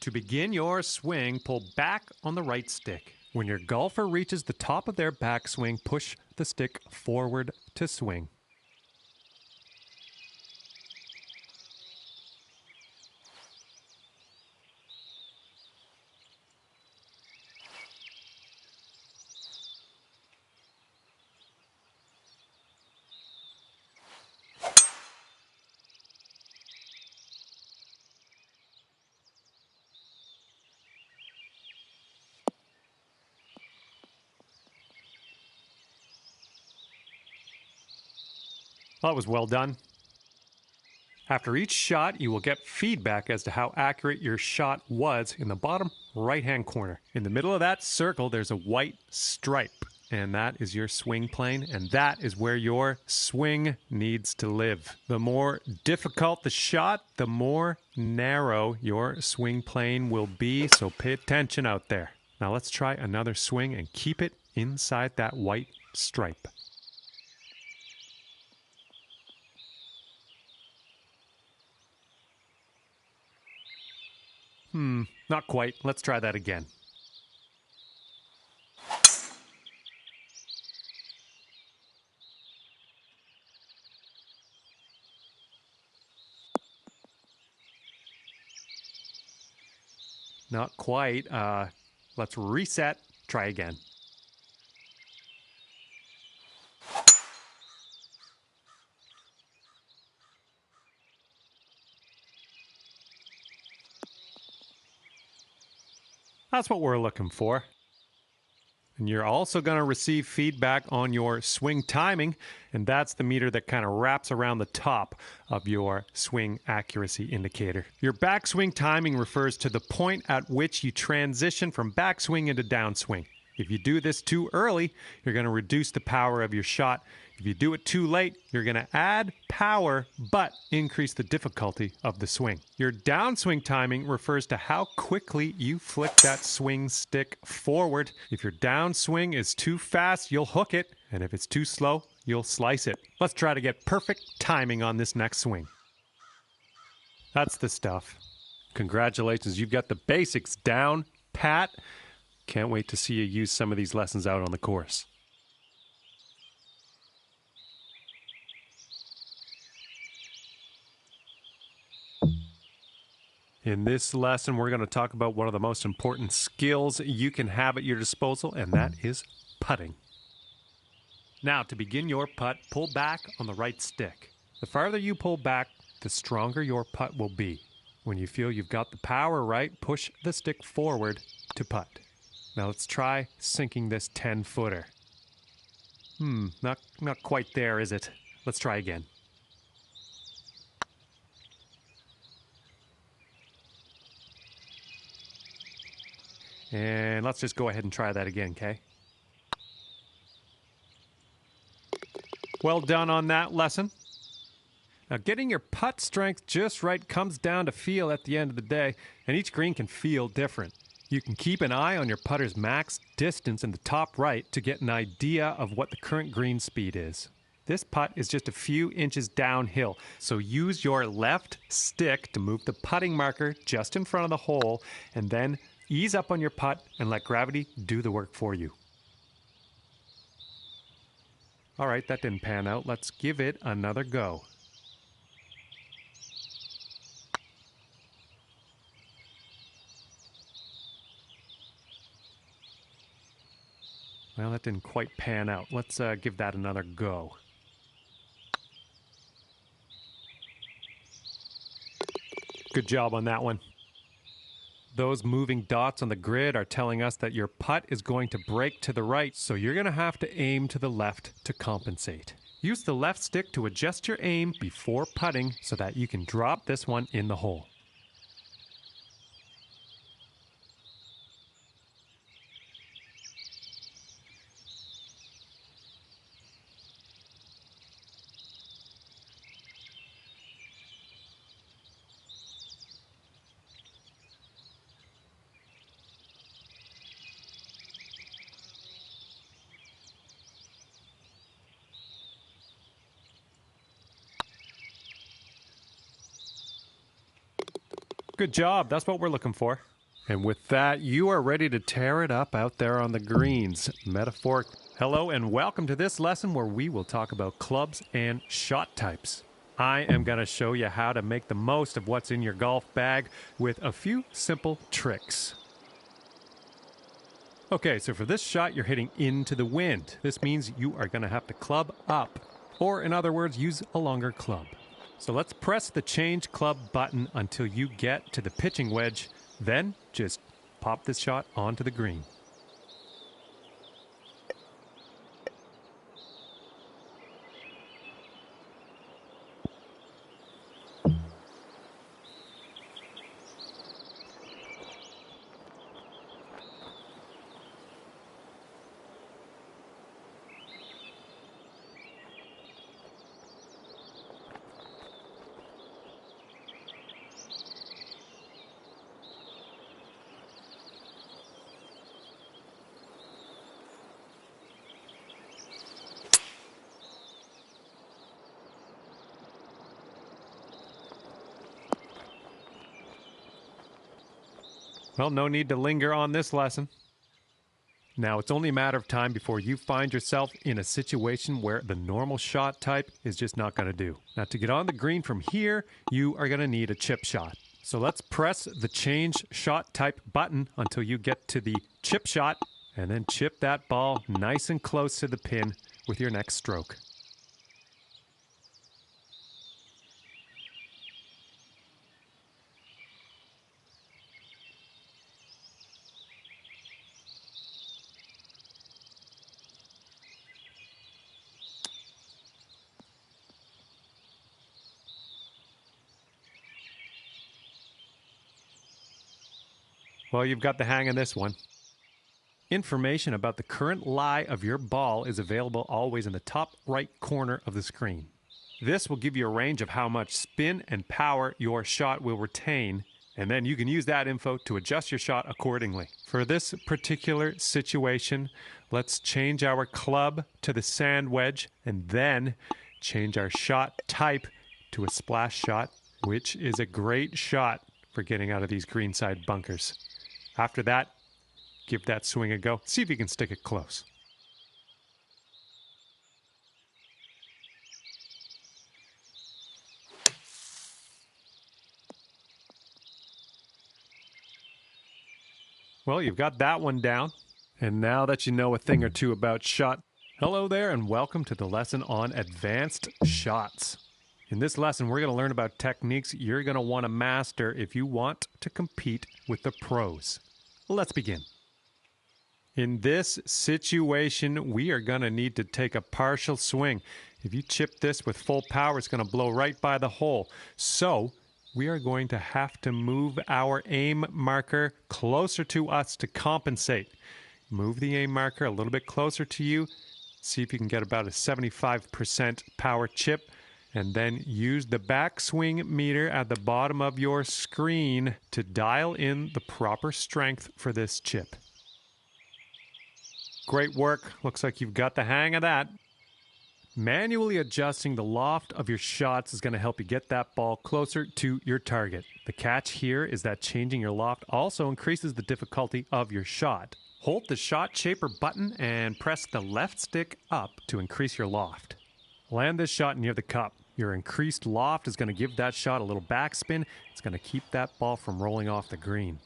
To begin your swing, pull back on the right stick. When your golfer reaches the top of their backswing, push the stick forward to swing. Well, that was well done. After each shot, you will get feedback as to how accurate your shot was in the bottom right-hand corner. In the middle of that circle, there's a white stripe, and that is your swing plane, and that is where your swing needs to live. The more difficult the shot, the more narrow your swing plane will be, so pay attention out there. Now let's try another swing and keep it inside that white stripe. Not quite. Let's try that again. Not quite. Let's reset. Try again. That's what we're looking for. And you're also going to receive feedback on your swing timing, and that's the meter that kind of wraps around the top of your swing accuracy indicator. Your backswing timing refers to the point at which you transition from backswing into downswing. If you do this too early, you're going to reduce the power of your shot. If you do it too late, you're going to add power but increase the difficulty of the swing. Your downswing timing refers to how quickly you flick that swing stick forward. If your downswing is too fast, you'll hook it, and if it's too slow, you'll slice it. Let's try to get perfect timing on this next swing. That's the stuff. Congratulations, you've got the basics down pat. Can't wait to see you use some of these lessons out on the course. In this lesson, we're going to talk about one of the most important skills you can have at your disposal, and that is putting. Now, to begin your putt, pull back on the right stick. The farther you pull back, the stronger your putt will be. When you feel you've got the power right, push the stick forward to putt. Now let's try sinking this 10-footer. Not quite there, is it? Let's try again. And let's just go ahead and try that again, okay? Well done on that lesson. Now, getting your putt strength just right comes down to feel at the end of the day, and each green can feel different. You can keep an eye on your putter's max distance in the top right to get an idea of what the current green speed is. This putt is just a few inches downhill, so use your left stick to move the putting marker just in front of the hole, and then ease up on your putt and let gravity do the work for you. All right, that didn't pan out. Let's give it another go. Well, that didn't quite pan out. Let's give that another go. Good job on that one. Those moving dots on the grid are telling us that your putt is going to break to the right, so you're going to have to aim to the left to compensate. Use the left stick to adjust your aim before putting so that you can drop this one in the hole. Good job. That's what we're looking for. And with that, you are ready to tear it up out there on the greens. Metaphoric. Hello and welcome to this lesson where we will talk about clubs and shot types. I am going to show you how to make the most of what's in your golf bag with a few simple tricks. Okay, so for this shot, you're hitting into the wind. This means you are going to have to club up, or in other words, use a longer club. So let's press the change club button until you get to the pitching wedge. Then just pop this shot onto the green. Well, no need to linger on this lesson. Now, it's only a matter of time before you find yourself in a situation where the normal shot type is just not going to do. Now, to get on the green from here, you are going to need a chip shot. So let's press the change shot type button until you get to the chip shot, and then chip that ball nice and close to the pin with your next stroke. Well, you've got the hang of this one. Information about the current lie of your ball is available always in the top right corner of the screen. This will give you a range of how much spin and power your shot will retain, and then you can use that info to adjust your shot accordingly. For this particular situation, let's change our club to the sand wedge and then change our shot type to a splash shot, which is a great shot for getting out of these greenside bunkers. After that, give that swing a go. See if you can stick it close. Well, you've got that one down. And now that you know a thing or two about shot, hello there and welcome to the lesson on advanced shots. In this lesson, we're going to learn about techniques you're going to want to master if you want to compete with the pros. Let's begin. In this situation, we are going to need to take a partial swing. If you chip this with full power, it's going to blow right by the hole. So we are going to have to move our aim marker closer to us to compensate. Move the aim marker a little bit closer to you. See if you can get about a 75% power chip. And then use the backswing meter at the bottom of your screen to dial in the proper strength for this chip. Great work. Looks like you've got the hang of that. Manually adjusting the loft of your shots is going to help you get that ball closer to your target. The catch here is that changing your loft also increases the difficulty of your shot. Hold the shot shaper button and press the left stick up to increase your loft. Land this shot near the cup. Your increased loft is going to give that shot a little backspin. It's going to keep that ball from rolling off the green.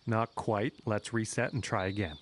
not quite. Let's reset and try again.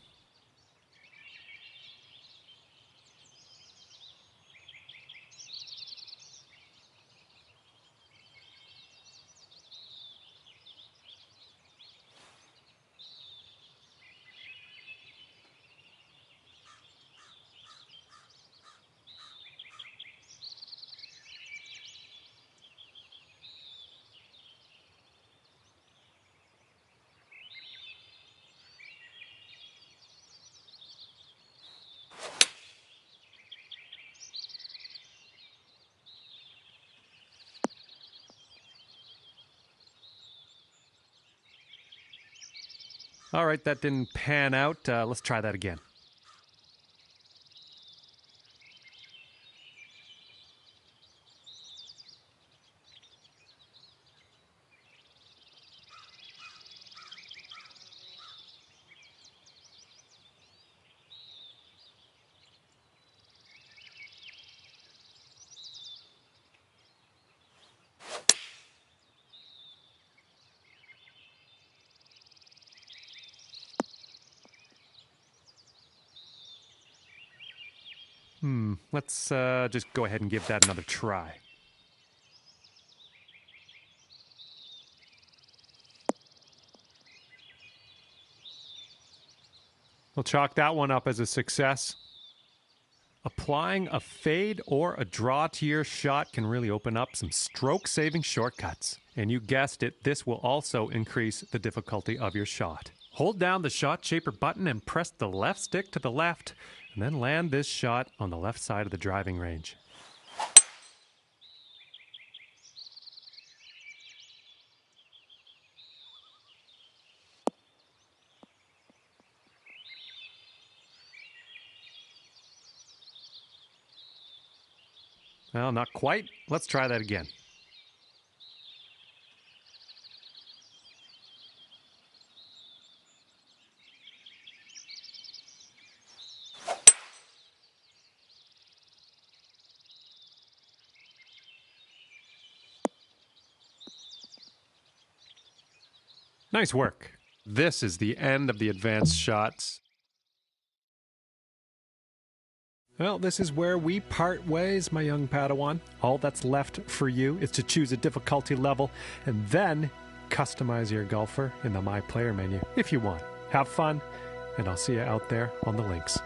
All right, that didn't pan out. Let's try that again. Let's just go ahead and give that another try. We'll chalk that one up as a success. Applying a fade or a draw to your shot can really open up some stroke-saving shortcuts. And you guessed it, this will also increase the difficulty of your shot. Hold down the shot shaper button and press the left stick to the left, and then land this shot on the left side of the driving range. Well, not quite. Let's try that again. Nice work. This is the end of the advanced shots. Well, this is where we part ways, my young Padawan. All that's left for you is to choose a difficulty level and then customize your golfer in the My Player menu if you want. Have fun, and I'll see you out there on the links.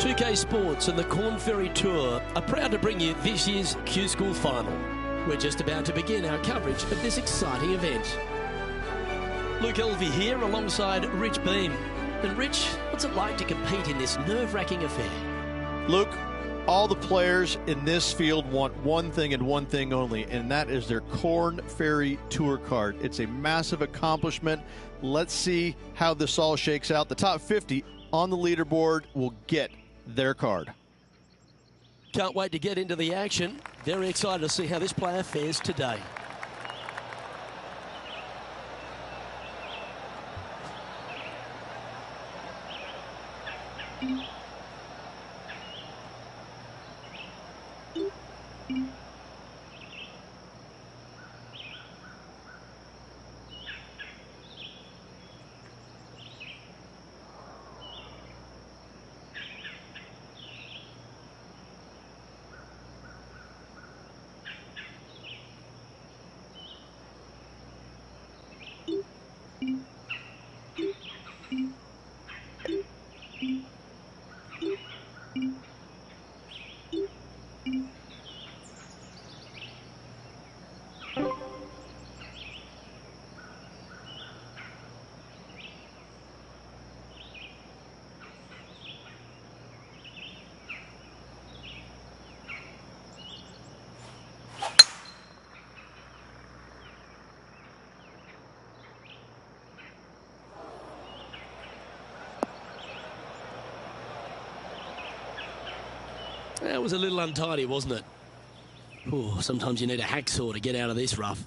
2K Sports and the Corn Ferry Tour are proud to bring you this year's Q School Final. We're just about to begin our coverage of this exciting event. Luke Elvey here alongside Rich Beam. And Rich, what's it like to compete in this nerve-wracking affair? Luke, all the players in this field want one thing and one thing only, and that is their Corn Ferry Tour card. It's a massive accomplishment. Let's see how this all shakes out. The top 50 on the leaderboard will get their card. Can't wait to get into the action. Very excited to see how this player fares today. That was a little untidy, wasn't it? Oh, sometimes you need a hacksaw to get out of this rough.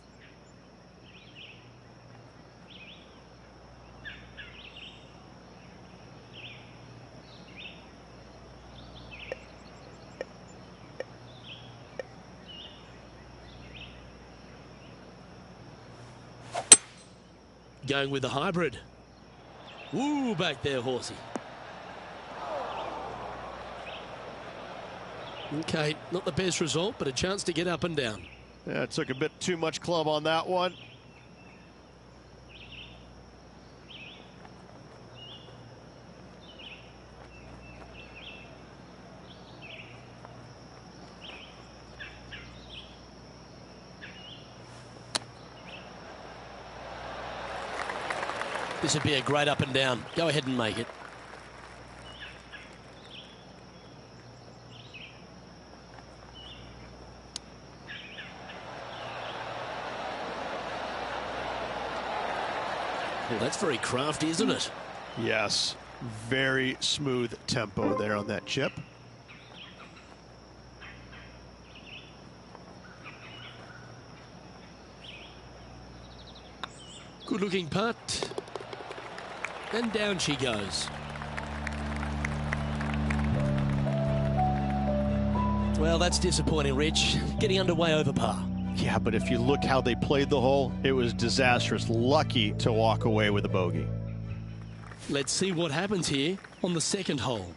Going with the hybrid. Woo, back there, horsey. Okay, not the best result, but a chance to get up and down. Yeah, it took a bit too much club on that one. This would be a great up and down. Go ahead and make it. Well, that's very crafty, isn't it? Yes, very smooth tempo there on that chip. Good looking putt. And down she goes. Well, that's disappointing, Rich. Getting underway over par. Yeah, but if you look how they played the hole, it was disastrous. Lucky to walk away with a bogey. Let's see what happens here on the second hole.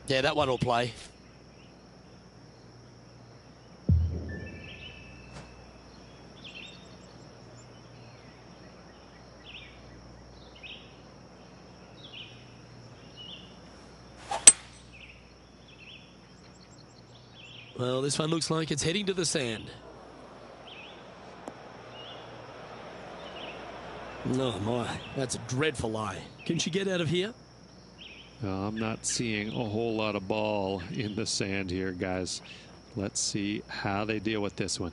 Yeah, that one will play. Well, this one looks like it's heading to the sand. Oh my, that's a dreadful lie. Can she get out of here? I'm not seeing a whole lot of ball in the sand here, guys. Let's see how they deal with this one.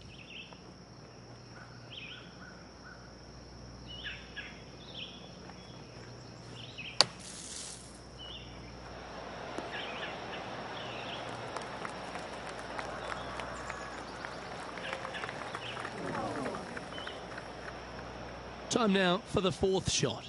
Time now for the fourth shot.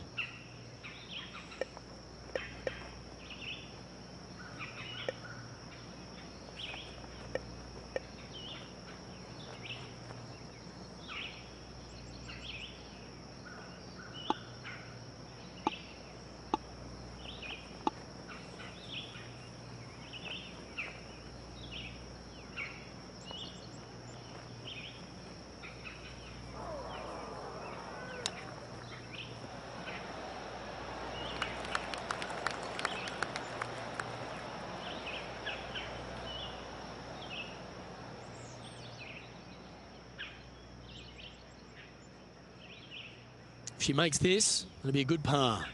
If she makes this, it'll be a good par.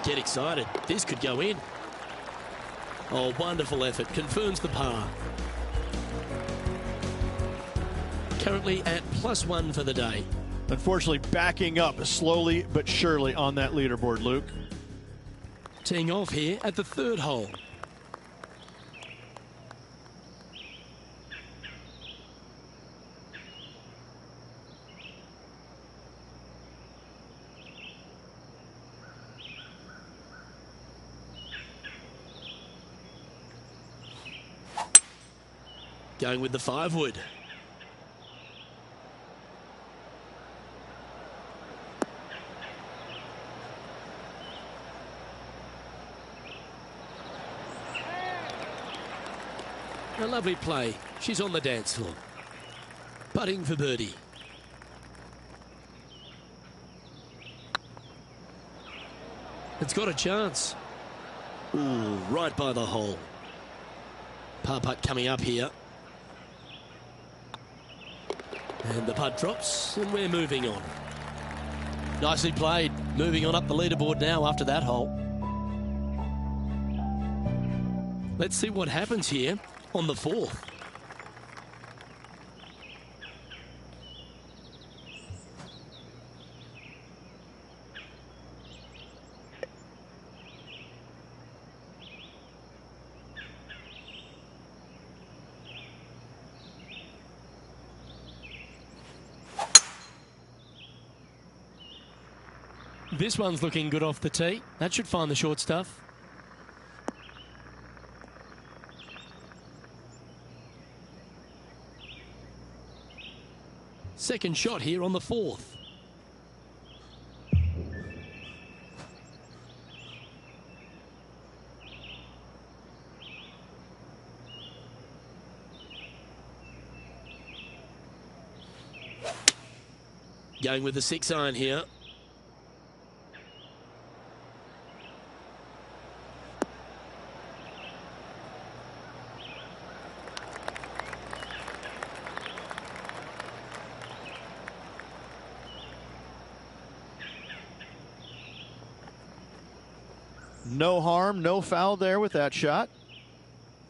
Get excited. This could go in. Oh, wonderful effort. Confirms the par. Currently at +1 for the day. Unfortunately, backing up slowly but surely on that leaderboard, Luke. Teeing off here at the 3rd hole. Going with the 5-wood. A lovely play. She's on the dance floor. Putting for birdie. It's got a chance. Ooh, right by the hole. Par putt coming up here. And the putt drops, and we're moving on. Nicely played. Moving on up the leaderboard now after that hole. Let's see what happens here on the 4th. This one's looking good off the tee. That should find the short stuff. Second shot here on the 4th. Going with the 6-iron here. No harm, no foul there with that shot.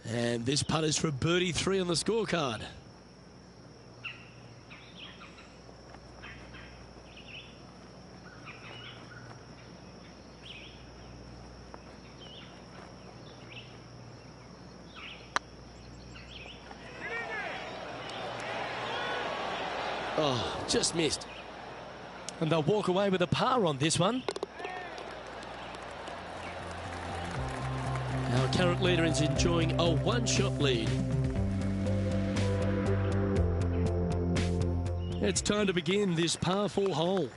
And this putt is for birdie 3 on the scorecard. Oh, just missed. And they'll walk away with a par on this one. Our current leader is enjoying a 1-shot lead. It's time to begin this par 4 hole.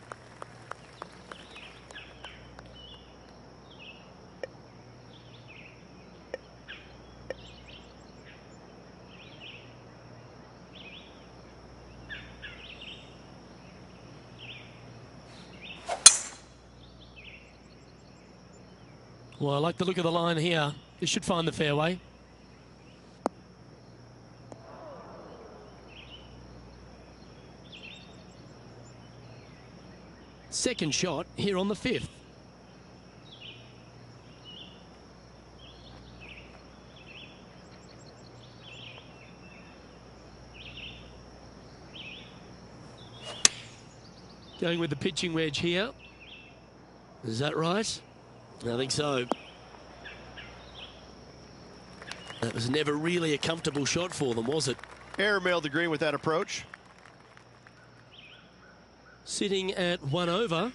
Well, I like the look of the line here. This should find the fairway. Second shot here on the 5th. Going with the pitching wedge here. Is that right? I think so. That was never really a comfortable shot for them, was it? Airmailed the green with that approach. Sitting at 1 over.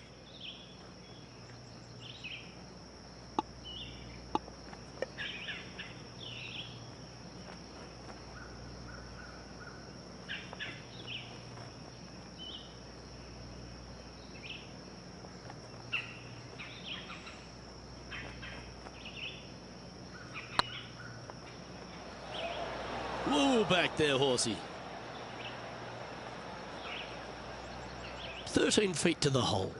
Whoa, back there, horsey. 13 feet to the hole.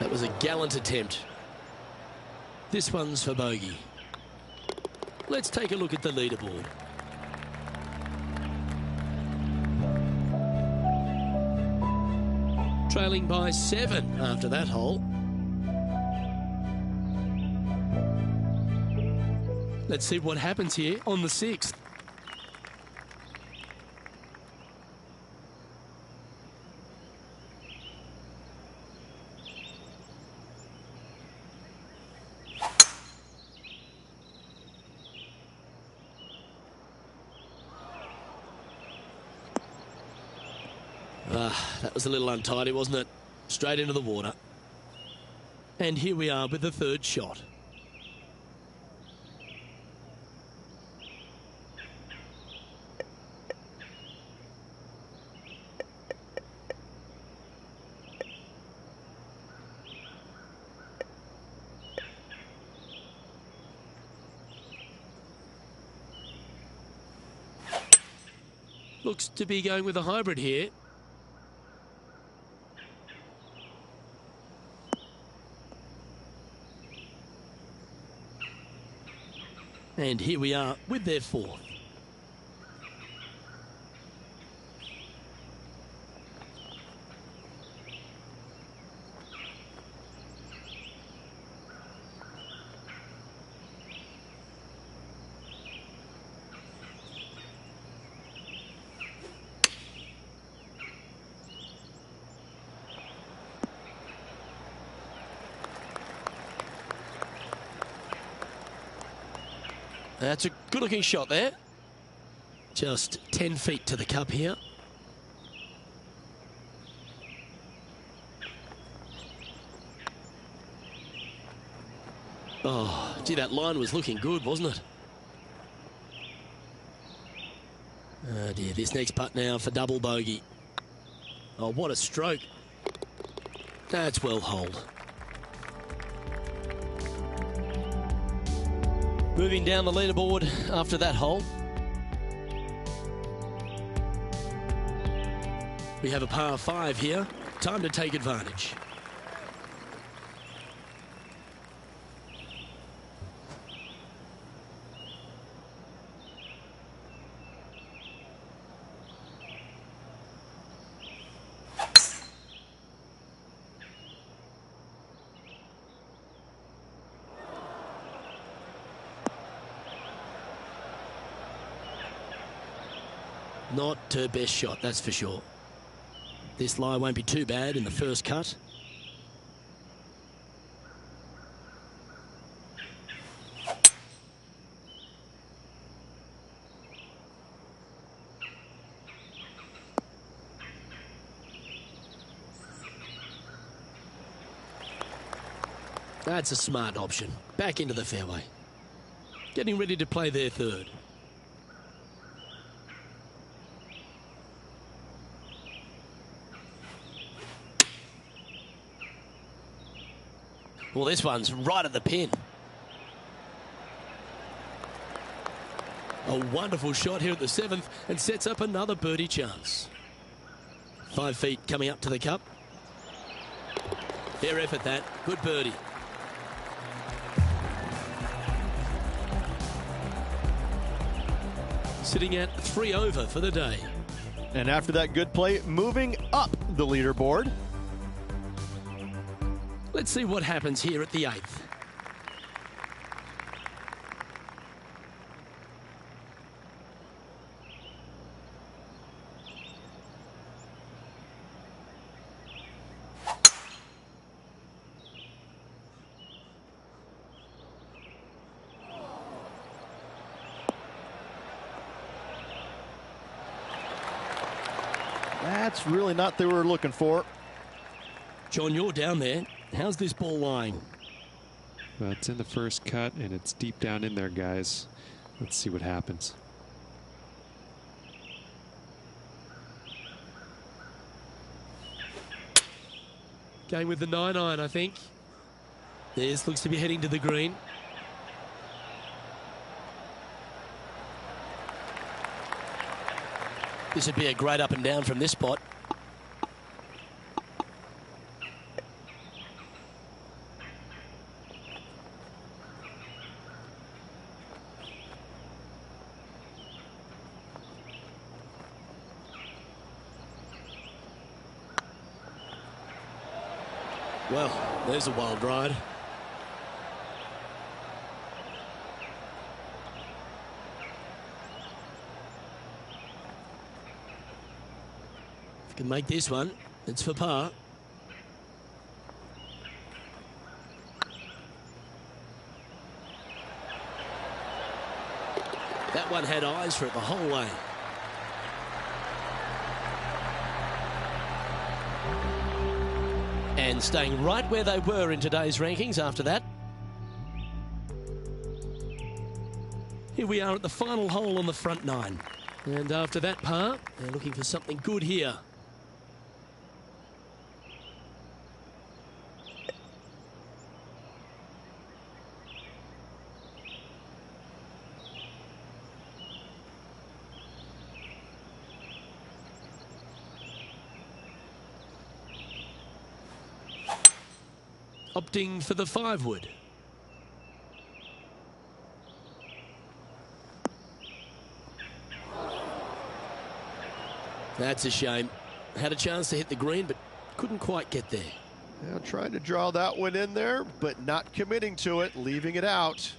That was a gallant attempt. This one's for bogey. Let's take a look at the leaderboard. Trailing by 7 after that hole. Let's see what happens here on the 6th. That was a little untidy, wasn't it? Straight into the water. And here we are with the third shot. Looks to be going with a hybrid here. And here we are with their fourth. That's a good-looking shot there. Just 10 feet to the cup here. Oh, gee, that line was looking good, wasn't it? Oh, dear, this next putt now for double bogey. Oh, what a stroke. That's well holed. Moving down the leaderboard after that hole. We have a par 5 here. Time to take advantage. Not her best shot, that's for sure. This lie won't be too bad in the first cut. That's a smart option. Back into the fairway. Getting ready to play their third. Well, this one's right at the pin. A wonderful shot here at the 7th and sets up another birdie chance. 5 feet coming up to the cup. Fair effort that. Good birdie. Sitting at 3 over for the day. And after that good play, moving up the leaderboard. Let's see what happens here at the 8th. That's really not what they were looking for. John, you're down there. How's this ball lying? Well, it's in the first cut, and it's deep down in there, guys. Let's see what happens. Going with the 9-iron, I think. This looks to be heading to the green. This would be a great up and down from this spot. Well, there's a wild ride. If you can make this one, it's for par. That one had eyes for it the whole way. And staying right where they were in today's rankings after that. Here we are at the final hole on the front nine. And after that par, they're looking for something good here. Opting for the 5-wood. That's a shame. Had a chance to hit the green, but couldn't quite get there. Yeah, trying to draw that one in there, but not committing to it, leaving it out.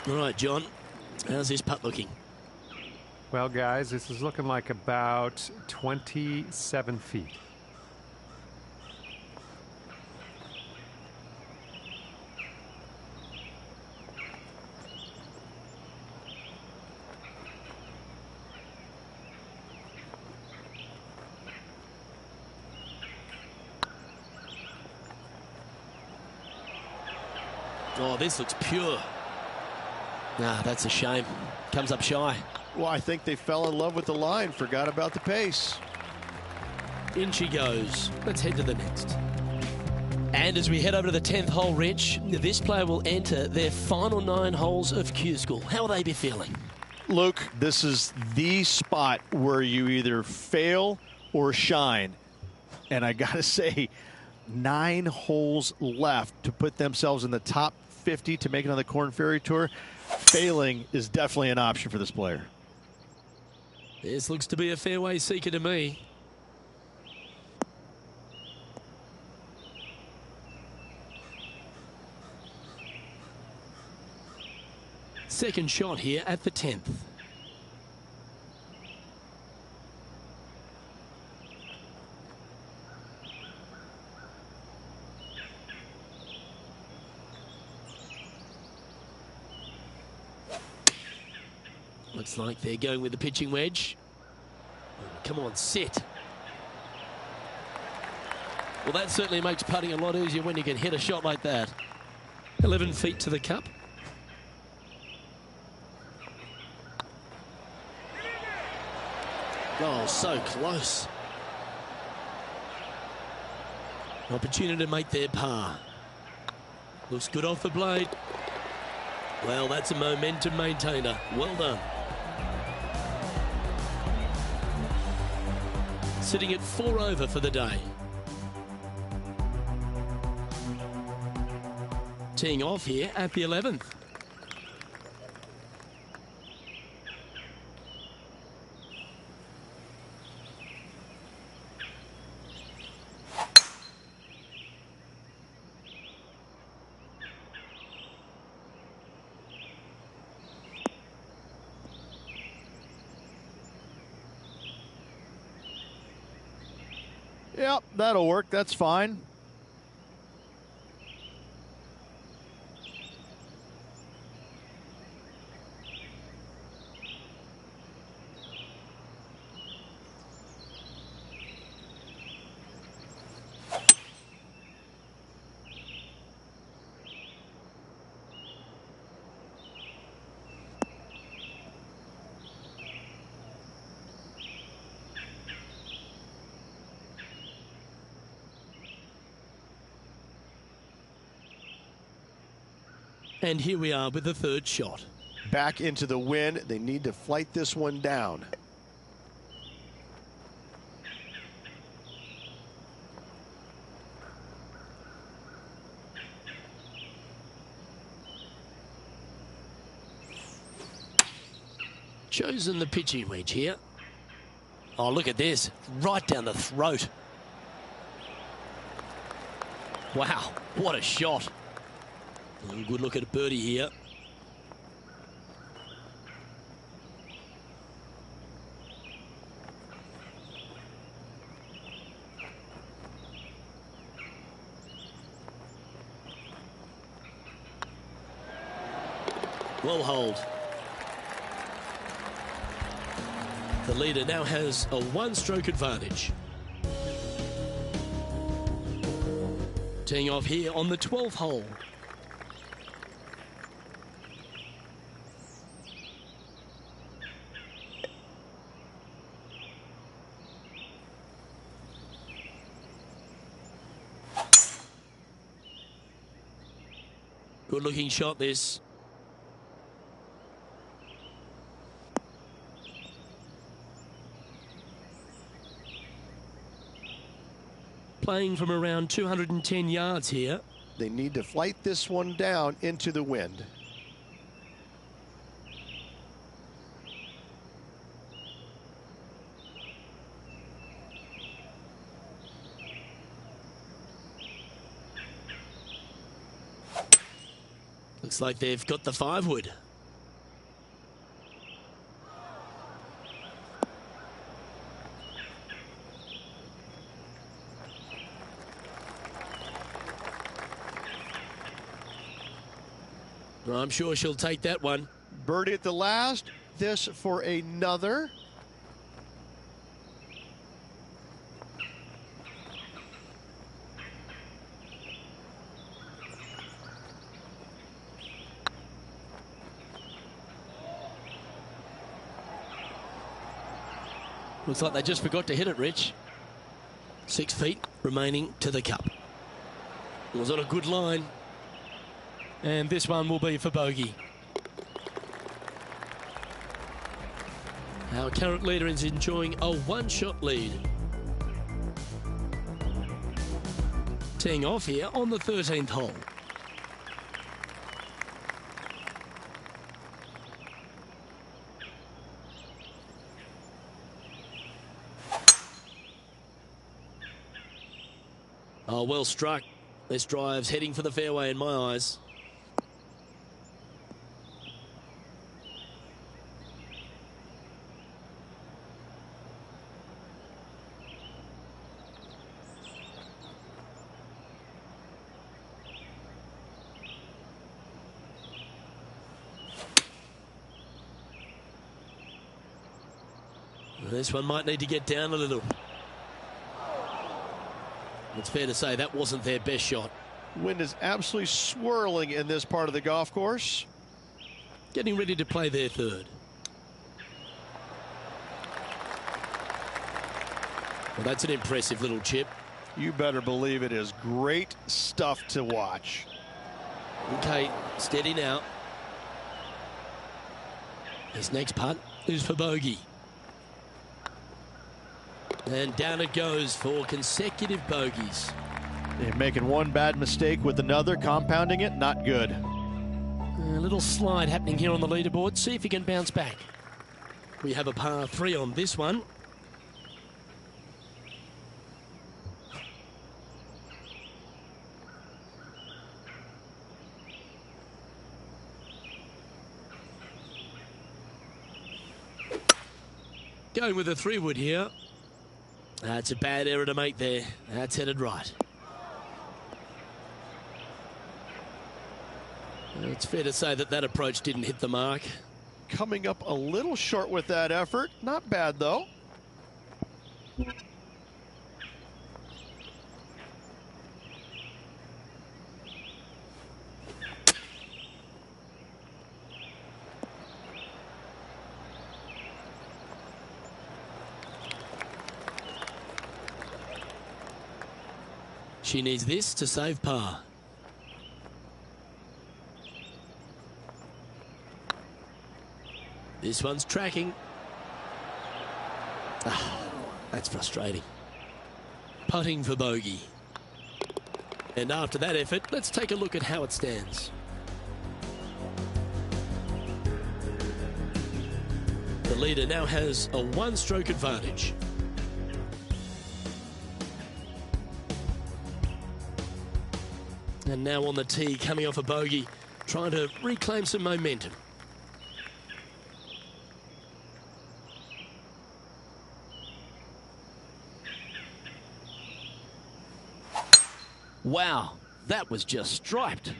All right, John, how's this putt looking? Well, guys, this is looking like about 27 feet. Oh, this looks pure. Nah, that's a shame. Comes up shy. Well, I think they fell in love with the line, forgot about the pace. In she goes. Let's head to the next. And as we head over to the 10th hole, Rich, this player will enter their final 9 holes of Q School. How will they be feeling? Luke, this is the spot where you either fail or shine. And I got to say, 9 holes left to put themselves in the top 50 to make it on the Korn Ferry Tour. Failing is definitely an option for this player. This looks to be a fairway seeker to me. Second shot here at the 10th. Looks like they're going with the pitching wedge. Come on, sit. Well, that certainly makes putting a lot easier when you can hit a shot like that. 11 feet to the cup. Oh, so close. Opportunity to make their par. Looks good off the blade. Well, that's a momentum maintainer. Well done. Sitting at 4 over for the day. Teeing off here at the 11th. Yep, that'll work. That's fine. And here we are with the third shot. Back into the wind. They need to flight this one down. Chosen the pitching wedge here. Oh, look at this. Right down the throat. Wow, what a shot. A good look at a birdie here. Well holed. The leader now has a one-stroke advantage. Teeing off here on the 12th hole. Good-looking shot, this. Playing from around 210 yards here. They need to flight this one down into the wind. Looks like they've got the 5-wood. I'm sure she'll take that one. Birdie at the last. This for another. Looks like they just forgot to hit it, Rich. 6 feet remaining to the cup. It was on a good line. And this one will be for bogey. Our current leader is enjoying a one-shot lead. Teeing off here on the 13th hole. Oh, well struck. This drive's heading for the fairway in my eyes. This one might need to get down a little. It's fair to say that wasn't their best shot. Wind is absolutely swirling in this part of the golf course. Getting ready to play their third. Well, that's an impressive little chip. You better believe it is great stuff to watch. Okay, steady now. His next putt is for bogey. And down it goes for consecutive bogeys. They're making one bad mistake with another, compounding it, not good. A little slide happening here on the leaderboard. See if he can bounce back. We have a par 3 on this one. Going with a 3-wood here. That's a bad error to make there. That's headed right. It's fair to say that that approach didn't hit the mark. Coming up a little short with that effort. Not bad, though. She needs this to save par. This one's tracking. That's frustrating. Putting for bogey. And after that effort, let's take a look at how it stands. The leader now has a one-stroke advantage. And now on the tee, coming off a bogey, trying to reclaim some momentum. Wow, that was just striped.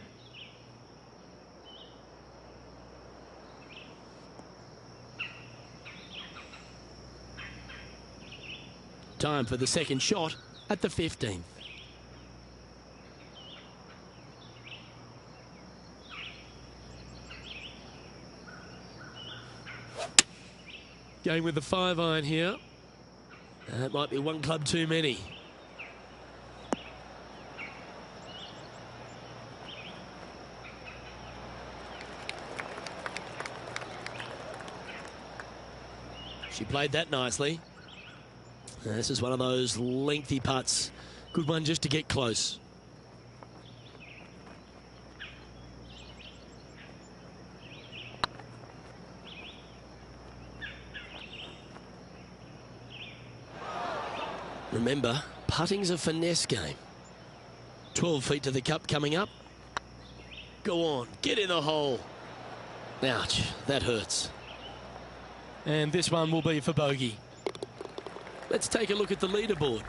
Time for the second shot at the 15th. Going with the 5-iron here. That might be one club too many. She played that nicely. This is one of those lengthy putts. Good one just to get close. Remember, putting's a finesse game. 12 feet to the cup coming up. Go on, get in the hole. Ouch, that hurts. And this one will be for bogey. Let's take a look at the leaderboard.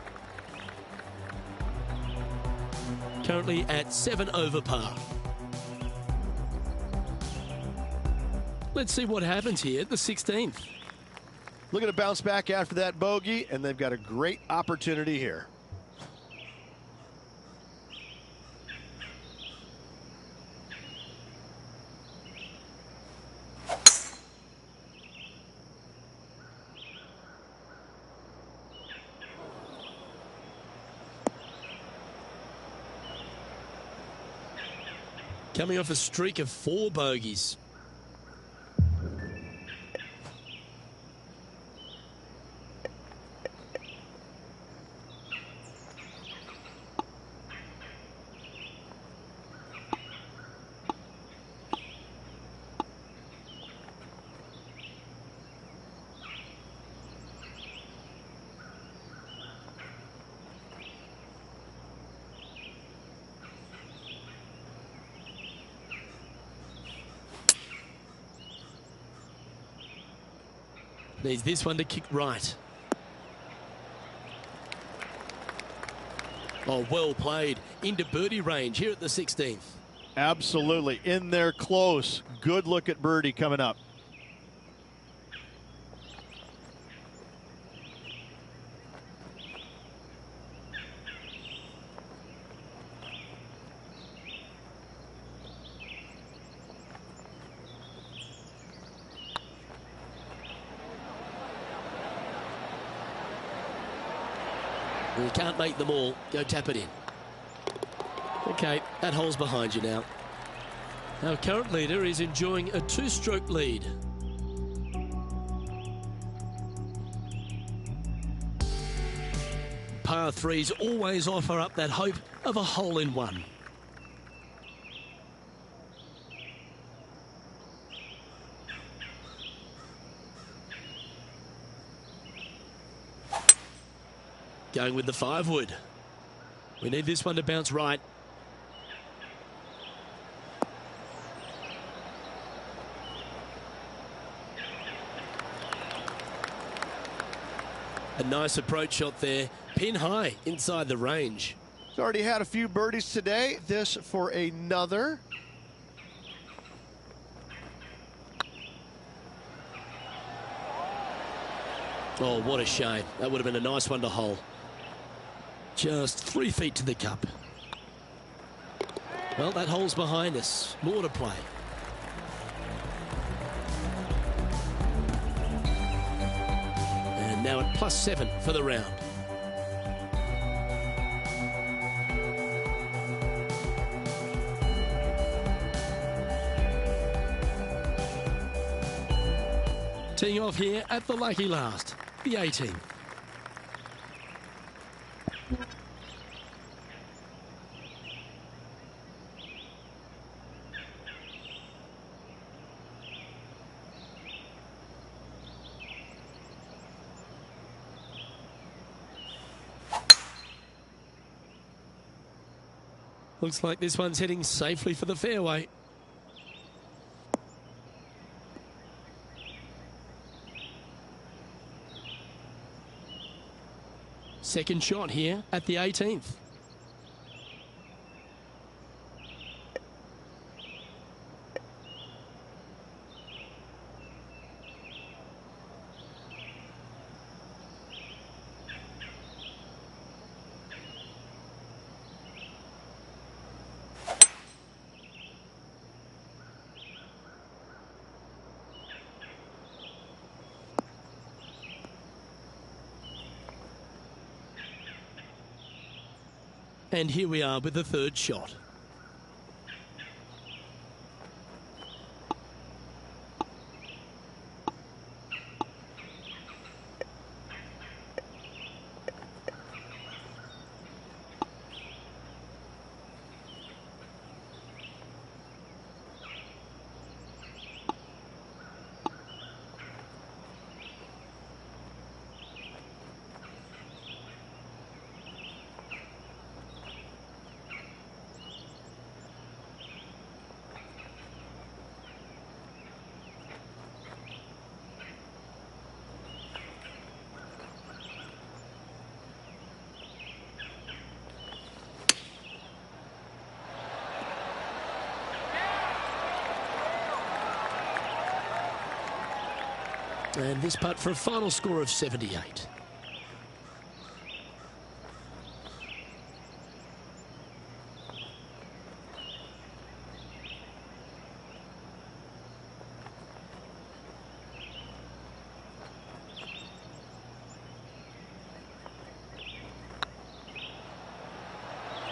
Currently at 7 over par. Let's see what happens here at the 16th. Looking to bounce back after that bogey, and they've got a great opportunity here. Coming off a streak of 4 bogeys. Needs this one to kick right. Oh, well played. Into birdie range here at the 16th. Absolutely. In there close. Good look at birdie coming up. You can't make them all. Go tap it in. Okay, that hole's behind you now. Our current leader is enjoying a 2-stroke lead. Par 3s always offer up that hope of a hole-in-one. Going with the 5-wood. We need this one to bounce right. A nice approach shot there. Pin high inside the range. He's already had a few birdies today. This for another. Oh, what a shame. That would have been a nice one to hole. Just 3 feet to the cup. Well, that hole's behind us. More to play. And now at +7 for the round. Teeing off here at the lucky last, the 18th. Looks like this one's heading safely for the fairway. Second shot here at the 18th. And here we are with the third shot. And this putt for a final score of 78.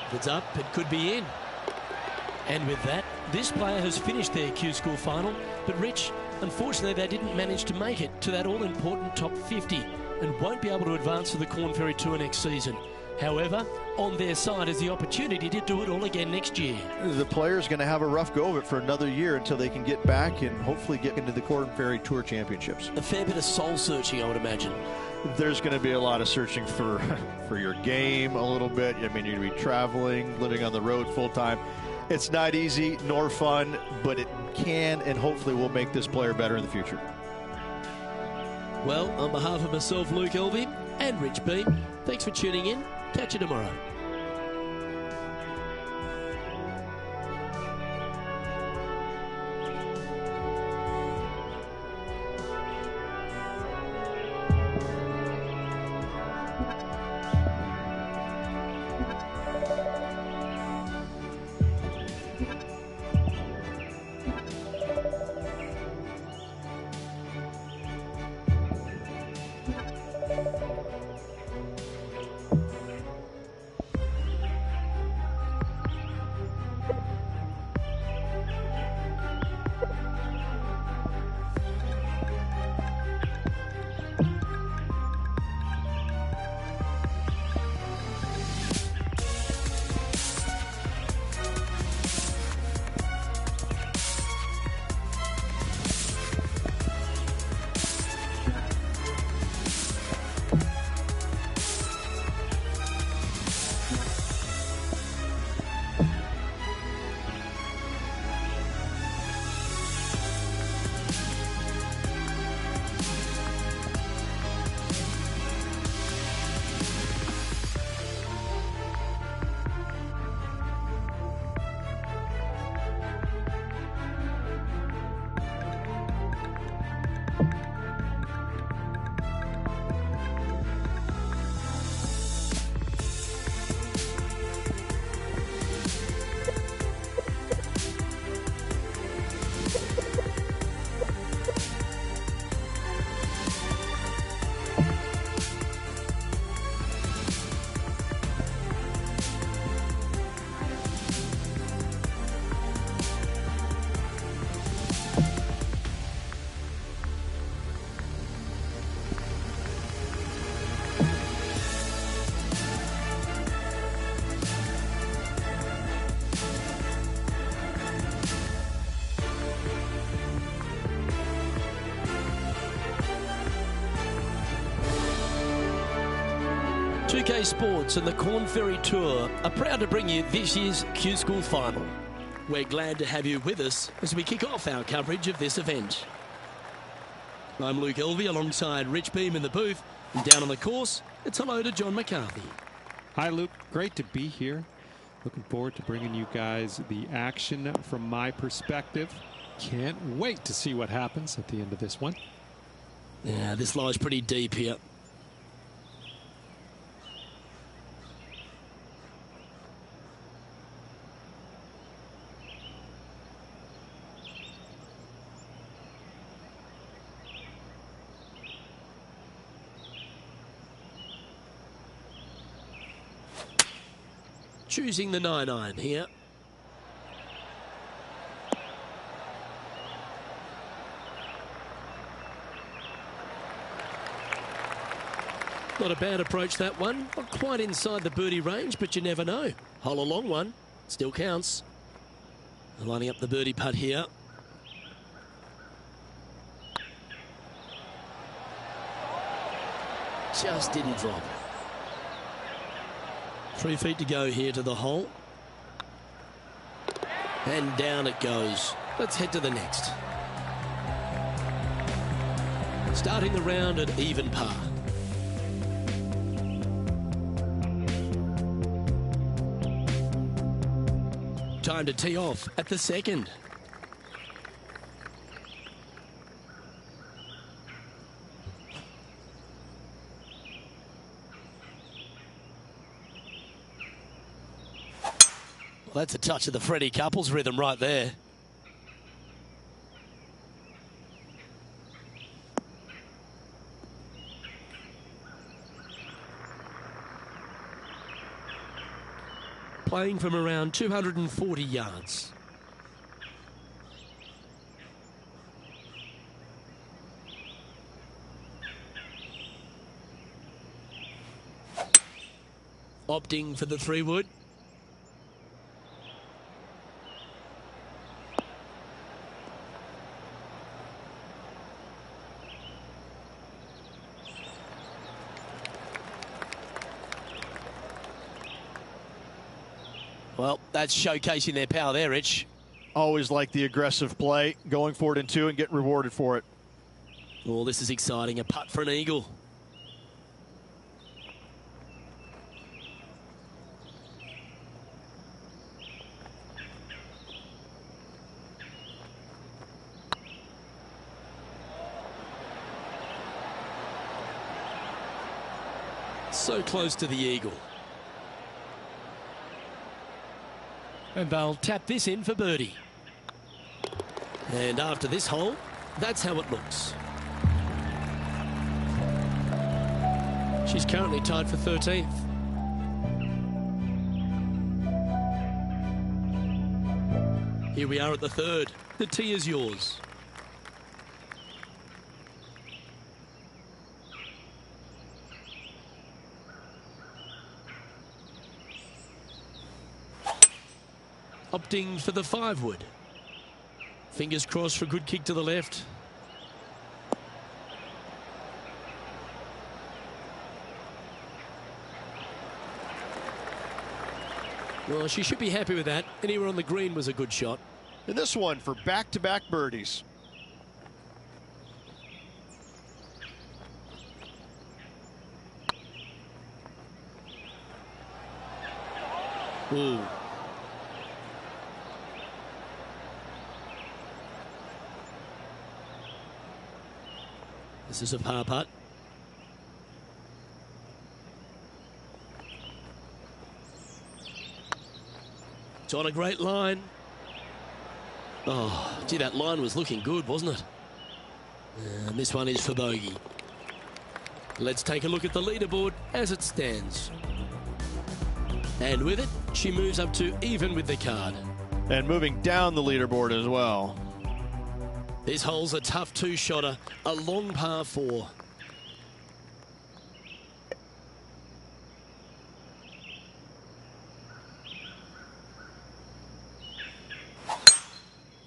If it's up, it could be in. And with that, this player has finished their Q School final. But Rich, unfortunately, they didn't manage to make it to that all-important top 50 and won't be able to advance to the Corn Ferry Tour next season. However, on their side is the opportunity to do it all again next year. The player's going to have a rough go of it for another year until they can get back and hopefully get into the Corn Ferry Tour Championships. A fair bit of soul-searching, I would imagine. There's going to be a lot of searching for your game a little bit. I mean, you're going to be traveling, living on the road full-time. It's not easy nor fun, but it can and hopefully will make this player better in the future. Well, on behalf of myself, Luke Elvey, and Rich Beam, thanks for tuning in. Catch you tomorrow. 2K Sports and the Corn Ferry Tour are proud to bring you this year's Q School Final. We're glad to have you with us as we kick off our coverage of this event. I'm Luke Elvey alongside Rich Beam in the booth, and down on the course, it's hello to John McCarthy. Hi, Luke. Great to be here. Looking forward to bringing you guys the action from my perspective. Can't wait to see what happens at the end of this one. Yeah, this lies pretty deep here. Choosing the 9-iron here. Not a bad approach, that one. Not quite inside the birdie range, but you never know. Hole a long one. Still counts. Lining up the birdie putt here. Just didn't drop. 3 feet to go here to the hole. And down it goes. Let's head to the next. Starting the round at even par. Time to tee off at the second. Well, that's a touch of the Freddie Couples rhythm right there. Playing from around 240 yards. Opting for the 3-wood. Well, that's showcasing their power there, Rich. Always like the aggressive play, going for it in 2 and getting rewarded for it. Oh, this is exciting. A putt for an eagle. So close to the eagle. And they'll tap this in for birdie. And after this hole, that's how it looks. She's currently tied for 13th. Here we are at the third. The tee is yours. Opting for the 5-wood. Fingers crossed for a good kick to the left. Well, she should be happy with that. Anywhere on the green was a good shot. And this one for back-to-back birdies. Ooh. This is a par putt. It's on a great line. Oh, gee, that line was looking good, wasn't it? And this one is for bogey. Let's take a look at the leaderboard as it stands. And with it, she moves up to even with the card. And moving down the leaderboard as well. This hole's a tough 2-shotter, a long par 4.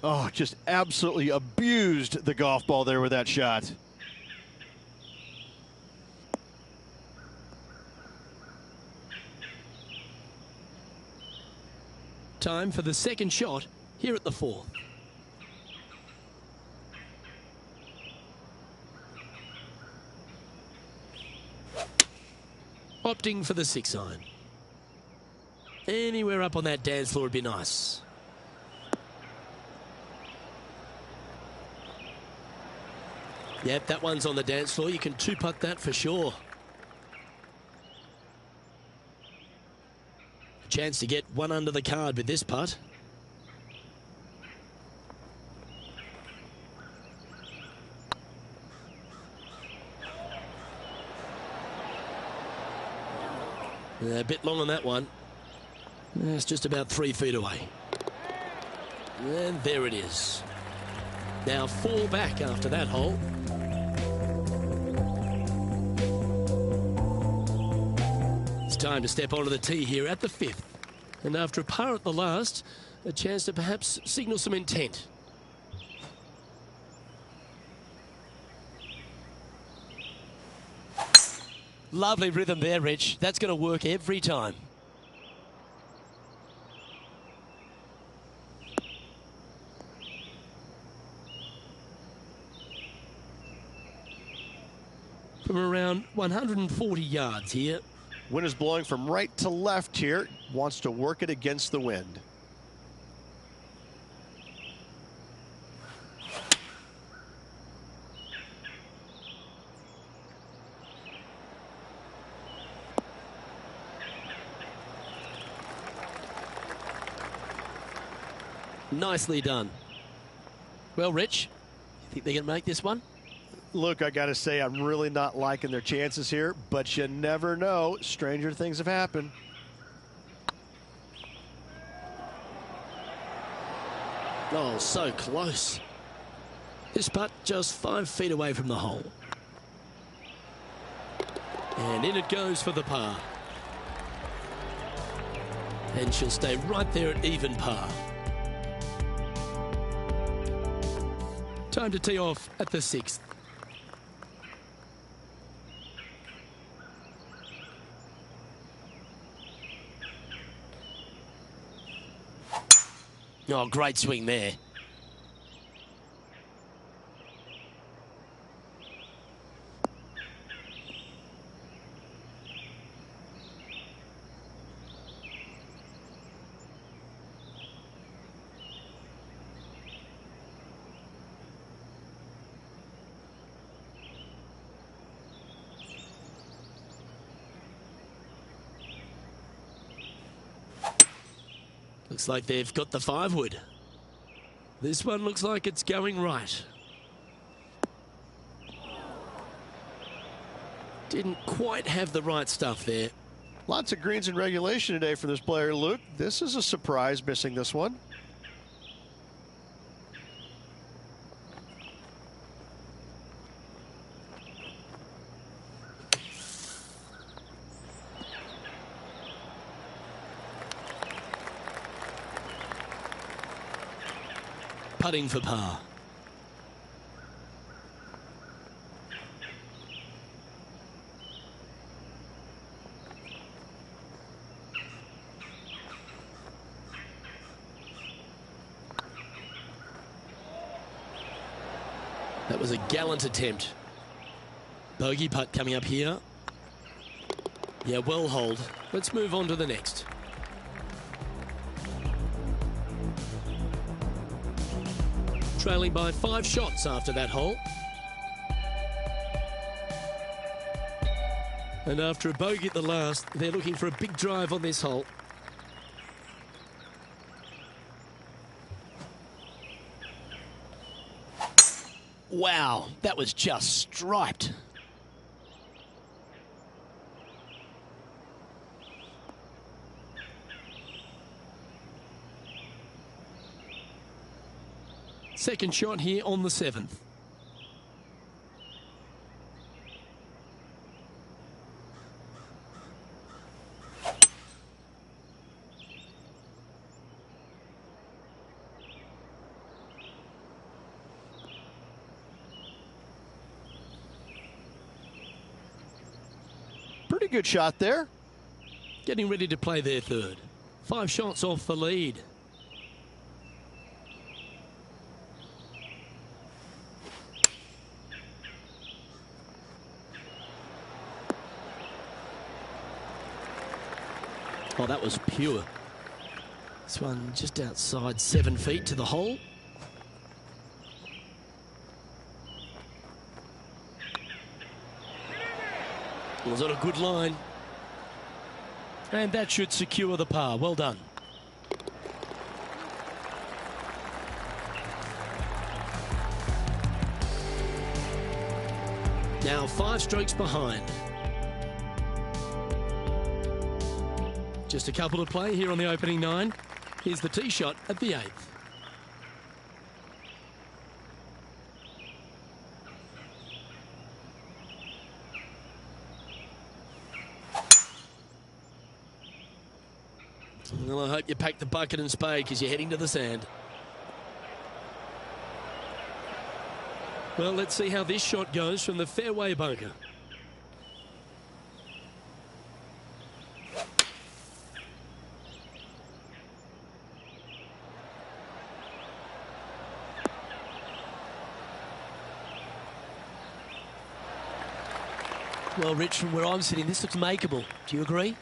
Oh, just absolutely abused the golf ball there with that shot. Time for the second shot here at the 4th. Opting for the 6-iron. Anywhere up on that dance floor would be nice. Yep, that one's on the dance floor. You can two-putt that for sure. A chance to get one under the card with this putt. A bit long on that one. It's just about 3 feet away. And there it is. Now 4 back after that hole. It's time to step onto the tee here at the 5th. And after a par at the last, a chance to perhaps signal some intent. Lovely rhythm there, Rich. That's going to work every time. From around 140 yards here. Wind is blowing from right to left here. Wants to work it against the wind. Nicely done. Well, Rich, you think they're going to make this one? Look, I got to say, I'm really not liking their chances here, but you never know. Stranger things have happened. Oh, so close. This putt just 5 feet away from the hole. And in it goes for the par. And she'll stay right there at even par. Time to tee off at the 6th. Oh, great swing there. Looks like they've got the 5-wood. This one looks like it's going right. Didn't quite have the right stuff there. Lots of greens in regulation today for this player, Luke. This is a surprise, missing this one. Putting for par. That was a gallant attempt. Bogey putt coming up here. Yeah, well holed. Let's move on to the next. Trailing by 5 shots after that hole. And after a bogey at the last, they're looking for a big drive on this hole. Wow, that was just striped. Second shot here on the 7th. Pretty good shot there. Getting ready to play their third. 5 shots off the lead. Oh, that was pure. This one just outside 7 feet to the hole. Was on a good line. And that should secure the par. Well done. Now 5 strokes behind. Just a couple to play here on the opening 9. Here's the tee shot at the 8th. Well, I hope you pack the bucket and spade because you're heading to the sand. Well, let's see how this shot goes from the fairway bunker. Well, Rich, from where I'm sitting, this looks makeable. Do you agree?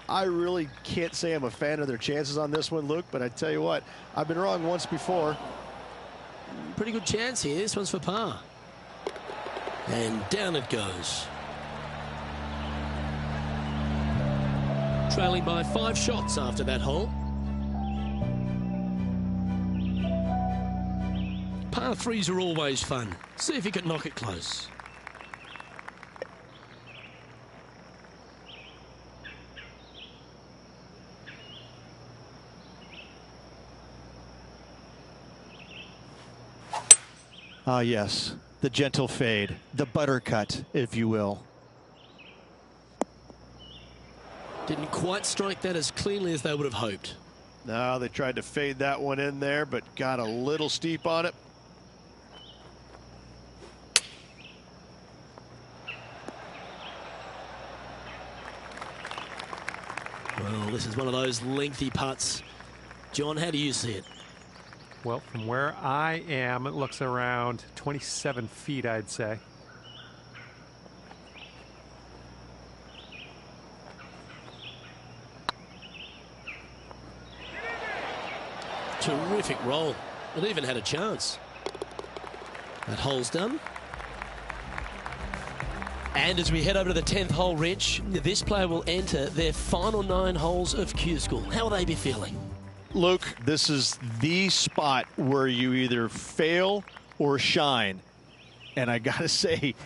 I really can't say I'm a fan of their chances on this one, Luke, but I tell you what, I've been wrong once before. Pretty good chance here. This one's for par. And down it goes. Trailing by 5 shots after that hole. Par 3s are always fun. See if you can knock it close. Ah, yes, the gentle fade, the buttercut, if you will. Didn't quite strike that as cleanly as they would have hoped. No, they tried to fade that one in there, but got a little steep on it. Well, this is one of those lengthy putts. John, how do you see it? Well, from where I am, it looks around 27 feet, I'd say. Terrific roll. It even had a chance. That hole's done. And as we head over to the 10th hole, Rich, this player will enter their final 9 holes of Q School. How will they be feeling? Luke, this is the spot where you either fail or shine. And I got to say,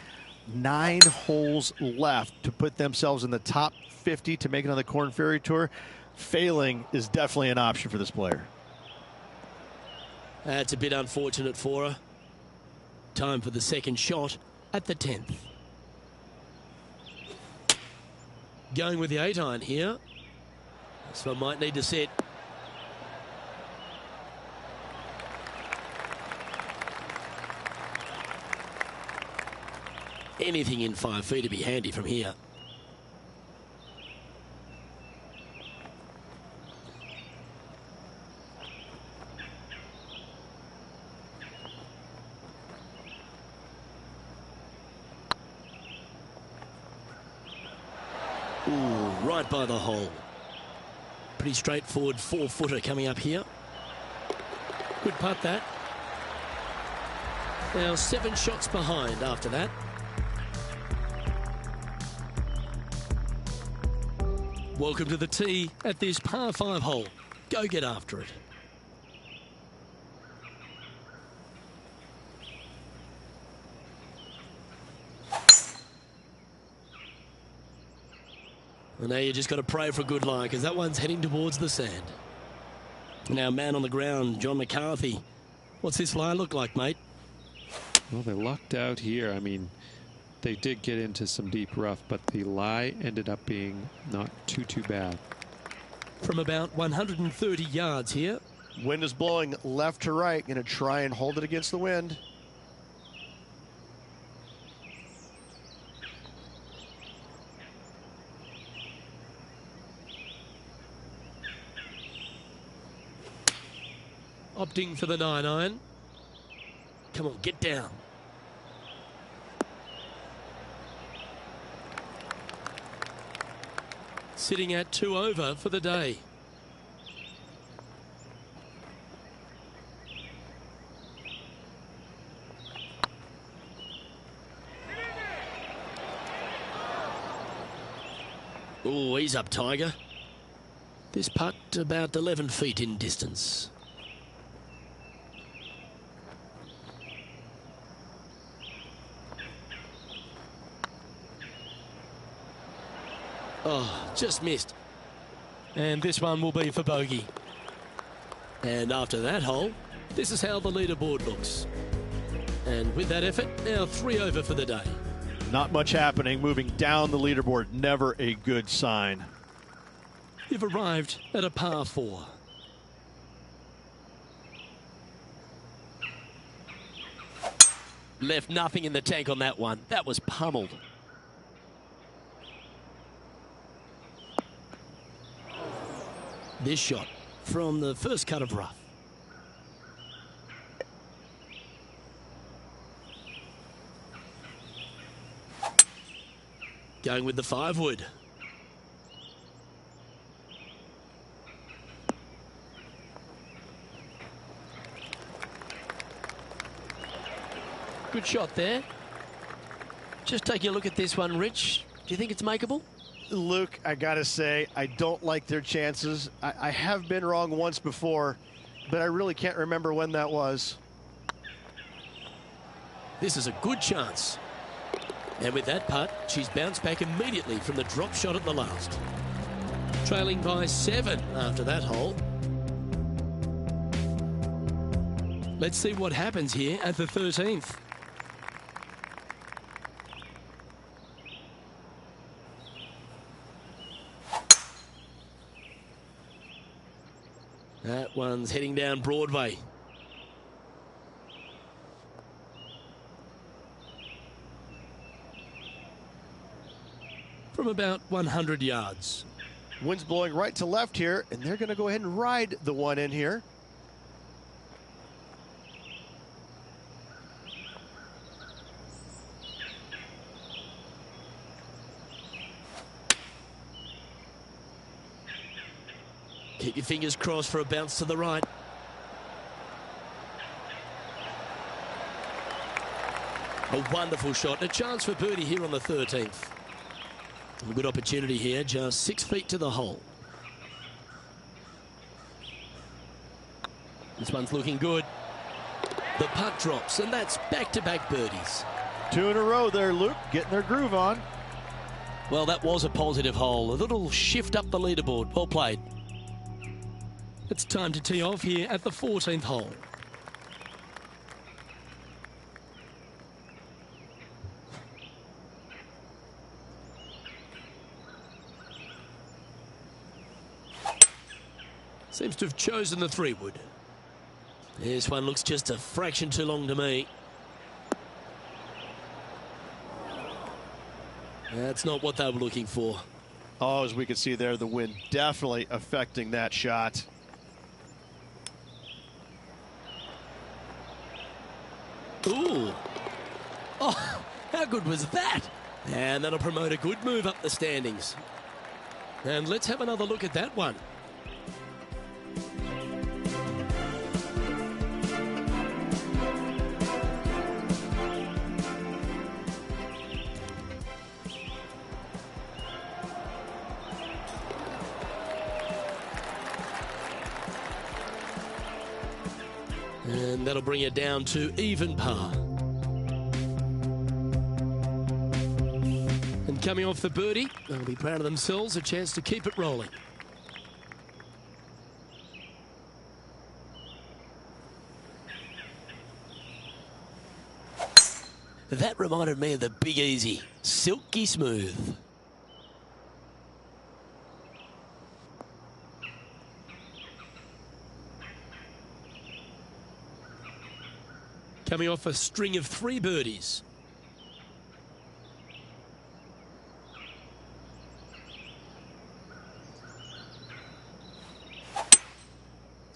9 holes left to put themselves in the top 50 to make it on the Korn Ferry Tour. Failing is definitely an option for this player. That's a bit unfortunate for her. Time for the second shot at the 10th. Going with the 8-iron here. This one might need to set. Anything in 5 feet to be handy from here. Ooh, right by the hole. Pretty straightforward 4-footer coming up here. Good putt that. Now 7 shots behind after that. Welcome to the tee at this par 5 hole. Go get after it. And now you just got to pray for a good lie because that one's heading towards the sand. Now man on the ground, John McCarthy. What's this lie look like, mate? Well, they lucked out here. I mean, they did get into some deep rough, but the lie ended up being not too bad. From about 130 yards here. Wind is blowing left to right. Going to try and hold it against the wind. Opting for the 9-iron. Come on, get down. Sitting at 2 over for the day. Oh, he's up, Tiger. This putt about 11 feet in distance. Oh, just missed. And this one will be for bogey. And after that hole, this is how the leaderboard looks. And with that effort, now 3 over for the day. Not much happening. Moving down the leaderboard, never a good sign. You've arrived at a par 4. Left nothing in the tank on that one. That was pummeled. This shot from the first cut of rough. Going with the 5 wood. Good shot there. Just taking a look at this one, Rich. Do you think it's makeable? Luke, I gotta say, I don't like their chances. I have been wrong once before, but I really can't remember when that was. This is a good chance. And with that putt, she's bounced back immediately from the drop shot at the last. Trailing by 7 after that hole. Let's see what happens here at the 13th. That one's heading down Broadway. From about 100 yards. Wind's blowing right to left here, and they're going to go ahead and ride the one in here. Keep your fingers crossed for a bounce to the right. A wonderful shot. A chance for birdie here on the 13th. A good opportunity here, just 6 feet to the hole. This one's looking good. The putt drops, and that's back-to-back birdies. 2 in a row there, Luke, getting their groove on. Well, that was a positive hole. A little shift up the leaderboard. Well played. It's time to tee off here at the 14th hole. Seems to have chosen the 3 wood. This one looks just a fraction too long to me. That's not what they were looking for. Oh, as we can see there, the wind definitely affecting that shot. Ooh. Oh, how good was that? And that'll promote a good move up the standings. And let's have another look at that one. And that'll bring it down to even par. And coming off the birdie, they'll be proud of themselves, a chance to keep it rolling. That reminded me of the Big Easy, silky smooth. Coming off a string of 3 birdies.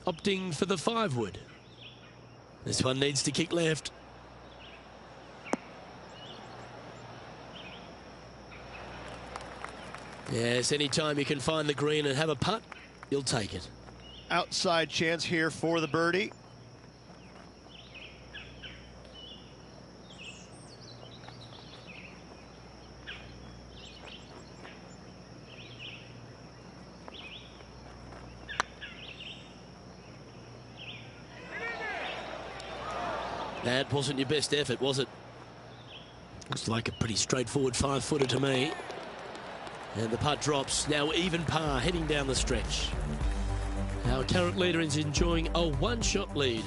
Opting for the 5 wood. This one needs to kick left. Yes, anytime you can find the green and have a putt, you'll take it. Outside chance here for the birdie. That wasn't your best effort, was it? Looks like a pretty straightforward 5-footer to me. And the putt drops. Now even par heading down the stretch. Our current leader is enjoying a one-shot lead.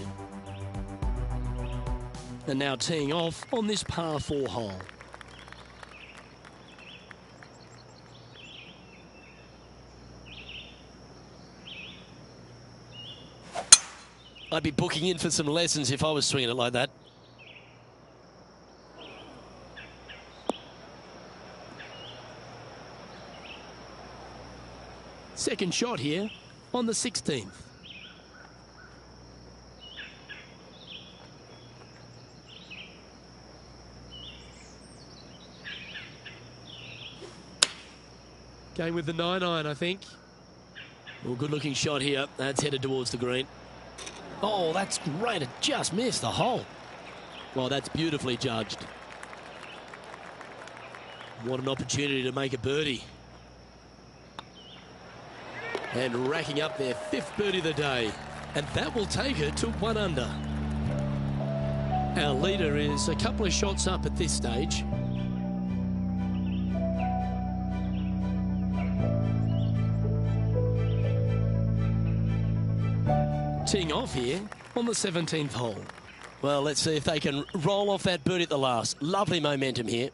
And now teeing off on this par 4 hole. I'd be booking in for some lessons if I was swinging it like that. Second shot here on the 16th. Going with the 9-iron, I think. Well, good looking shot here. That's headed towards the green. Oh, that's great. It just missed the hole. Well, that's beautifully judged. What an opportunity to make a birdie. And racking up their 5th birdie of the day. And that will take her to 1 under. Our leader is a couple of shots up at this stage. Teeing off here on the 17th hole. Well, let's see if they can roll off that birdie at the last. Lovely momentum here.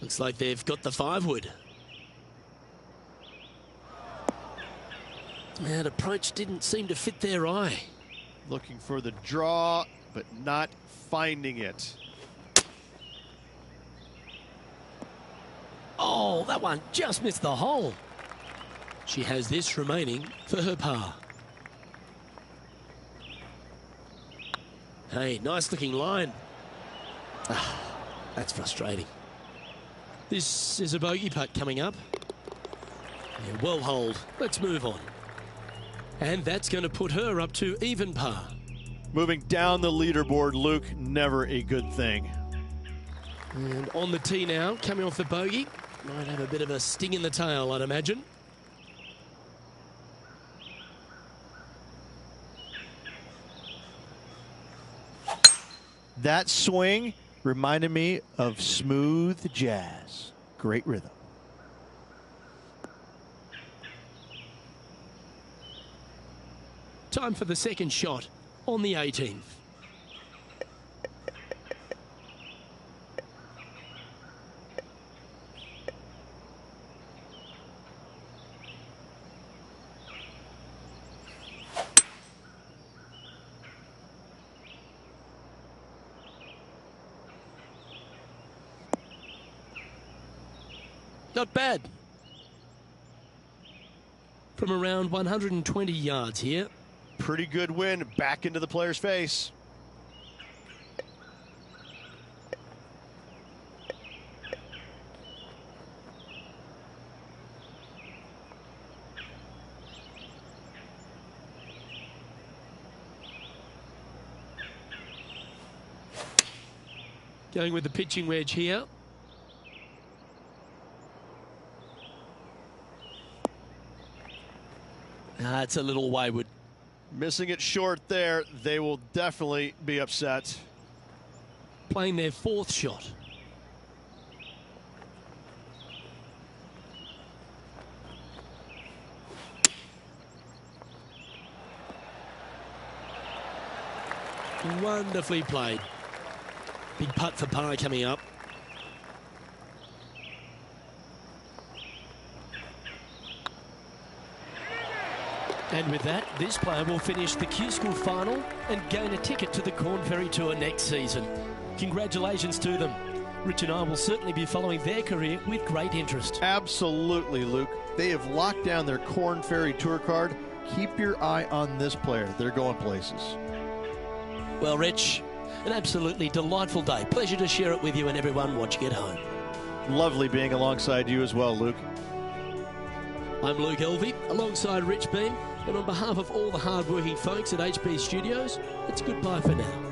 Looks like they've got the 5-wood. That approach didn't seem to fit their eye. Looking for the draw, but not finding it. Oh, that one just missed the hole. She has this remaining for her par. Hey, nice looking line. Ah, that's frustrating. This is a bogey putt coming up. Yeah, well holed. Let's move on. And that's going to put her up to even par. Moving down the leaderboard, Luke, never a good thing. And on the tee now, coming off the bogey. Might have a bit of a sting in the tail, I'd imagine. That swing reminded me of smooth jazz. Great rhythm. Time for the second shot on the 18th. Not bad. From around 120 yards here. Pretty good win back into the player's face. Going with the pitching wedge here. It's a little wayward. Missing it short there. They will definitely be upset. Playing their 4th shot. Wonderfully played. Big putt for par coming up. And with that, this player will finish the Q School final and gain a ticket to the Corn Ferry Tour next season. Congratulations to them. Rich and I will certainly be following their career with great interest. Absolutely, Luke. They have locked down their Corn Ferry Tour card. Keep your eye on this player. They're going places. Well, Rich, An absolutely delightful day. Pleasure to share it with you and everyone watching at home. Lovely being alongside you as well, Luke. I'm Luke Elvey, alongside Rich Beam, and on behalf of all the hard-working folks at HB Studios, it's goodbye for now.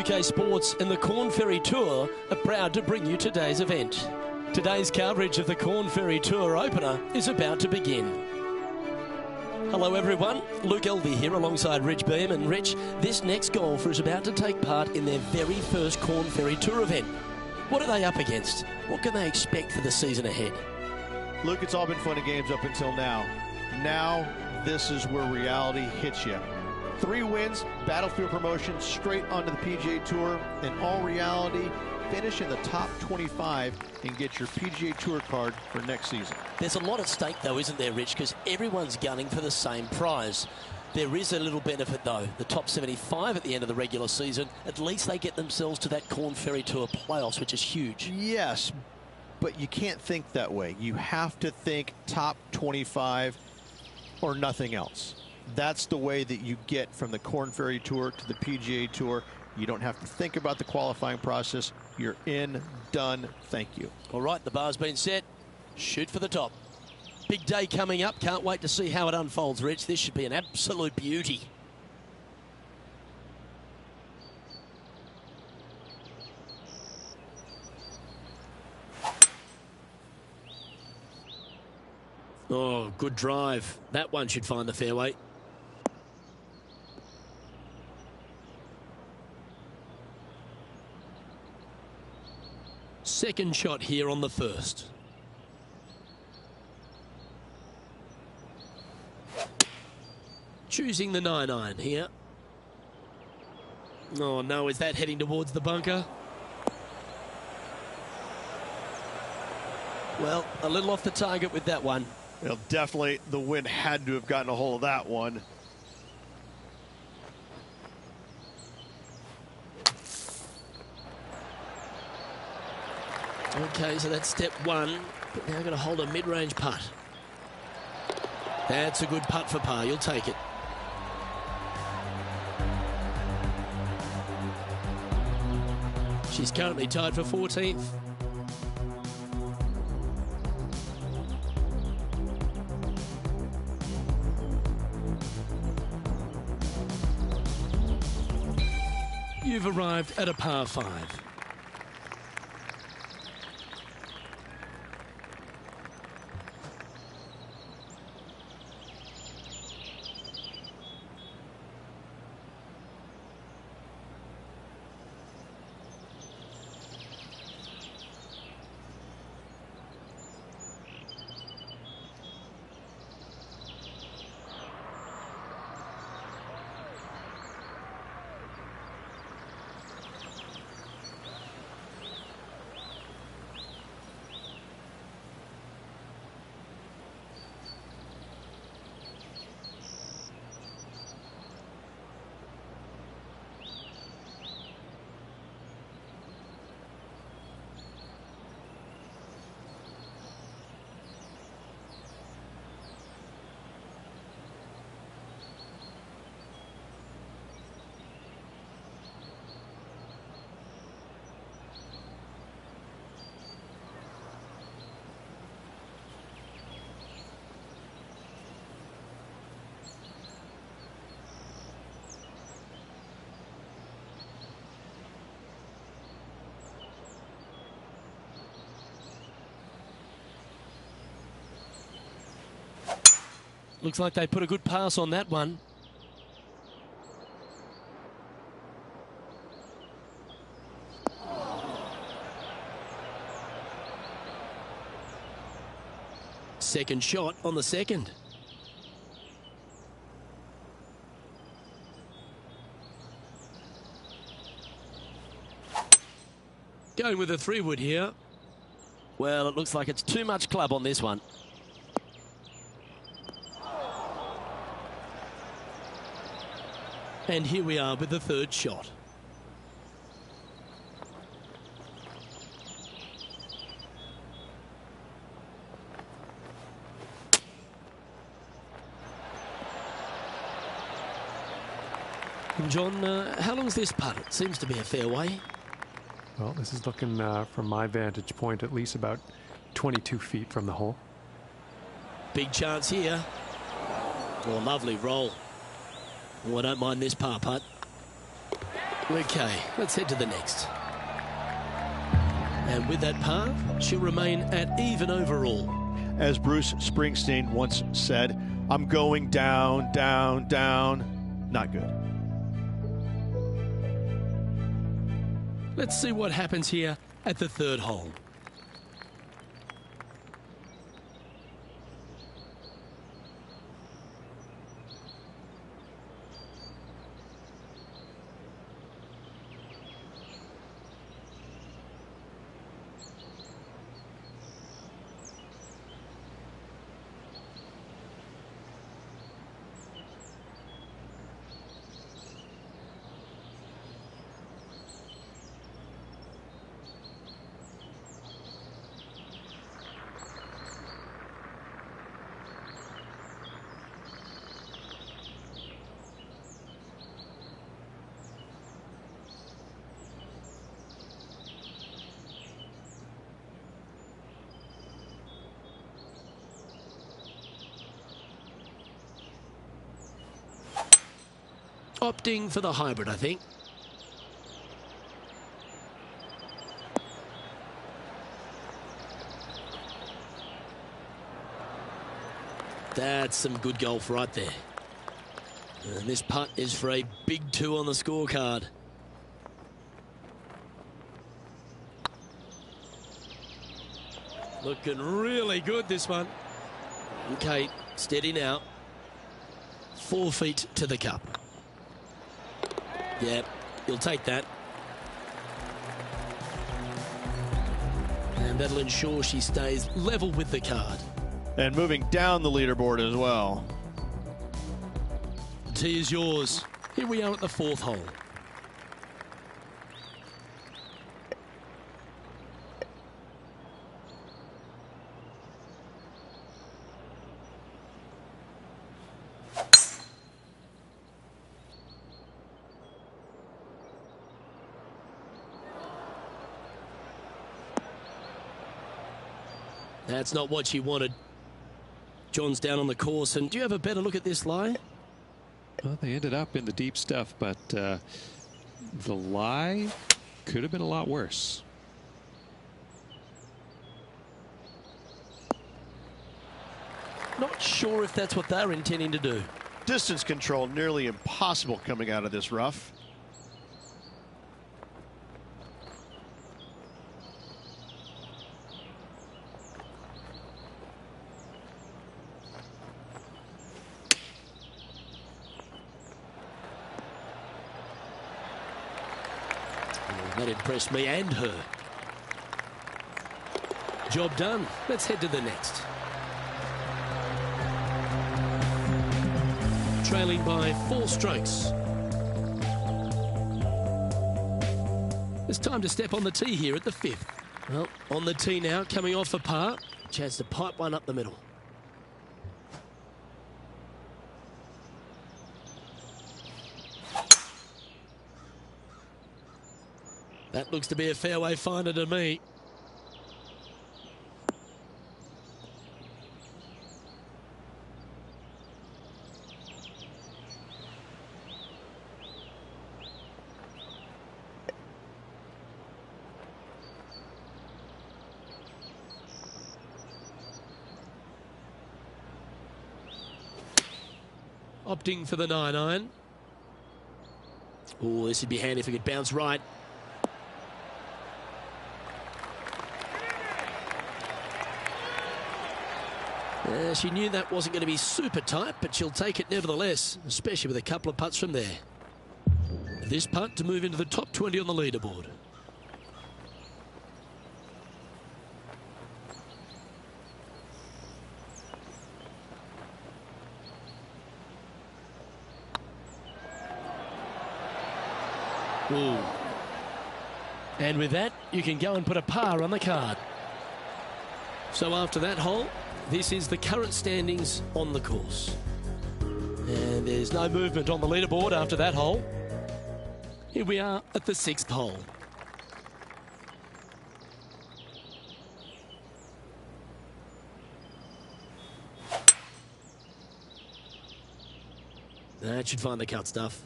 UK Sports and the Corn Ferry Tour are proud to bring you today's event. Today's coverage of the Corn Ferry Tour opener is about to begin. Hello everyone, Luke Elvey here alongside Rich Beam. And Rich, this next golfer is about to take part in their very first Corn Ferry Tour event. What are they up against? What can they expect for the season ahead? Luke, it's all been fun and games up until now. Now, this is where reality hits you. 3 wins, Battlefield promotion, straight onto the PGA Tour. In all reality, finish in the top 25 and get your PGA Tour card for next season. There's a lot at stake though, isn't there, Rich? Because everyone's gunning for the same prize. There is a little benefit though. The top 75 at the end of the regular season, at least they get themselves to that Corn Ferry Tour playoffs, which is huge. Yes, but you can't think that way. You have to think top 25 or nothing else. That's the way that you get from the Corn Ferry Tour to the PGA Tour. You don't have to think about the qualifying process. You're in, done, thank you. All right, the bar's been set. Shoot for the top. Big day coming up. Can't wait to see how it unfolds, Rich. This should be an absolute beauty. Oh, good drive. That one should find the fairway. Second shot here on the first. Choosing the 9-iron here. Oh no, is that heading towards the bunker? Well, a little off the target with that one. Well, definitely the wind had to have gotten a hold of that one. Okay, so that's step one, but now going to hold a mid-range putt. That's a good putt for par. You'll take it. She's currently tied for 14th. You've arrived at a par 5. Looks like they put a good pass on that one. Second shot on the second. Going with a 3-wood here. Well, it looks like it's too much club on this one. And here we are with the third shot. And John, how long's this putt? It seems to be a fair way. Well, this is looking, from my vantage point, at least about 22 feet from the hole. Big chance here. Oh, lovely roll. Oh, I don't mind this par putt. Okay, let's head to the next. And with that par, she'll remain at even overall. As Bruce Springsteen once said, I'm going down, down, down. Not good. Let's see what happens here at the third hole. Opting for the hybrid, I think. That's some good golf right there. And this putt is for a big 2 on the scorecard. Looking really good, this one. Okay, steady now. 4 feet to the cup. Yeah, you'll take that. And that'll ensure she stays level with the card. And moving down the leaderboard as well. The tee is yours. Here we are at the 4th hole. That's not what she wanted. John's down on the course, and do you have a better look at this lie? Well, they ended up in the deep stuff, but the lie could have been a lot worse. Not sure if that's what they're intending to do. Distance control nearly impossible coming out of this rough. That impressed me and her. Job done. Let's head to the next. Trailing by 4 strokes. It's time to step on the tee here at the 5th. Well, on the tee now, coming off a par. Chance to pipe one up the middle. That looks to be a fairway finder to me. Opting for the 9-iron. Oh, this would be handy if we could bounce right. She knew that wasn't going to be super tight, but she'll take it nevertheless, especially with a couple of putts from there. This putt to move into the top 20 on the leaderboard. Ooh. And with that, you can go and put a par on the card. So after that hole, this is the current standings on the course. And there's no movement on the leaderboard after that hole. Here we are at the 6th hole. That should find the cut stuff.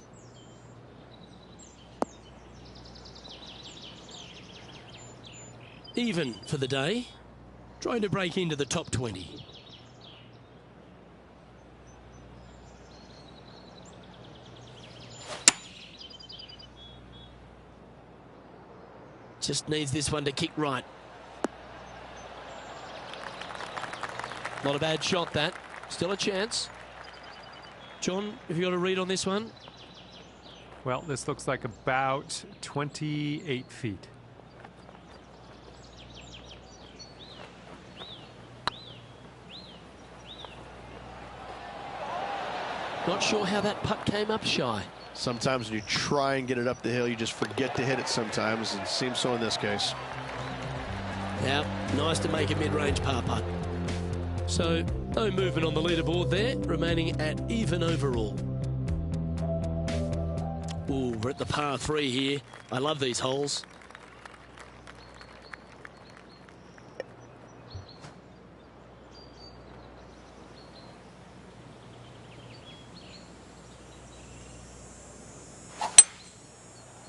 even for the day, trying to break into the top 20. Just needs this one to kick right. Not a bad shot, that. Still a chance. John, have you got a read on this one? Well, this looks like about 28 feet. Not sure how that putt came up shy. Sometimes when you try and get it up the hill, you just forget to hit it sometimes, and it seems so in this case. Yeah, nice to make a mid-range par putt. So, no movement on the leaderboard there, remaining at even overall. Ooh, we're at the par 3 here. I love these holes.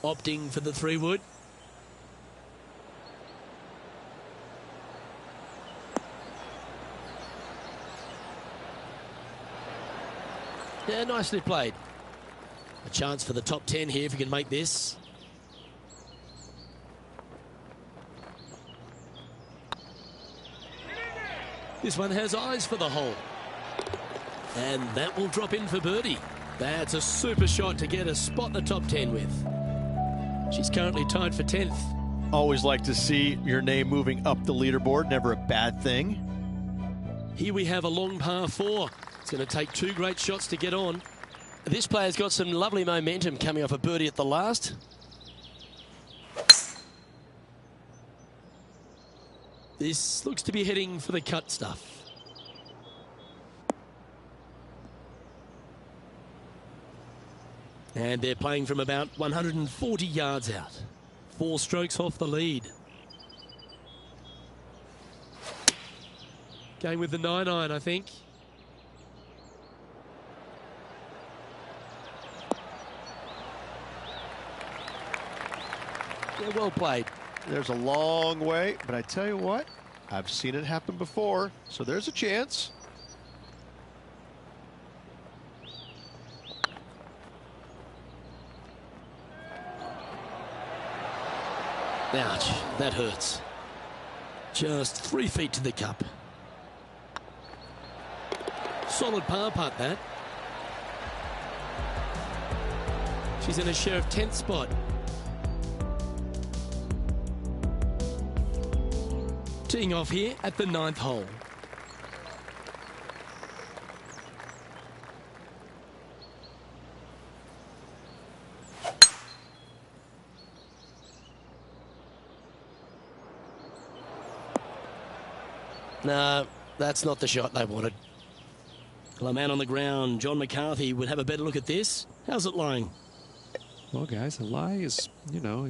Opting for the 3-wood. Yeah, nicely played. A chance for the top 10 here if you can make this. This one has eyes for the hole. And that will drop in for birdie. That's a super shot to get a spot in the top 10 with. She's currently tied for 10th. Always like to see your name moving up the leaderboard. Never a bad thing. Here we have a long par 4. It's going to take 2 great shots to get on. This player's got some lovely momentum coming off a birdie at the last. This looks to be heading for the cut stuff. And they're playing from about 140 yards out. 4 strokes off the lead. Going with the 9-iron, I think. Yeah, well played. There's a long way, but I tell you what, I've seen it happen before, so there's a chance. Ouch, that hurts. Just 3 feet to the cup. Solid par putt, that. She's in a share of 10th spot. Teeing off here at the 9th hole. No, that's not the shot they wanted. Well, a man on the ground, John McCarthy, would have a better look at this. How's it lying? Well, guys, the lie is, you know,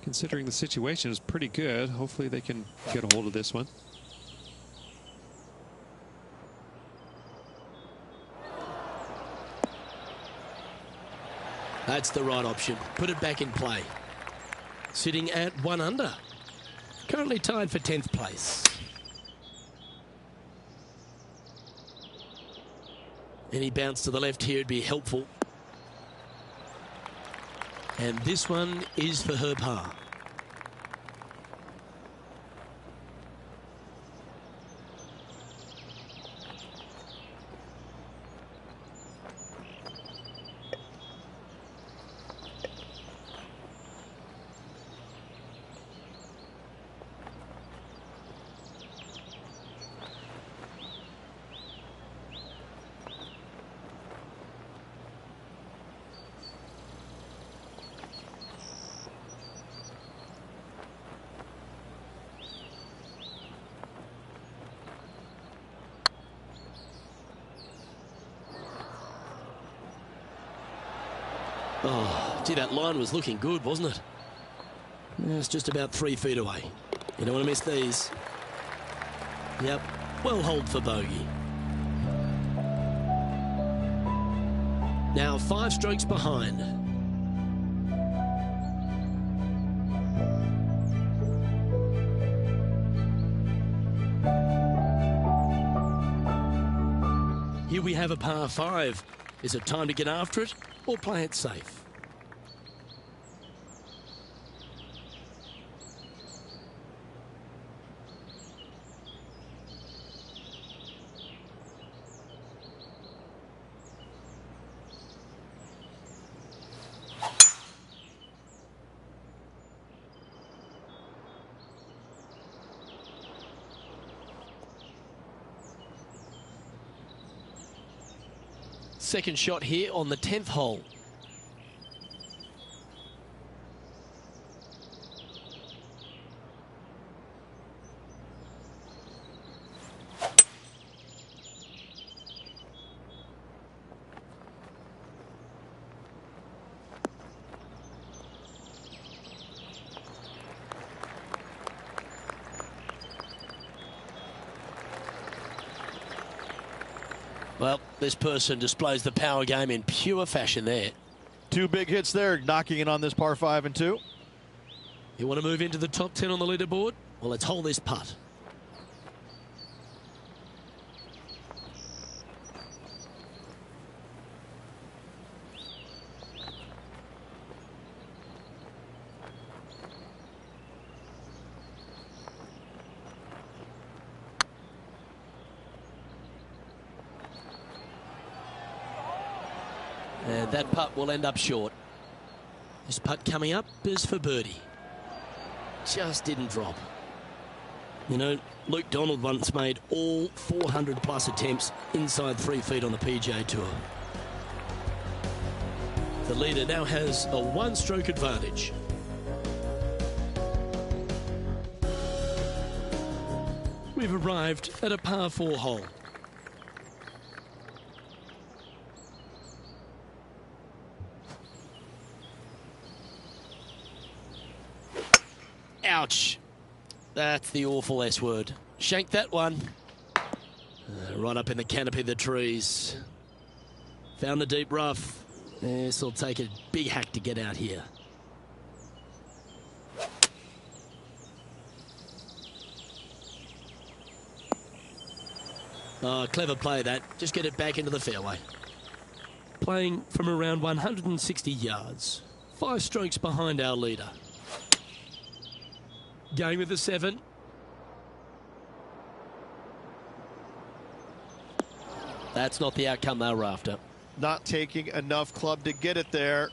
considering the situation, is pretty good. Hopefully they can get a hold of this one. That's the right option. Put it back in play. Sitting at 1 under. Currently tied for 10th place. Any bounce to the left here would be helpful. And this one is for her par. Oh, gee, that line was looking good, wasn't it? Yeah, it's just about 3 feet away. You don't want to miss these. Yep, well hold for bogey. Now 5 strokes behind. we have a par 5. Is it time to get after it or play it safe? Second shot here on the 10th hole. Well, this person displays the power game in pure fashion there. 2 big hits there, knocking in on this par 5 and 2. You want to move into the top 10 on the leaderboard? Well, let's hold this putt. And that putt will end up short. This putt coming up is for birdie. Just didn't drop. You know, Luke Donald once made all 400 plus attempts inside 3 feet on the PGA Tour. The leader now has a 1-stroke advantage. We've arrived at a par 4 hole. Ouch. That's the awful S word. Shank that one. Right up in the canopy of the trees. Found the deep rough. This will take a big hack to get out here. Oh, clever play that. Just get it back into the fairway. Playing from around 160 yards. 5 strokes behind our leader. Going with the 7. That's not the outcome they were after. Not taking enough club to get it there.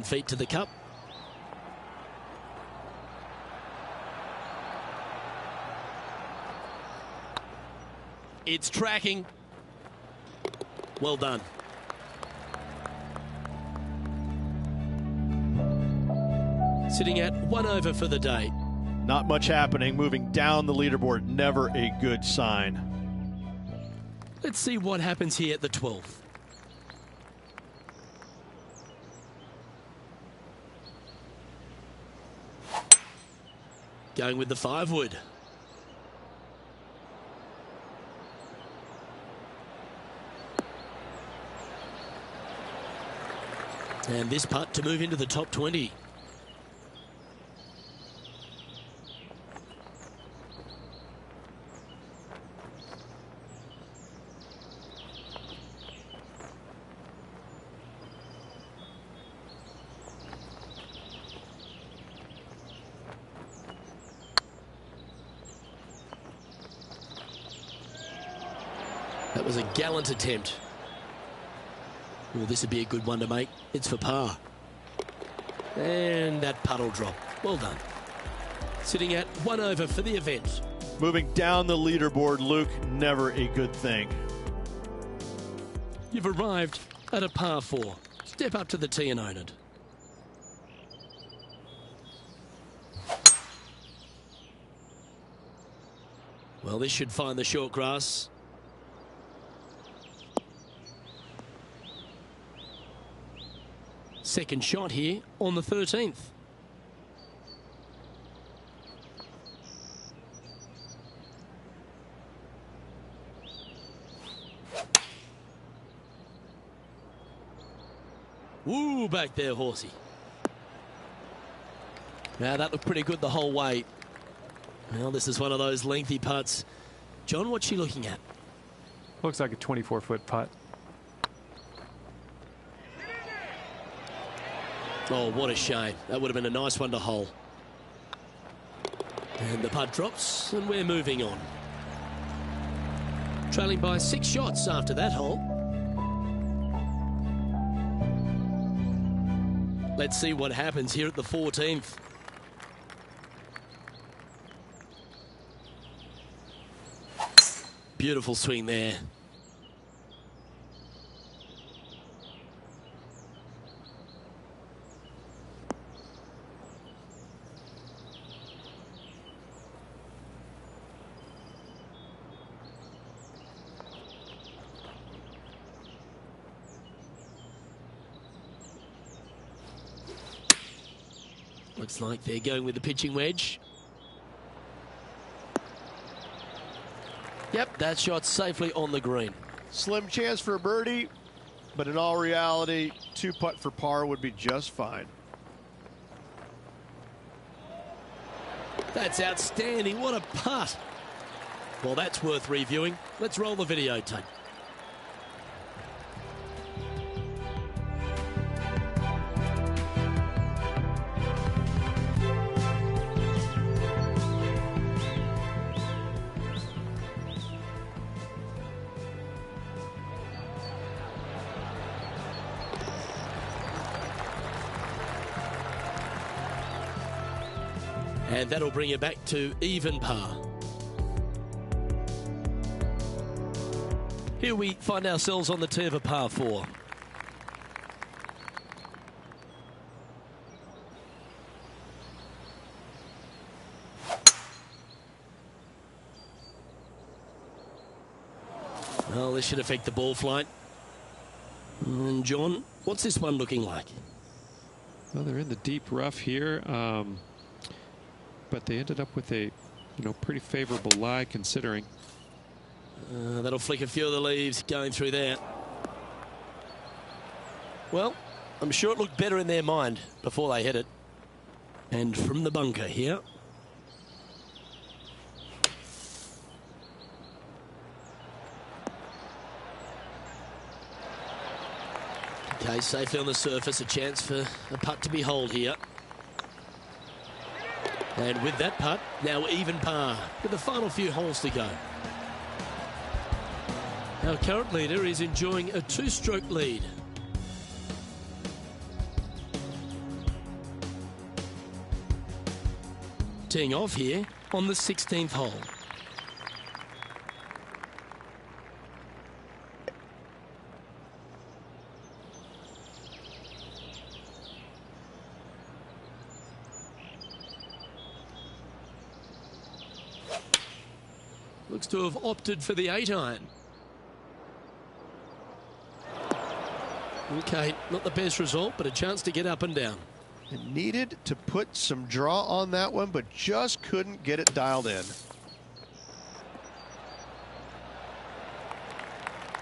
Feet to the cup. It's tracking. Well done. Sitting at 1 over for the day. Not much happening. Moving down the leaderboard, never a good sign. Let's see what happens here at the 12th. Going with the 5 wood. And this putt to move into the top 20. That was a gallant attempt. Well, this would be a good one to make. It's for par. And that putt will drop. Well done. Sitting at 1 over for the event. Moving down the leaderboard, Luke, never a good thing. You've arrived at a par 4. Step up to the tee and own it. Well, this should find the short grass. Second shot here on the 13th. Woo, back there, horsey. Now, that looked pretty good the whole way. Well, this is one of those lengthy putts. John, what's she looking at? Looks like a 24-foot putt. Oh, what a shame. That would have been a nice one to hole. And the putt drops, and we're moving on. Trailing by 6 shots after that hole. Let's see what happens here at the 14th. Beautiful swing there. Looks like they're going with the pitching wedge. Yep, that shot's safely on the green. Slim chance for a birdie, but in all reality, 2-putt for par would be just fine. That's outstanding. What a putt. Well, that's worth reviewing. Let's roll the videotape. And that'll bring you back to even par. Here we find ourselves on the tee of a par 4. Well, this should affect the ball flight. And John, what's this one looking like? Well, they're in the deep rough here. But they ended up with a, pretty favorable lie considering. That'll flick a few of the leaves going through there. Well, I'm sure it looked better in their mind before they hit it. And from the bunker here. Okay, safely on the surface, a chance for a putt to be holed here. And with that putt, now even par, with the final few holes to go. Our current leader is enjoying a 2-stroke lead. Teeing off here on the 16th hole. Looks to have opted for the 8-iron. Okay, not the best result, but a chance to get up and down. It needed to put some draw on that one, but just couldn't get it dialed in.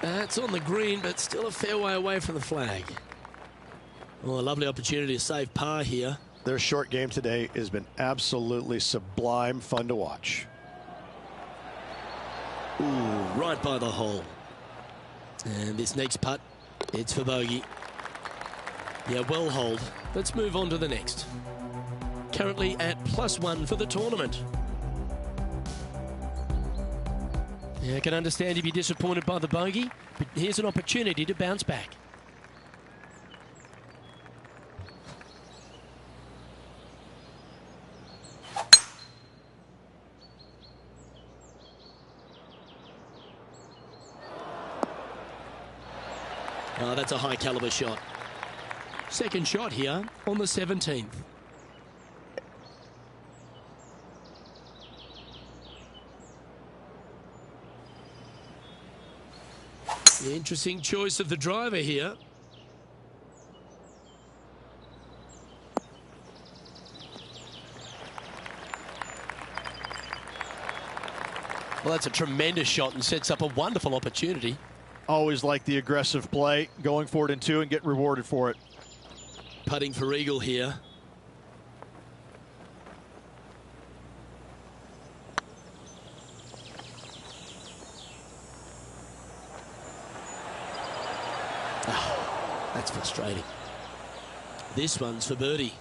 That's on the green, but still a fair way away from the flag. Well, a lovely opportunity to save par here. Their short game today has been absolutely sublime fun to watch. Ooh, right by the hole. And this next putt, it's for bogey. Yeah, well holed. Let's move on to the next. Currently at +1 for the tournament. Yeah, I can understand you'd be disappointed by the bogey, but here's an opportunity to bounce back. Oh, that's a high caliber shot. Second shot here on the 17th. Interesting choice of the driver here. Well, that's a tremendous shot and sets up a wonderful opportunity. Always like the aggressive play, going for it in 2 and get rewarded for it. Putting for eagle here. Oh, that's frustrating. This one's for birdie.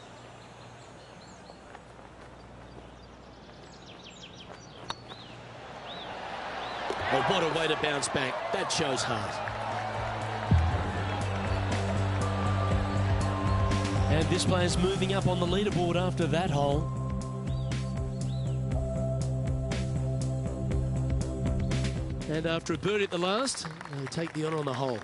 Oh, what a way to bounce back. That shows heart. And this player's moving up on the leaderboard after that hole. And after a birdie at the last, they take the honour on the hole.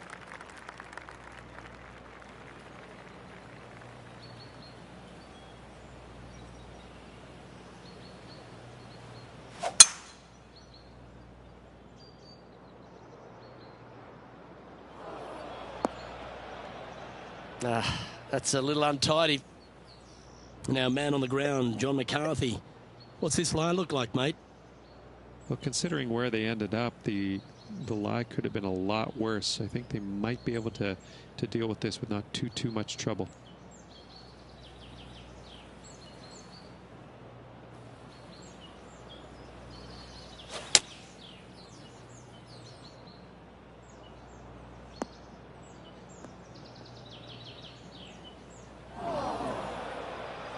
That's a little untidy. Now, man on the ground, John McCarthy. What's this lie look like, mate? Well, considering where they ended up, the lie could have been a lot worse. I think they might be able to deal with this with not too much trouble.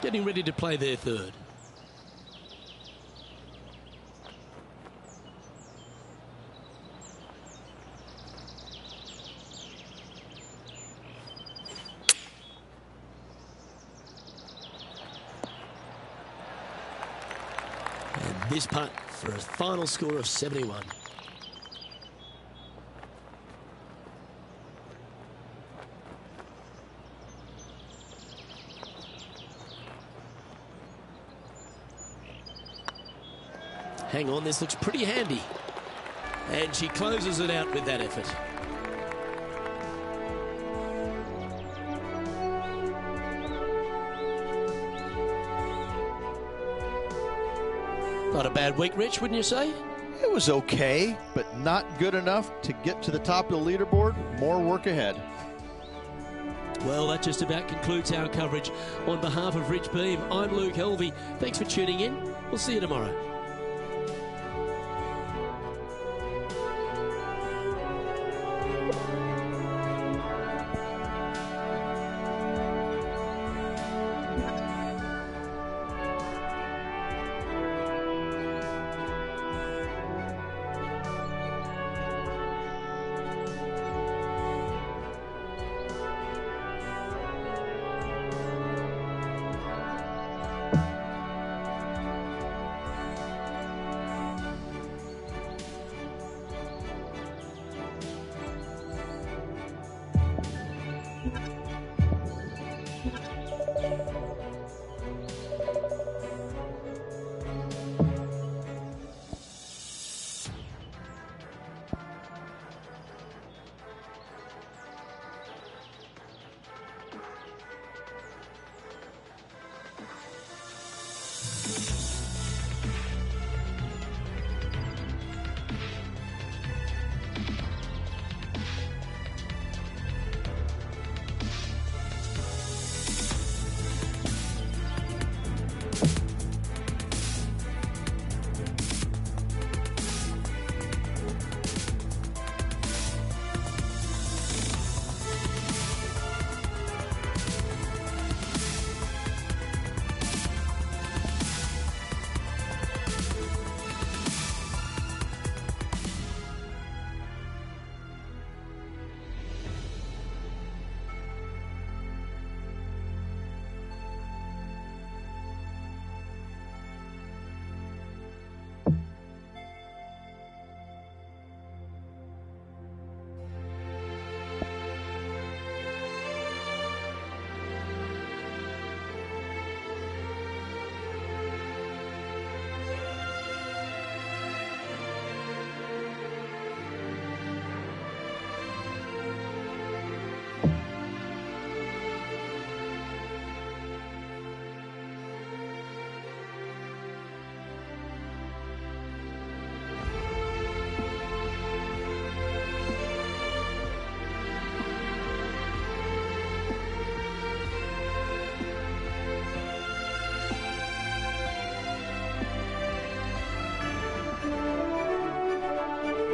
Getting ready to play their third. And this putt for a final score of 71. Hang on, this looks pretty handy. And she closes it out with that effort. Not a bad week, Rich, wouldn't you say? It was okay, but not good enough to get to the top of the leaderboard. More work ahead. Well, that just about concludes our coverage. On behalf of Rich Beam, I'm Luke Helvey. Thanks for tuning in. We'll see you tomorrow.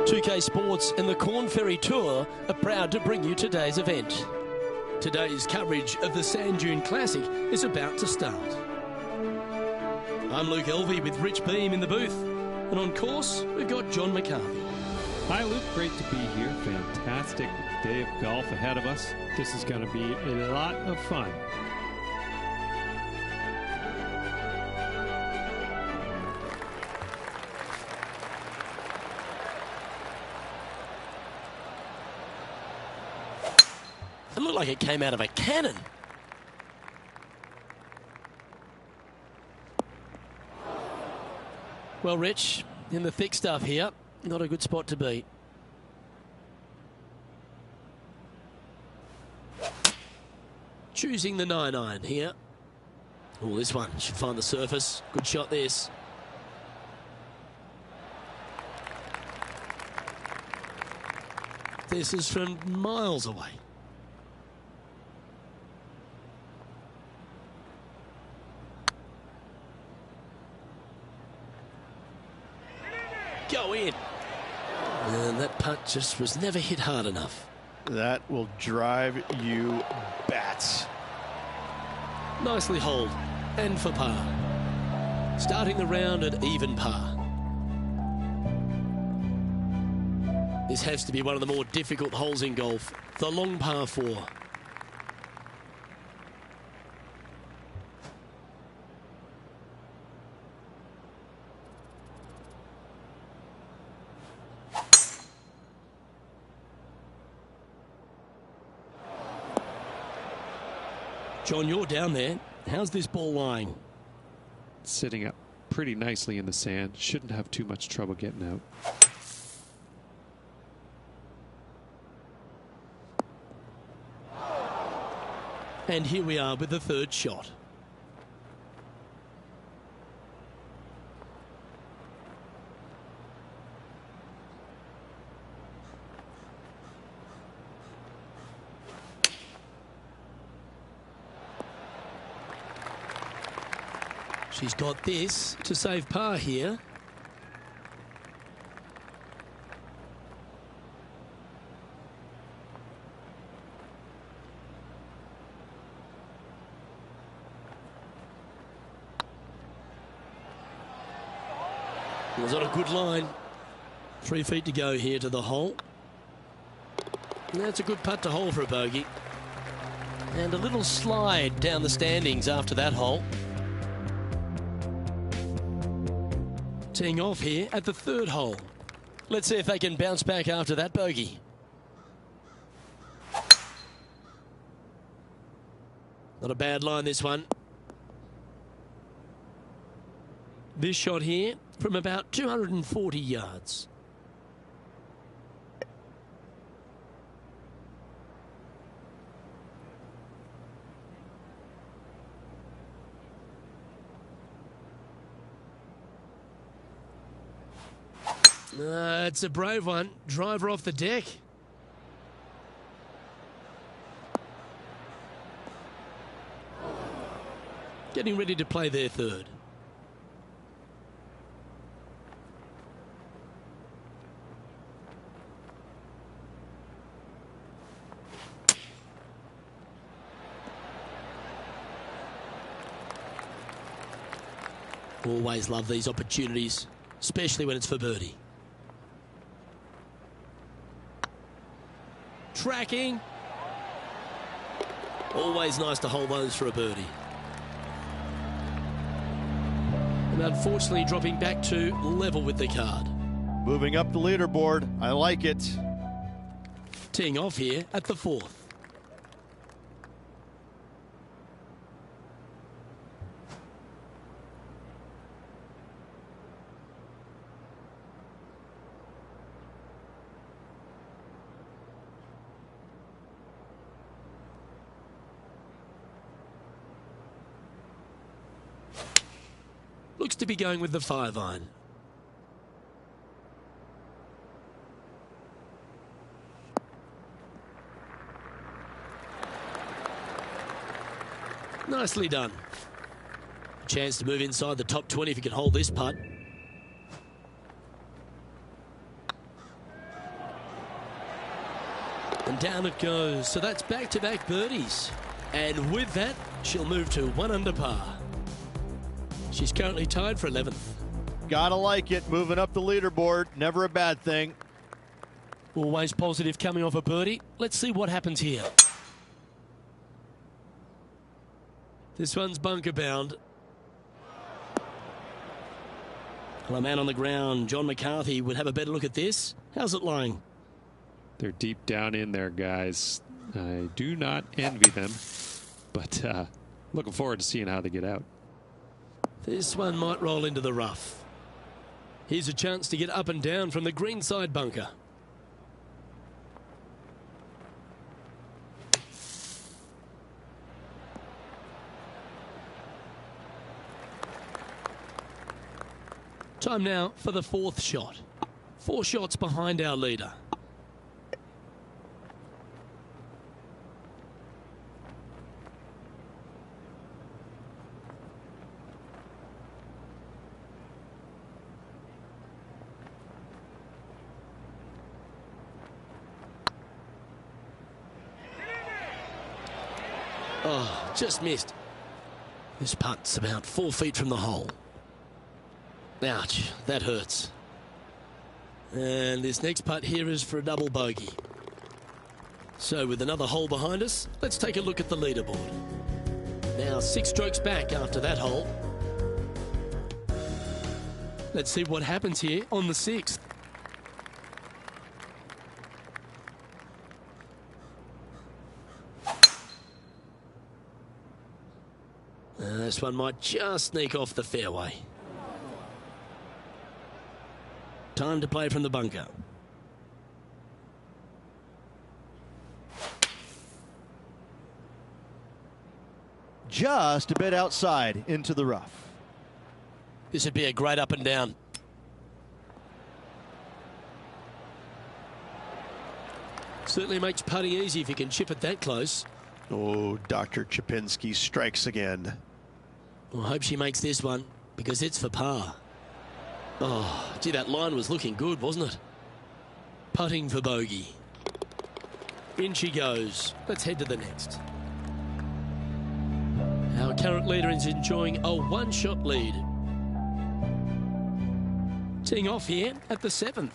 2K Sports and the Corn Ferry Tour are proud to bring you today's event. Today's coverage of the Sand Dune Classic is about to start. I'm Luke Elvey with Rich Beam in the booth, and on course we've got John McCarthy. Hi, Luke. Great to be here. Fantastic day of golf ahead of us. This is going to be a lot of fun. It looked like it came out of a cannon. Well, Rich, in the thick stuff here, not a good spot to be. Choosing the 9-iron here. Oh, this one should find the surface. Good shot, this. This is from miles away. Go in. And that putt just was never hit hard enough. That will drive you bats. Nicely holed and for par. Starting the round at even par. This has to be one of the more difficult holes in golf. The long par 4. John, you're down there. How's this ball lying? Sitting up pretty nicely in the sand. Shouldn't have too much trouble getting out. And here we are with the third shot. She's got this to save par here. It was on a good line. 3 feet to go here to the hole. And that's a good putt to hole for a bogey. And a little slide down the standings after that hole. Teeing off here at the third hole. Let's see if they can bounce back after that bogey. Not a bad line, this one. This shot here from about 240 yards. It's a brave one. Driver off the deck. Getting ready to play their third. Always love these opportunities, especially when it's for birdie. Tracking. Always nice to hold those for a birdie. And unfortunately dropping back to level with the card. Moving up the leaderboard. I like it. Teeing off here at the fourth. Looks to be going with the 5-iron. Nicely done. Chance to move inside the top 20 if he can hold this putt. And down it goes. So that's back-to-back birdies. And with that, she'll move to 1 under par. She's currently tied for 11th. Gotta like it. Moving up the leaderboard. Never a bad thing. Always positive coming off a birdie. Let's see what happens here. This one's bunker bound. Well, a man on the ground, John McCarthy, would have a better look at this. How's it lying? They're deep down in there, guys. I do not envy them, but looking forward to seeing how they get out. This one might roll into the rough. Here's a chance to get up and down from the greenside bunker. Time now for the 4th shot. 4 shots behind our leader. Oh, just missed. This putt's about 4 feet from the hole. Ouch, that hurts. And this next putt here is for a double bogey. So with another hole behind us, let's take a look at the leaderboard. Now 6 strokes back after that hole. Let's see what happens here on the 6th. This one might just sneak off the fairway. Time to play from the bunker. Just a bit outside into the rough. This would be a great up and down. Certainly makes putting easy if you can chip it that close. Oh, Dr. Chapinski strikes again. Well, I hope she makes this one, because it's for par. Oh, gee, that line was looking good, wasn't it? Putting for bogey. In she goes. Let's head to the next. Our current leader is enjoying a 1-shot lead. Teeing off here at the 7th.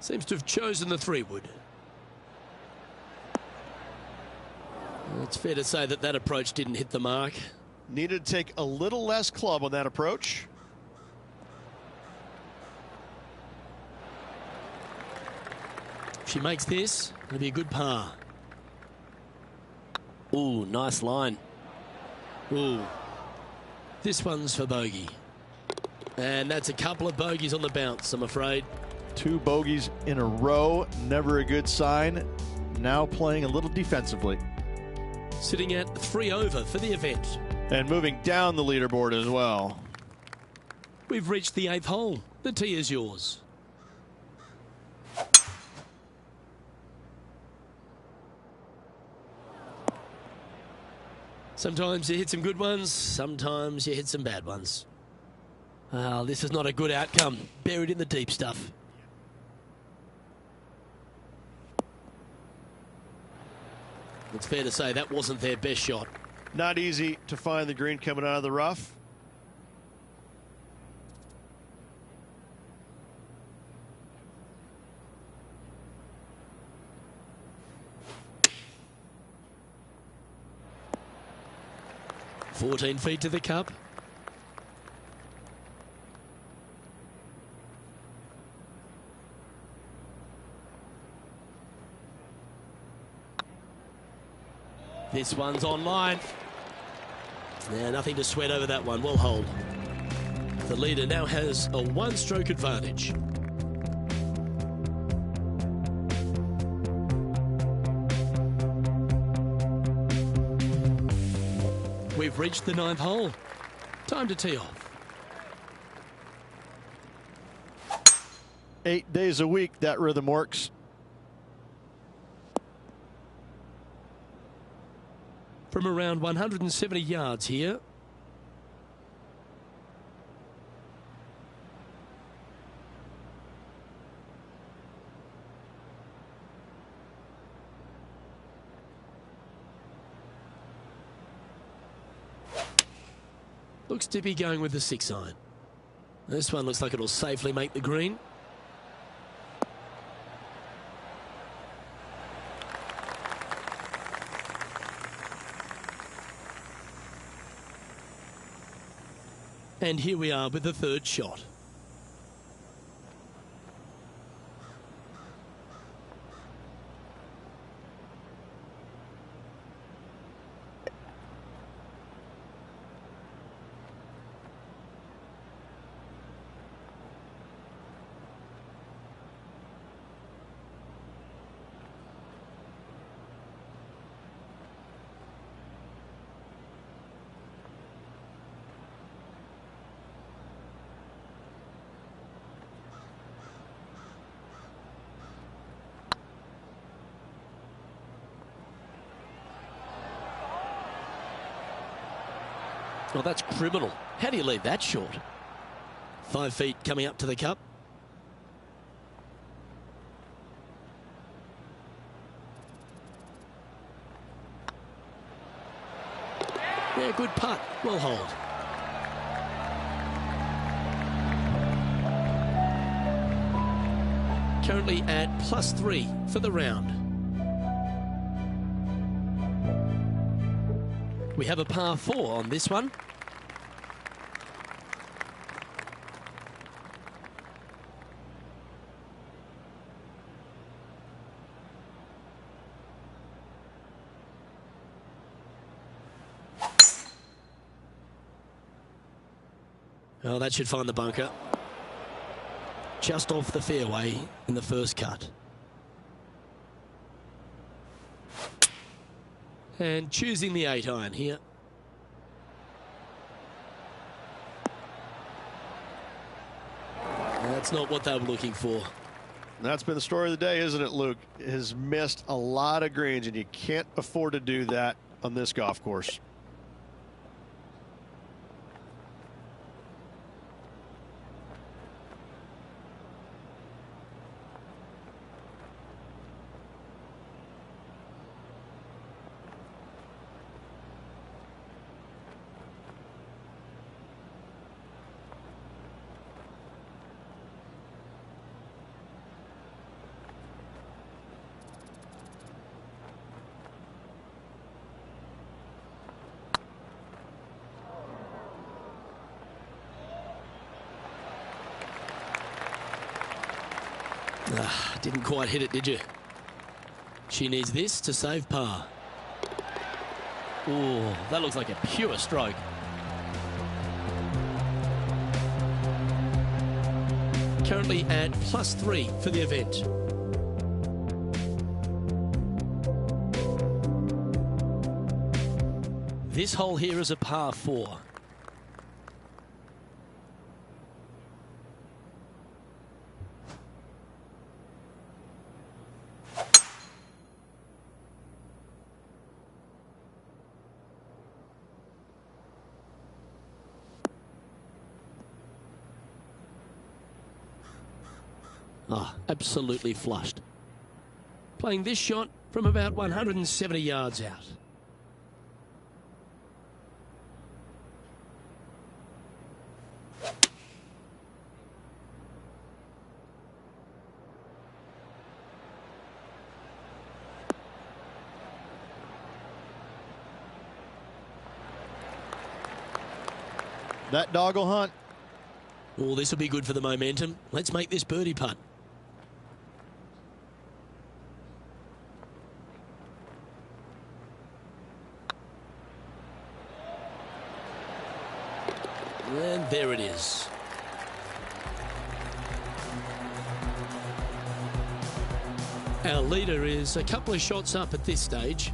Seems to have chosen the 3-wood. It's fair to say that that approach didn't hit the mark. Needed to take a little less club on that approach. If she makes this, it'll be a good par. Ooh, nice line. Ooh. This one's for bogey. And that's a couple of bogeys on the bounce, I'm afraid. 2 bogeys in a row, never a good sign. Now playing a little defensively. Sitting at 3 over for the event. And moving down the leaderboard as well. We've reached the 8th hole. The tee is yours. Sometimes you hit some good ones, sometimes you hit some bad ones. Well, this is not a good outcome. Buried in the deep stuff. It's fair to say that wasn't their best shot. Not easy to find the green coming out of the rough. "14 feet to the cup. This one's online. Now, nothing to sweat over that one. Well hold. The leader now has a 1-stroke advantage. We've reached the 9th hole. Time to tee off. 8 days a week, that rhythm works. From around 170 yards here. Looks to be going with the 6-iron. This one looks like it'll safely make the green. And here we are with the third shot. Well, that's criminal. How do you leave that short? 5 feet coming up to the cup. Yeah, good putt. Well hold. Currently at +3 for the round. We have a par 4 on this one. Oh, that should find the bunker. Just off the fairway in the first cut. And choosing the 8-iron here. That's not what they were looking for. That's been the story of the day, isn't it, Luke? Has missed a lot of greens, and you can't afford to do that on this golf course. Didn't quite hit it, did you? She needs this to save par. Oh, that looks like a pure stroke. Currently at +3 for the event. This hole here is a par 4. Ah, absolutely flushed. Playing this shot from about 170 yards out. That doggle hunt. Oh, this will be good for the momentum. Let's make this birdie putt. And there it is. Our leader is a couple of shots up at this stage.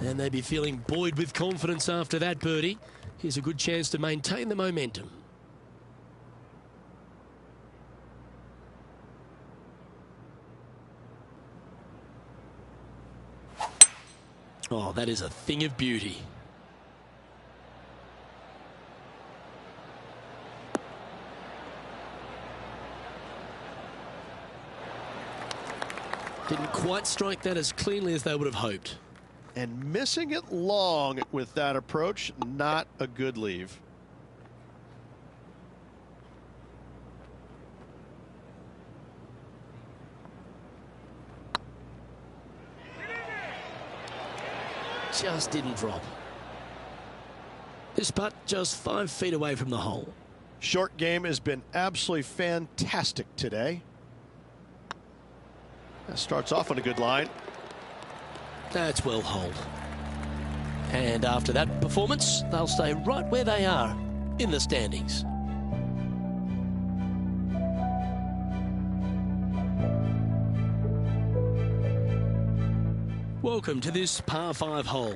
And they'd be feeling buoyed with confidence after that birdie. Here's a good chance to maintain the momentum. Oh, that is a thing of beauty. Didn't quite strike that as cleanly as they would have hoped. And missing it long with that approach, not a good leave. Just didn't drop. This putt just 5 feet away from the hole. Short game has been absolutely fantastic today. That starts off on a good line. That's well holed. And after that performance, they'll stay right where they are in the standings. Welcome to this par 5 hole.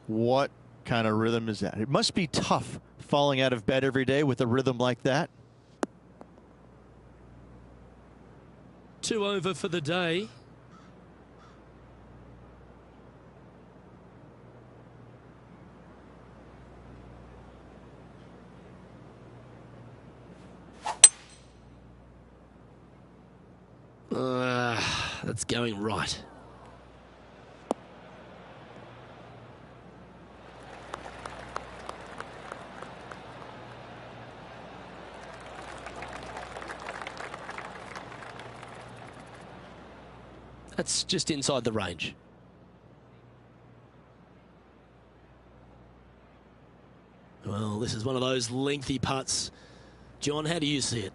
What kind of rhythm is that? It must be tough falling out of bed every day with a rhythm like that. 2 over for the day. That's going right. That's just inside the range. Well, this is one of those lengthy putts. John, how do you see it?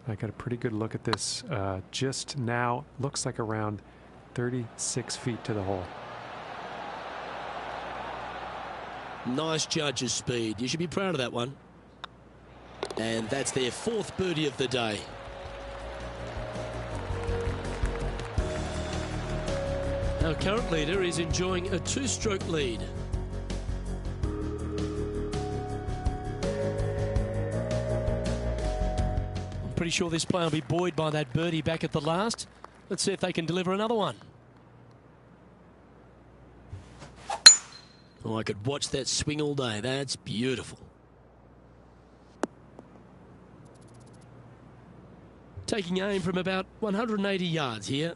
I got a pretty good look at this just now. Looks like around 36 feet to the hole. Nice judge's speed. You should be proud of that one. And that's their 4th birdie of the day. Our current leader is enjoying a 2-stroke lead. I'm pretty sure this player will be buoyed by that birdie back at the last. Let's see if they can deliver another one. Oh, I could watch that swing all day. That's beautiful. Taking aim from about 180 yards here.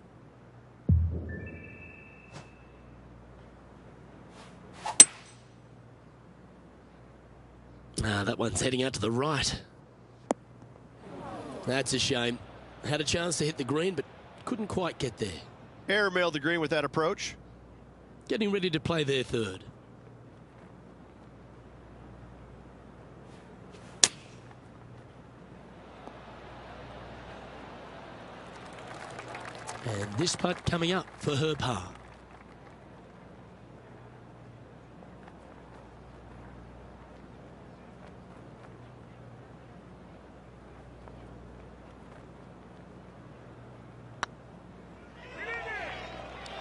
That one's heading out to the right. That's a shame. Had a chance to hit the green, but couldn't quite get there. Airmailed the green with that approach. Getting ready to play their 3rd. And this putt coming up for her par.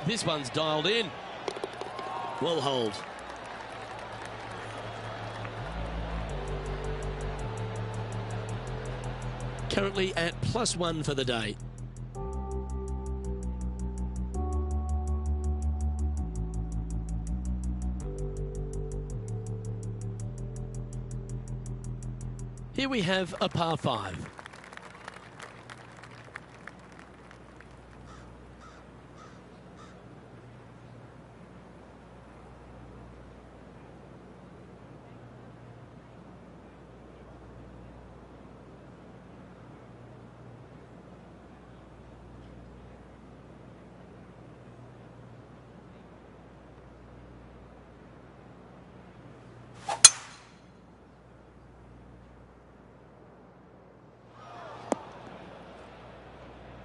This one's dialed in. Well hold. Currently at +1 for the day. Here we have a par 5.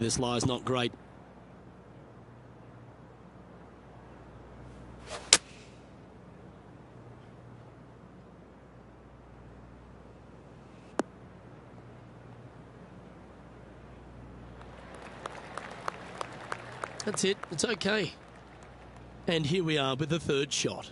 This lie's not great. That's it. It's okay. And here we are with the 3rd shot.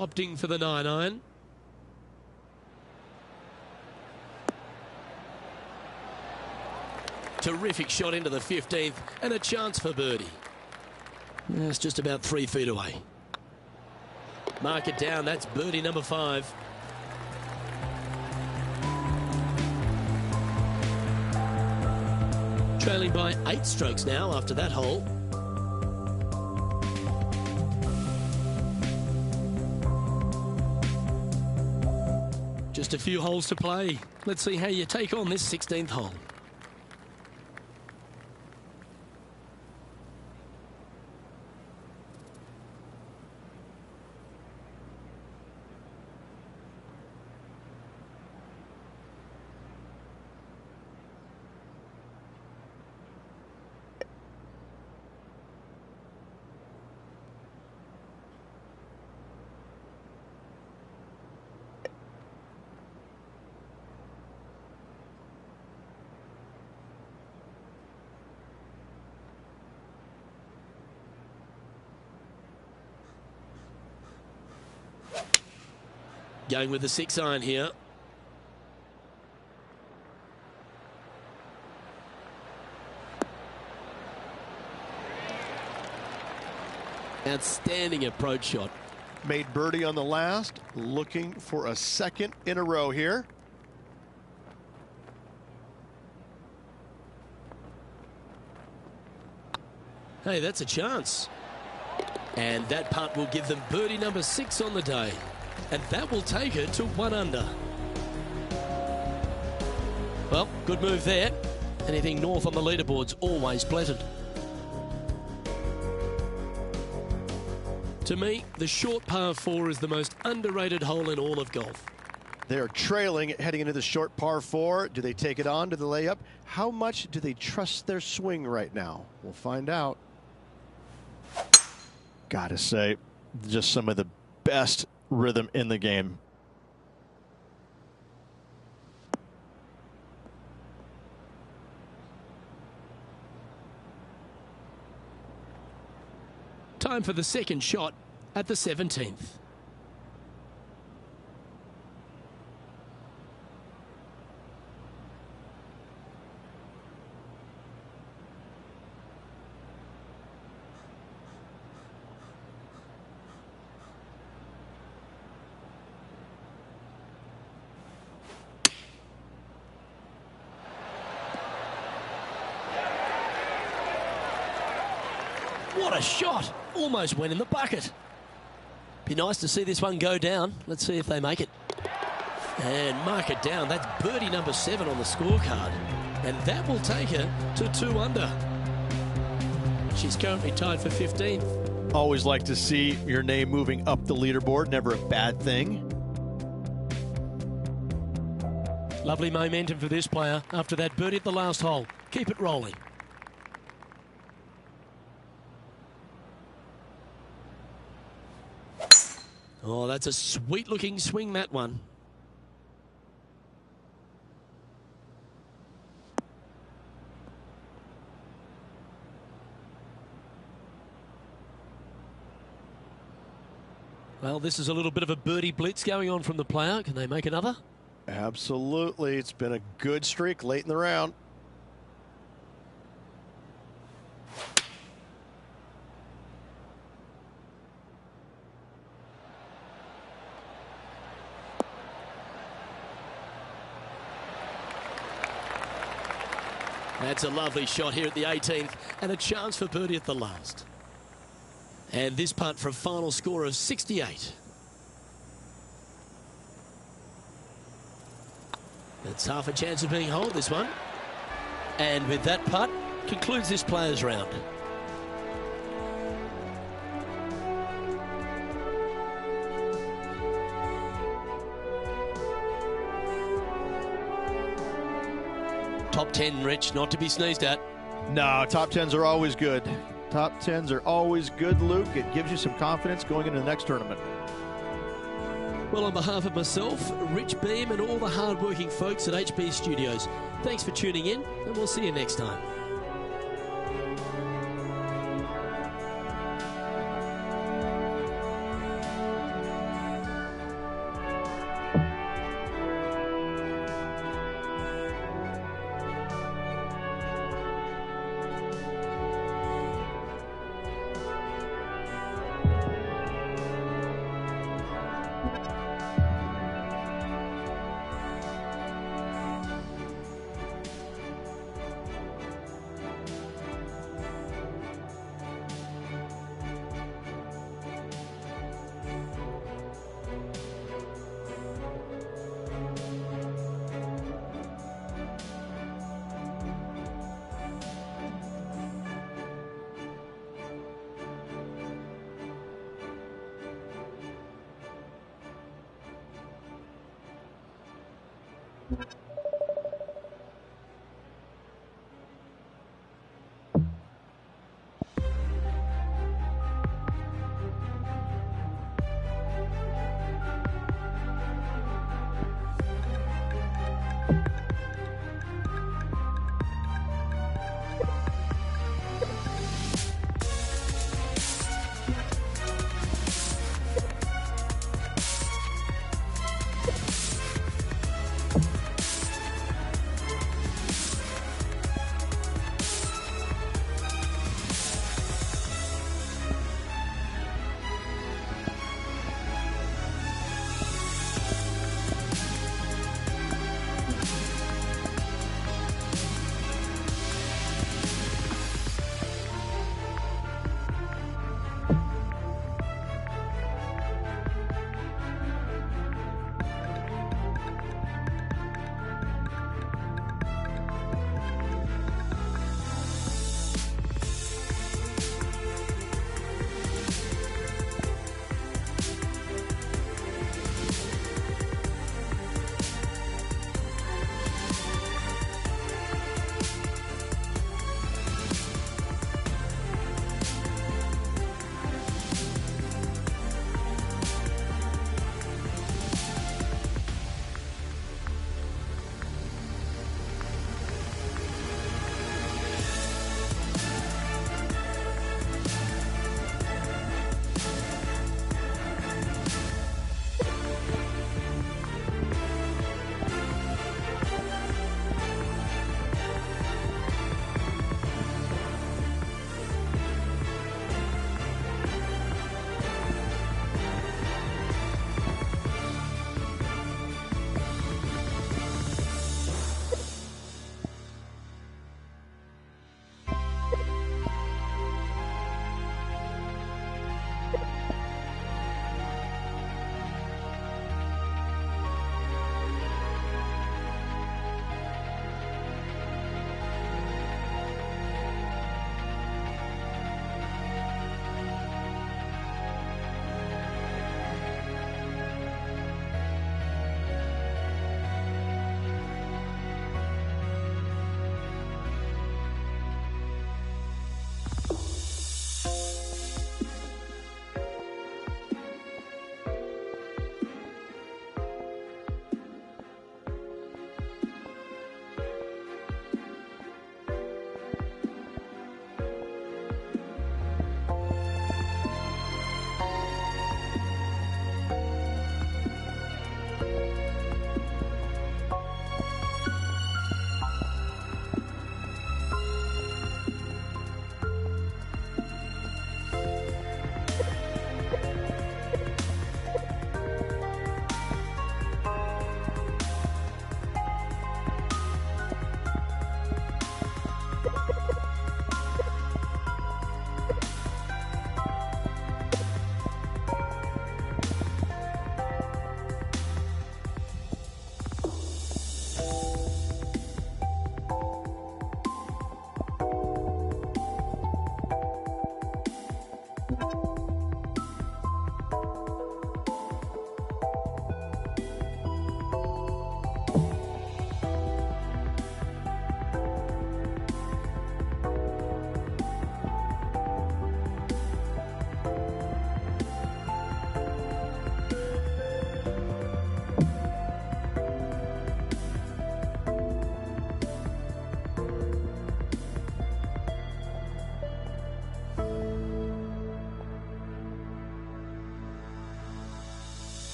opting for the 9-iron. Terrific shot into the 15th and a chance for birdie. It's just about 3 feet away. Mark it down, that's birdie number 5. Trailing by 8 strokes now after that hole. Just a few holes to play. Let's see how you take on this 16th hole. Going with the 6-iron here. Outstanding approach shot. Made birdie on the last, looking for a second in a row here. Hey, that's a chance. And that putt will give them birdie number 6 on the day. And that will take her to 1 under. Well, good move there. Anything north on the leaderboard's always pleasant. To me, the short par 4 is the most underrated hole in all of golf. They're trailing heading into the short par 4. Do they take it on to the layup? How much do they trust their swing right now? We'll find out. Gotta say, just some of the best rhythm in the game. Time for the second shot at the 17th. What a shot! Almost went in the bucket. Be nice to see this one go down. Let's see if they make it. And mark it down. That's birdie number 7 on the scorecard. And that will take her to 2 under. She's currently tied for 15th. Always like to see your name moving up the leaderboard. Never a bad thing. Lovely momentum for this player after that birdie at the last hole. Keep it rolling. Oh, that's a sweet-looking swing, that one. Well, this is a little bit of a birdie blitz going on from the player. Can they make another? Absolutely. It's been a good streak late in the round. That's a lovely shot here at the 18th and a chance for birdie at the last. And this putt for a final score of 68. That's half a chance of being holed, this one. And with that putt, concludes this players' round. Top 10, Rich, not to be sneezed at. No, top 10s are always good. Top 10s are always good, Luke. It gives you some confidence going into the next tournament. Well, on behalf of myself, Rich Beam, and all the hard-working folks at HB Studios, thanks for tuning in, and we'll see you next time.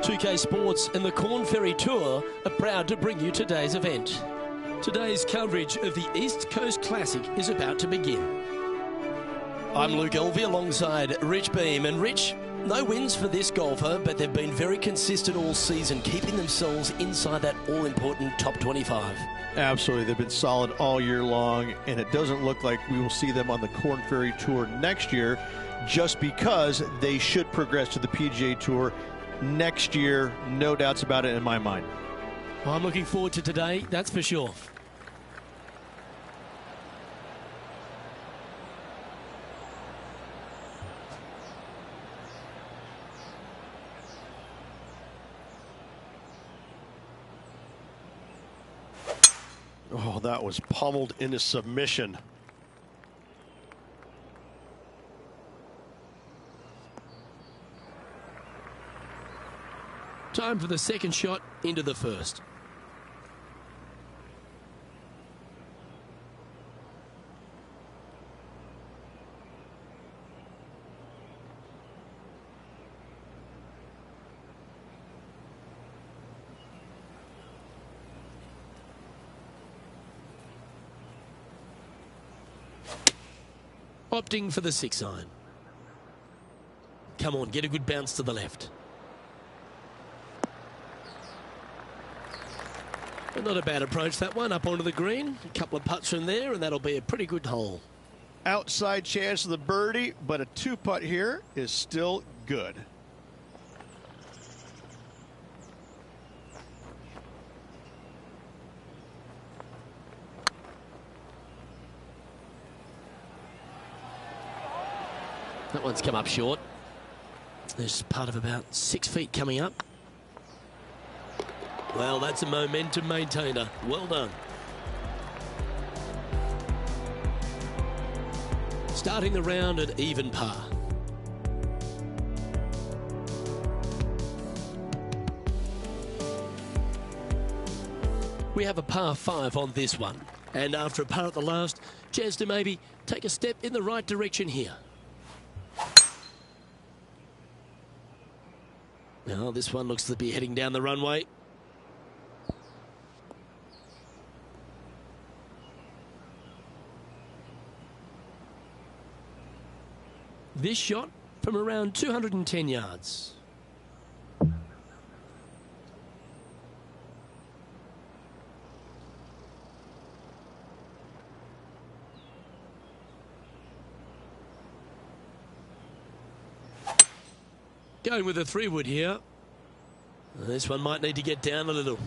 2K Sports and the Corn Ferry Tour are proud to bring you today's event. Today's coverage of the East Coast Classic is about to begin. I'm Luke Elvey alongside Rich Beam. And Rich, no wins for this golfer, but they've been very consistent all season, keeping themselves inside that all-important top 25. Absolutely. They've been solid all year long, and it doesn't look like we will see them on the Corn Ferry Tour next year, just because they should progress to the PGA Tour next year. No doubts about it in my mind. I'm looking forward to today, that's for sure. Oh, that was pummeled into submission. Time for the second shot into the first. Opting for the 6-iron. Come on, get a good bounce to the left. But not a bad approach, that one, up onto the green. A couple of putts from there, and that'll be a pretty good hole. Outside chance of the birdie, but a 2-putt here is still good. That one's come up short. There's part of about 6 feet coming up. Well, that's a momentum maintainer. Well done. Starting the round at even par. We have a par 5 on this one. And after a par at the last, chance to maybe take a step in the right direction here. Now this one looks to be heading down the runway. This shot from around 210 yards. Going with a 3-wood here. This one might need to get down a little.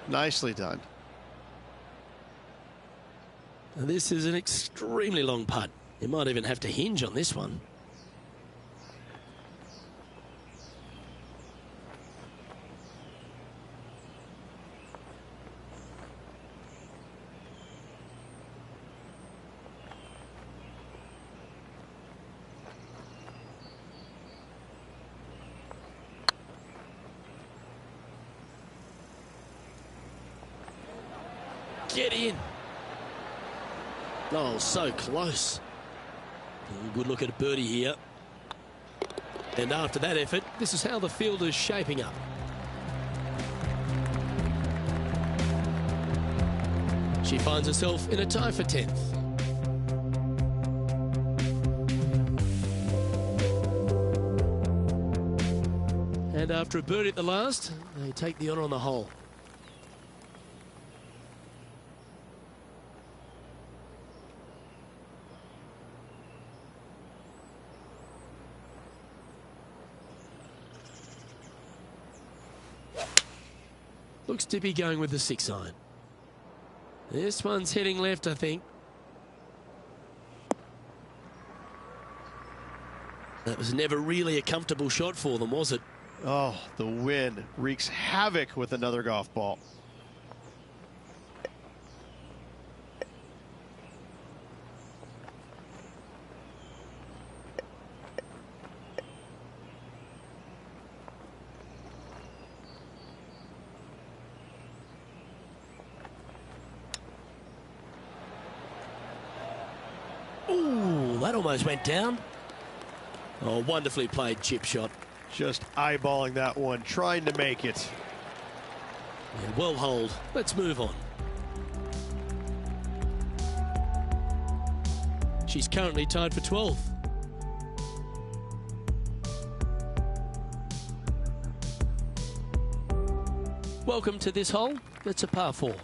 Nicely done. This is an extremely long putt. You might even have to hinge on this one. Get in. Oh, so close. Good look at a birdie here. And after that effort, this is how the field is shaping up. She finds herself in a tie for 10th. And after a birdie at the last, they take the honour on the hole. Looks to be going with the 6-iron. This one's heading left, I think. That was never really a comfortable shot for them, was it? Oh, the wind wreaks havoc with another golf ball. Ooh, that almost went down. Oh, wonderfully played chip shot. Just eyeballing that one, trying to make it. Yeah, well holed. Let's move on. She's currently tied for 12th. Welcome to this hole. It's a par 4.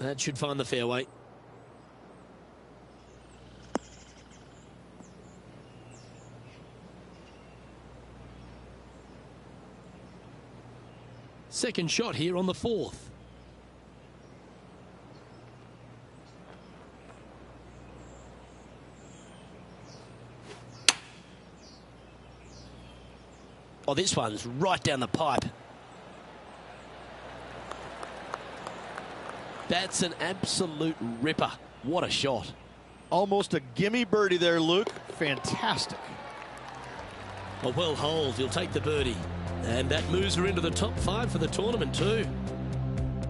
That should find the fairway. Second shot here on the 4th. Oh, this one's right down the pipe. That's an absolute ripper. What a shot. Almost a gimme birdie there, Luke. Fantastic. A well holed. He'll take the birdie. And that moves her into the top 5 for the tournament too.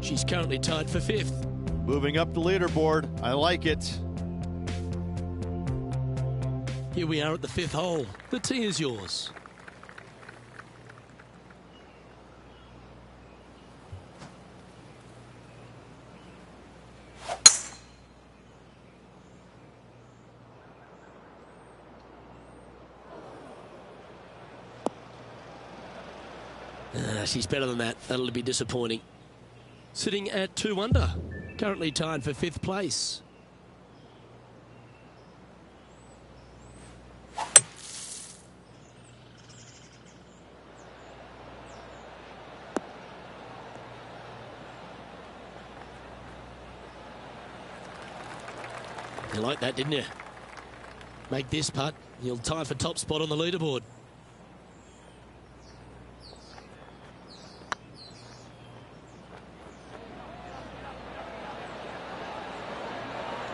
She's currently tied for 5th. Moving up the leaderboard. I like it. Here we are at the 5th hole. The tee is yours. She's better than that. That'll be disappointing. Sitting at 2 under. Currently tied for 5th place. You like that, didn't you? Make this putt. You'll tie for top spot on the leaderboard.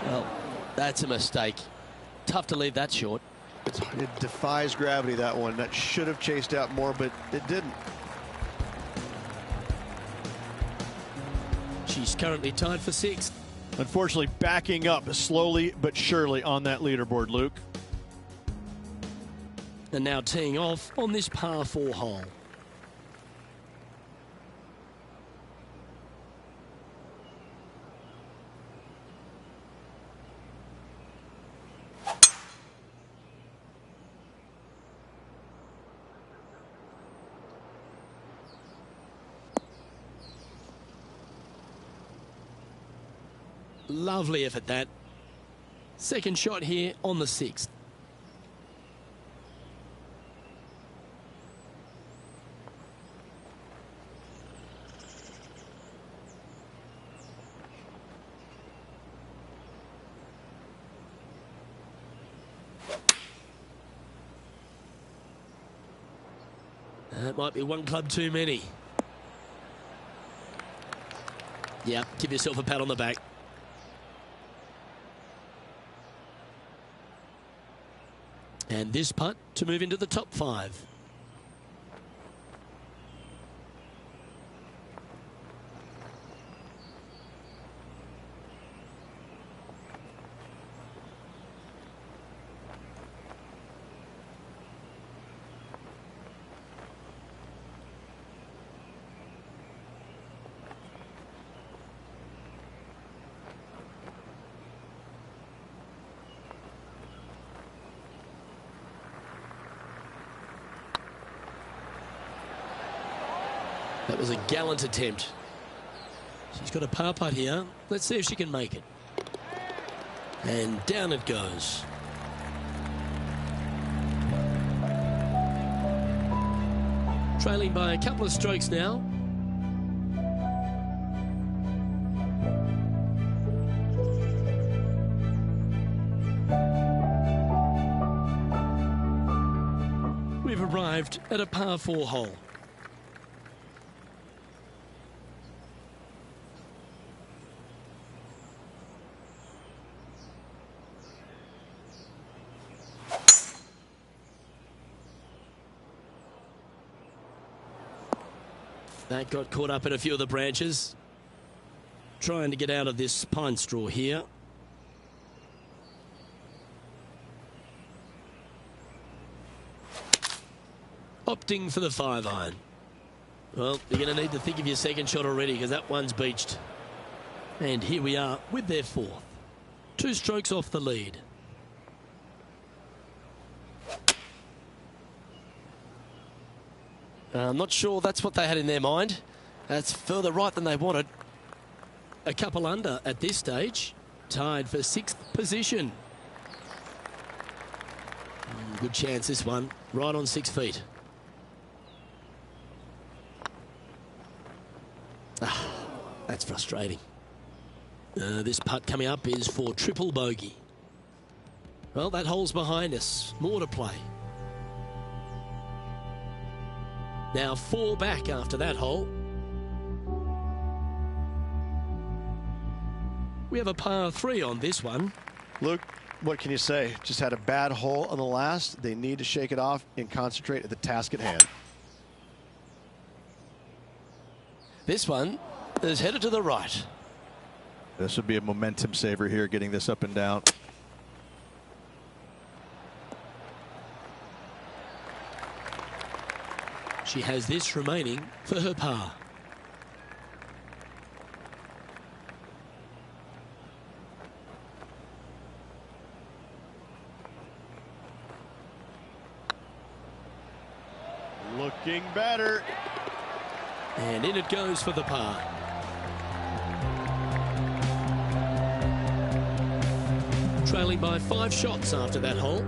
Well, that's a mistake. Tough to leave that short. It defies gravity, that one. That should have chased out more, but it didn't. She's currently tied for 6th. Unfortunately, backing up slowly but surely on that leaderboard, Luke. And now teeing off on this par 4 hole. Lovely effort, that. Second shot here on the 6th. That might be one club too many. Yeah, give yourself a pat on the back. And this putt to move into the top 5. That was a gallant attempt. She's got a par putt here. Let's see if she can make it. And down it goes. Trailing by a couple of strokes now. We've arrived at a par 4 hole. That got caught up in a few of the branches. Trying to get out of this pine straw here. Opting for the 5-iron. Well, you're going to need to think of your second shot already because that one's beached. And here we are with their 4th. 2 strokes off the lead. I'm not sure that's what they had in their mind. That's further right than they wanted. a couple under at this stage. Tied for 6th position. Good chance this one. Right on 6 feet. That's frustrating. This putt coming up is for triple bogey. Well, that hole's behind us. More to play. Now 4 back after that hole. We have a par 3 on this one. Luke, what can you say? Just had a bad hole on the last. They need to shake it off and concentrate at the task at hand. This one is headed to the right. This would be a momentum saver here, getting this up and down. She has this remaining for her par. Looking better. And in it goes for the par. Trailing by 5 shots after that hole.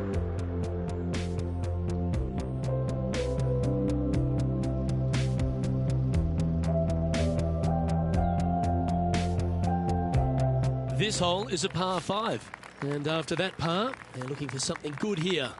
This hole is a par 5. And after that par, they're looking for something good here.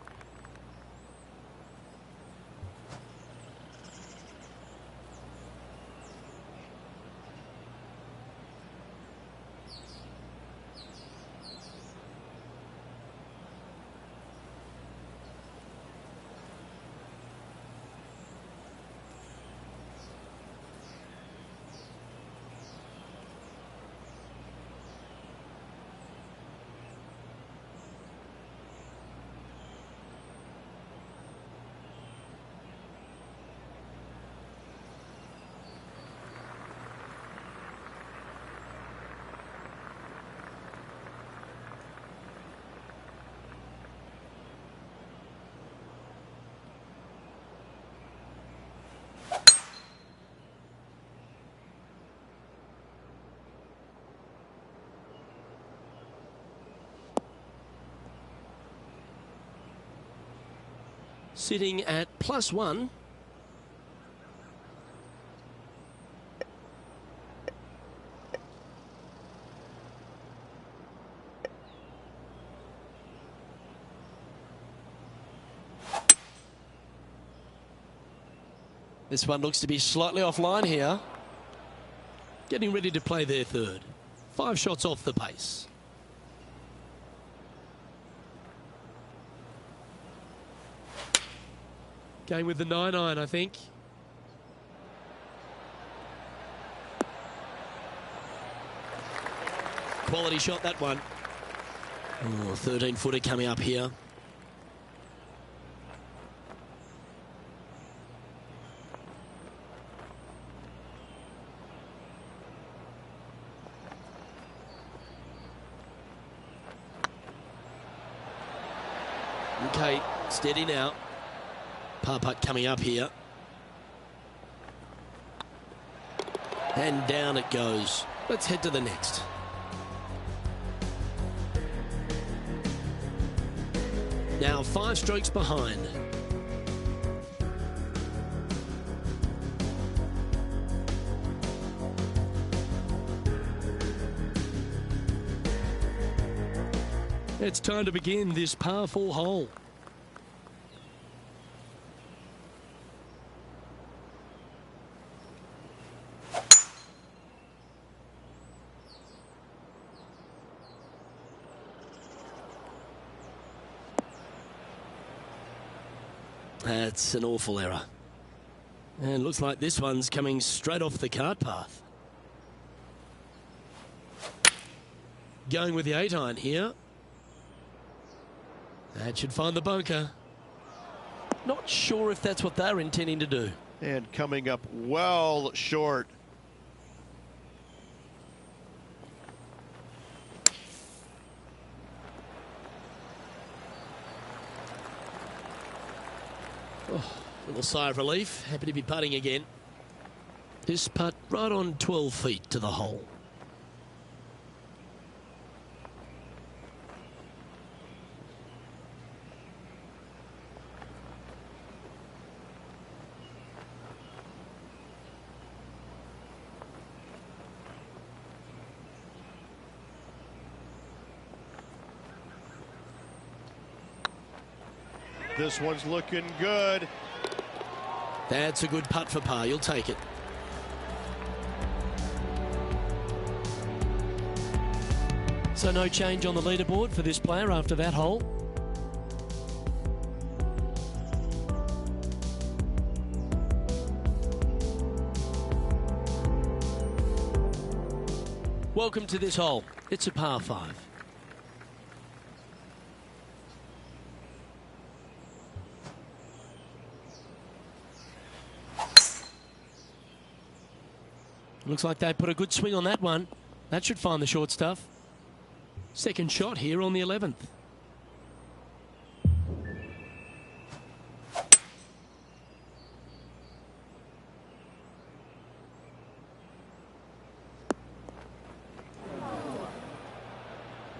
Sitting at +1. This one looks to be slightly offline here. Getting ready to play their third. 5 shots off the pace. Going with the 9-iron, I think. Quality shot, that one. Oh, 13-footer coming up here. Okay, steady now. Par putt coming up here. And down it goes. Let's head to the next. Now 5 strokes behind. It's time to begin this par 4 hole. That's an awful error. And looks like this one's coming straight off the cart path. Going with the 8-iron here. That should find the bunker. Not sure if that's what they're intending to do. And coming up well short. Oh, little sigh of relief. Happy to be putting again. This putt right on 12 feet to the hole. This one's looking good. That's a good putt for par. You'll take it. So no change on the leaderboard for this player after that hole. Welcome to this hole. It's a par 5. Looks like they put a good swing on that one. That should find the short stuff. Second shot here on the 11th.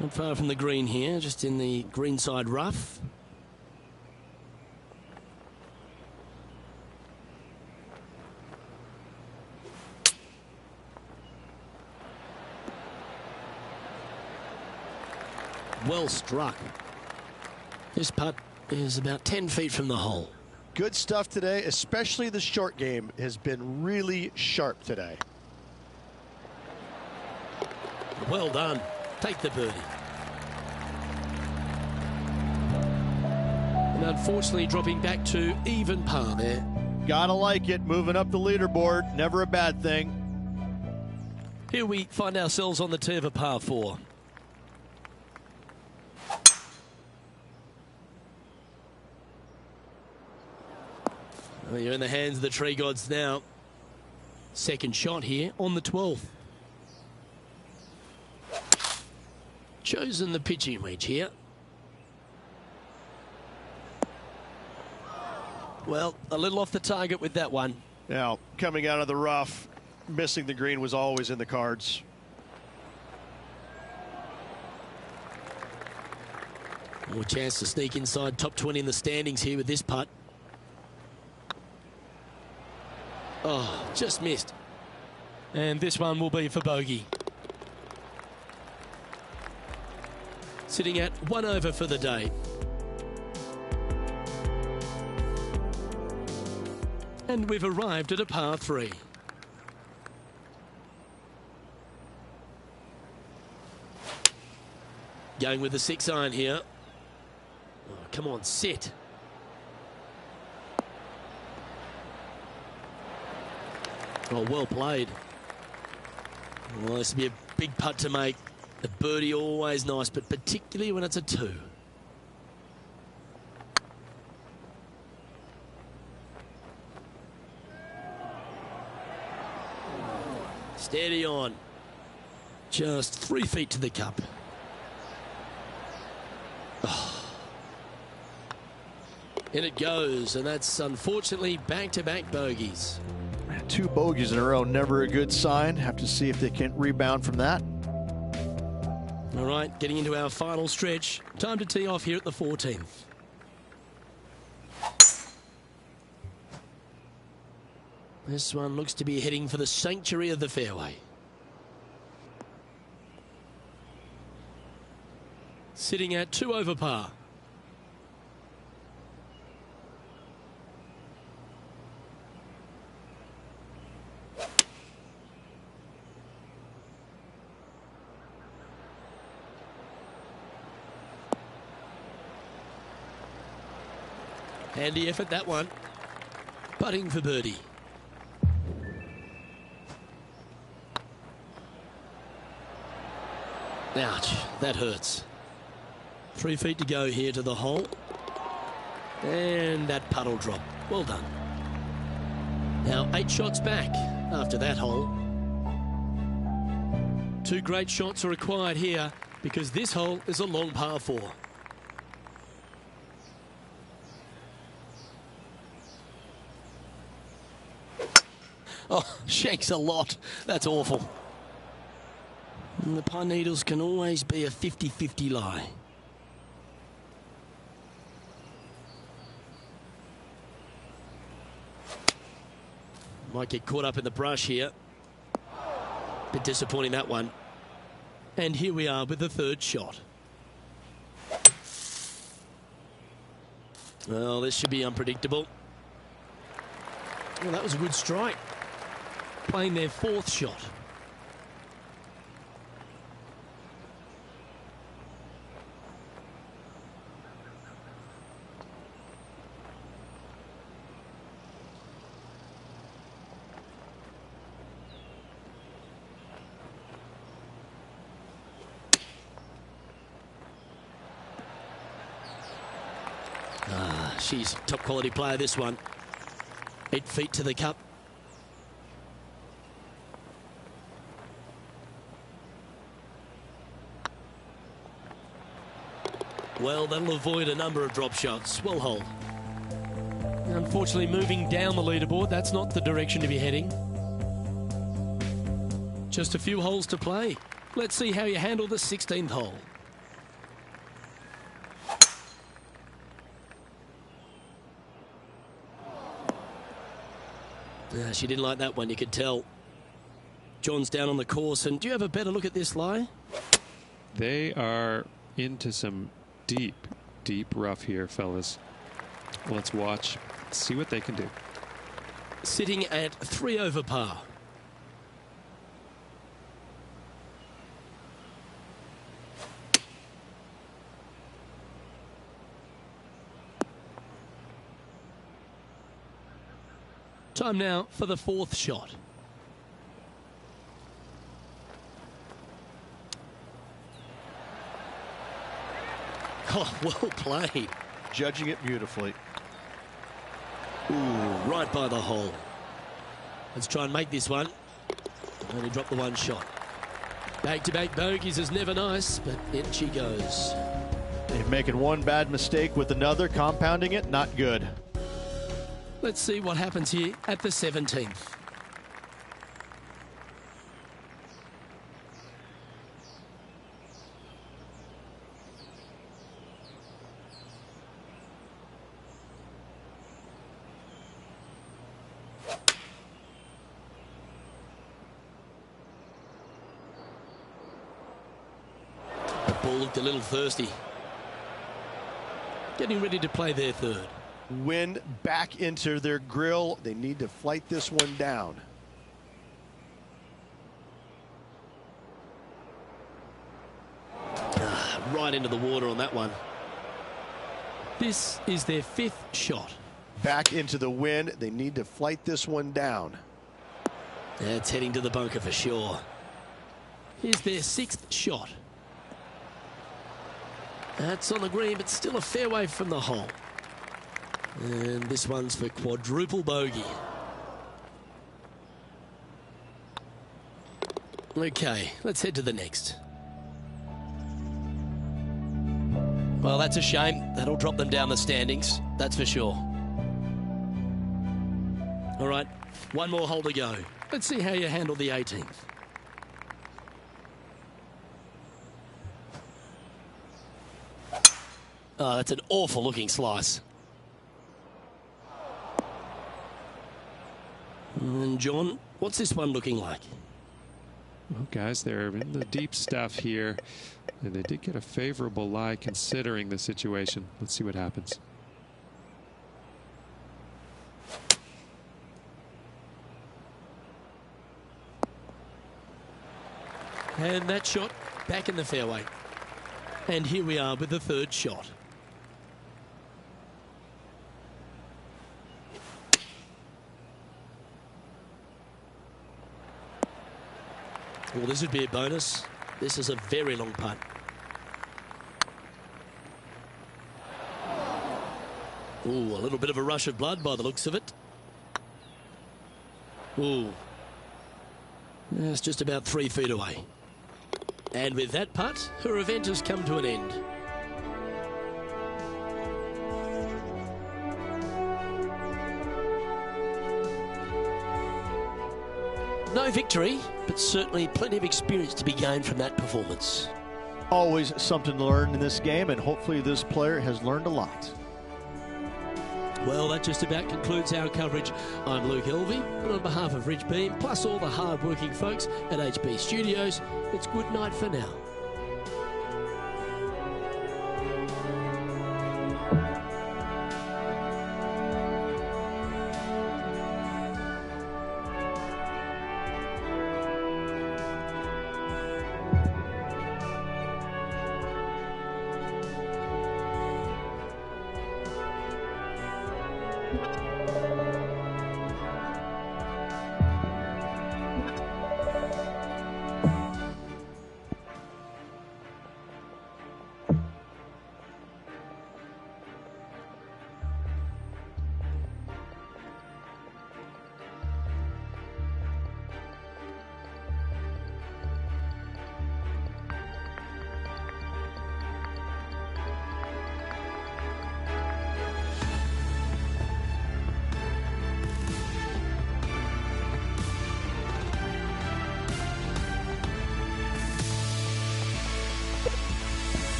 Not far from the green here, just in the greenside rough. Well struck. This putt is about 10 feet from the hole. Good stuff today, especially the short game has been really sharp today. Well done. Take the birdie. And unfortunately dropping back to even par there. Gotta like it, moving up the leaderboard, never a bad thing. Here we find ourselves on the tee of a par 4. Well, you're in the hands of the tree gods now. Second shot here on the 12th. Chosen the pitching wedge here. Well, a little off the target with that one. Now, coming out of the rough, missing the green was always in the cards. More chance to sneak inside top 20 in the standings here with this putt. Oh, just missed. And this one will be for bogey. Sitting at 1 over for the day. And we've arrived at a par 3. Going with the 6-iron here. Oh, come on, sit. Oh, well played. Well, this will be a big putt to make. The birdie always nice, but particularly when it's a 2. Steady on. Just 3 feet to the cup. Oh. In it goes, and that's unfortunately back-to-back bogeys. 2 bogeys in a row, never a good sign. Have to see if they can rebound from that. All right, getting into our final stretch. Time to tee off here at the 14th. This one looks to be heading for the sanctuary of the fairway. Sitting at 2 over par. Handy effort, that one. Putting for birdie. Ouch, that hurts. 3 feet to go here to the hole. And that putt will drop. Well done. Now 8 shots back after that hole. 2 great shots are required here because this hole is a long par 4. Oh, shanks a lot. That's awful. And the pine needles can always be a 50-50 lie. Might get caught up in the brush here. Bit disappointing, that one. And here we are with the 3rd shot. Well, this should be unpredictable. Well, that was a good strike. Playing their fourth shot. She's top quality player, this one. 8 feet to the cup. Well, that'll avoid a number of drop shots. Well hold. Unfortunately, moving down the leaderboard, that's not the direction to be heading. Just a few holes to play. Let's see how you handle the 16th hole. She didn't like that one, you could tell. John's down on the course, and do you have a better look at this lie? They are into some deep, deep rough here, fellas. Let's watch, see what they can do. Sitting at 3 over par. Time now for the fourth shot. Oh, well played. Judging it beautifully. Ooh, right by the hole. Let's try and make this one. Only dropped the one shot. Back-to-back bogeys is never nice, but in she goes. They're making one bad mistake with another, compounding it, not good. Let's see what happens here at the 17th. The ball looked a little thirsty. Getting ready to play their third. Wind back into their grill. They need to flight this one down. Right into the water on that one. This is their fifth shot. Back into the wind. They need to flight this one down. It's heading to the bunker for sure. Here's their sixth shot. That's on the green, but still a fair way from the hole. And this one's for quadruple bogey. Okay, let's head to the next. Well, that's a shame. That'll drop them down the standings, that's for sure. All right, one more hole to go. Let's see how you handle the 18th. Oh, that's an awful looking slice. And John, what's this one looking like? Well, guys, they're in the deep stuff here, and they did get a favorable lie considering the situation. Let's see what happens. And that shot back in the fairway. And here we are with the third shot. Well, this would be a bonus. This is a very long putt. Ooh, a little bit of a rush of blood by the looks of it. Ooh. It's just about 3 feet away. And with that putt, her event has come to an end. No victory, but certainly plenty of experience to be gained from that performance. Always something to learn in this game, and hopefully this player has learned a lot. Well, that just about concludes our coverage. I'm Luke Elvey, and on behalf of Rich Beam, plus all the hard-working folks at HB Studios, it's good night for now.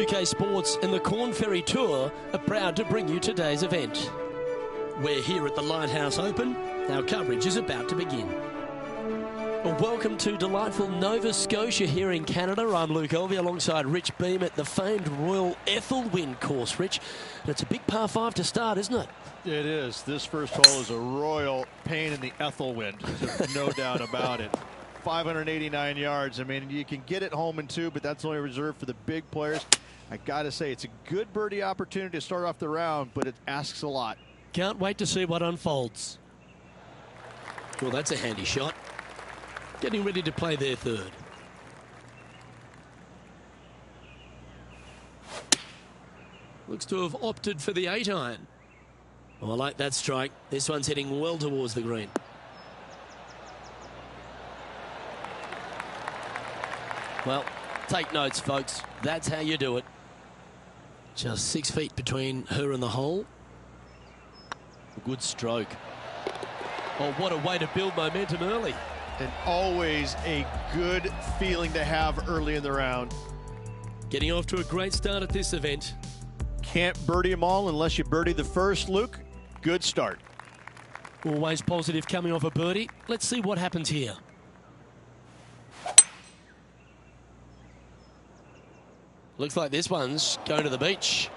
2K Sports and the Corn Ferry Tour are proud to bring you today's event. We're here at the Lighthouse Open. Our coverage is about to begin. Well, welcome to delightful Nova Scotia here in Canada. I'm Luke Elvey alongside Rich Beam at the famed Royal Ethelwyn course, Rich. And it's a big par 5 to start, isn't it? It is. This first hole is a royal pain in the Ethelwyn. There's no doubt about it. 589 yards. I mean, you can get it home in 2, but that's only reserved for the big players. I got to say, it's a good birdie opportunity to start off the round, but it asks a lot. Can't wait to see what unfolds. Well, that's a handy shot. Getting ready to play their third. Looks to have opted for the 8-iron. Oh, I like that strike. This one's heading well towards the green. Well, take notes, folks. That's how you do it. Just 6 feet between her and the hole. Good stroke. Oh, what a way to build momentum early. And always a good feeling to have early in the round. Getting off to a great start at this event. Can't birdie them all unless you birdie the first, Luke. Good start. Always positive coming off a birdie. Let's see what happens here. Looks like this one's going to the beach.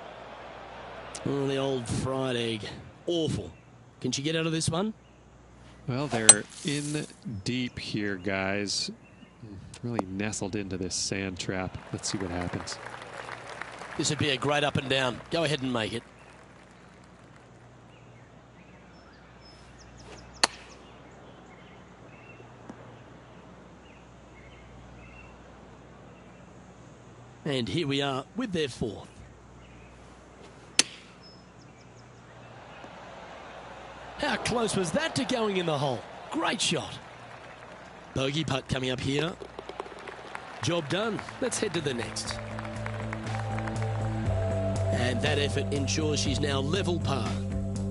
Oh, the old fried egg. Awful. Can she get out of this one? Well, they're in deep here, guys. Really nestled into this sand trap. Let's see what happens. This would be a great up and down. Go ahead and make it. And here we are with their fourth. How close was that to going in the hole? Great shot. Bogey putt coming up here. Job done. Let's head to the next. And that effort ensures she's now level par.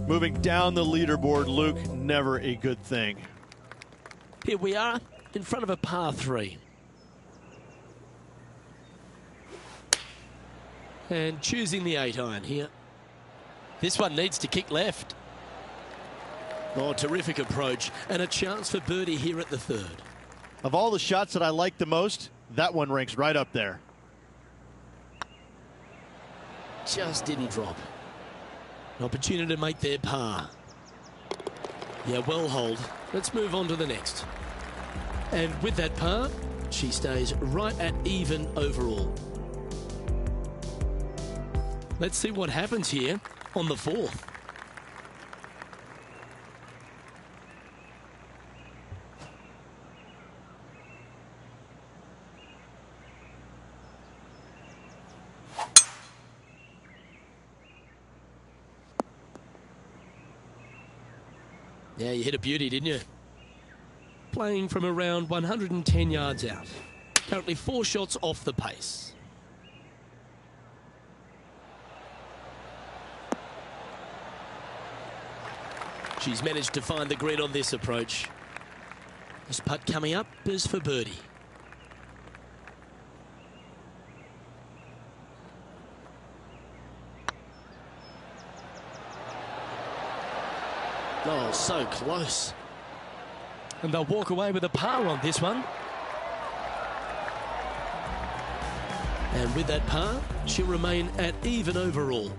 Moving down the leaderboard, Luke, never a good thing. Here we are in front of a par 3. And choosing the 8-iron here. This one needs to kick left. Oh, terrific approach. And a chance for birdie here at the third. Of all the shots that I like the most, that one ranks right up there. Just didn't drop. An opportunity to make their par. Yeah, well hold. Let's move on to the next. And with that par, she stays right at even overall. Let's see what happens here on the fourth. Yeah, you hit a beauty, didn't you? Playing from around 110 yards out. Currently 4 shots off the pace. She's managed to find the green on this approach. This putt coming up is for birdie. Oh, so close. And they'll walk away with a par on this one. And with that par, she'll remain at even overall.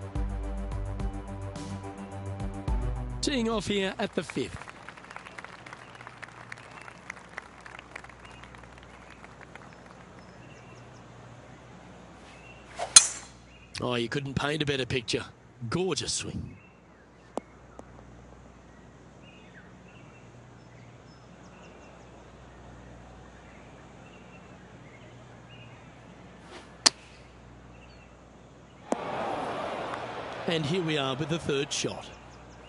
Teeing off here at the 5th. Oh, you couldn't paint a better picture. Gorgeous swing. And here we are with the third shot.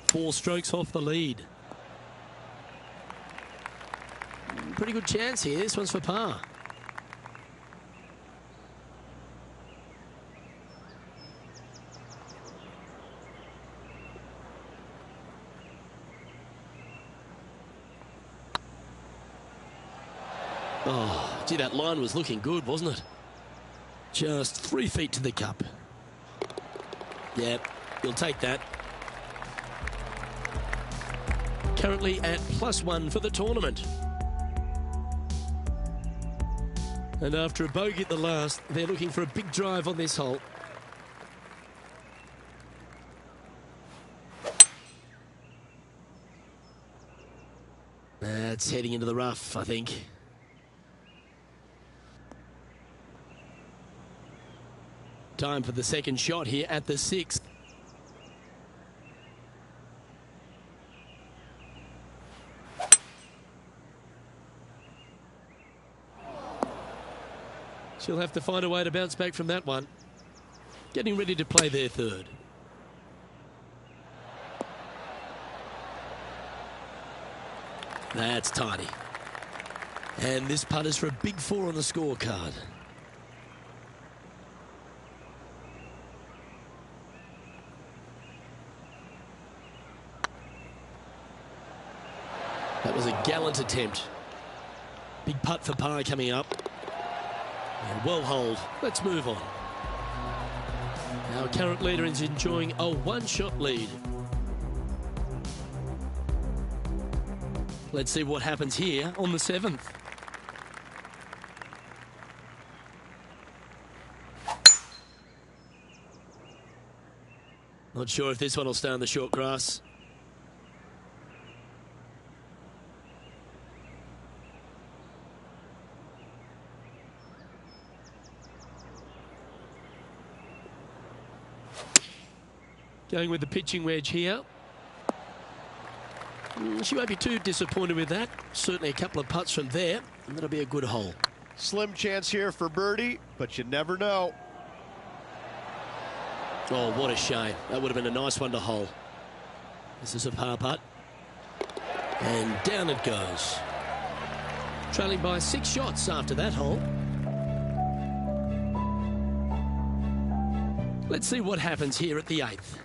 4 strokes off the lead. Pretty good chance here. This one's for par. Oh, gee, that line was looking good, wasn't it? Just 3 feet to the cup. Yep, you'll take that. Currently at +1 for the tournament. And after a bogey at the last, they're looking for a big drive on this hole. That's heading into the rough, I think. Time for the second shot here at the 6th. She'll have to find a way to bounce back from that one. Getting ready to play their third. That's tidy. And this putt is for a big 4 on the scorecard. That was a gallant attempt. Big putt for par coming up. And well holed. Let's move on. Our current leader is enjoying a 1-shot lead. Let's see what happens here on the 7th. Not sure if this one will stay on the short grass. Going with the pitching wedge here. She won't be too disappointed with that. Certainly a couple of putts from there, and that'll be a good hole. Slim chance here for birdie, but you never know. Oh, what a shame. That would have been a nice one to hole. This is a par putt. And down it goes. Trailing by 6 shots after that hole. Let's see what happens here at the 8th.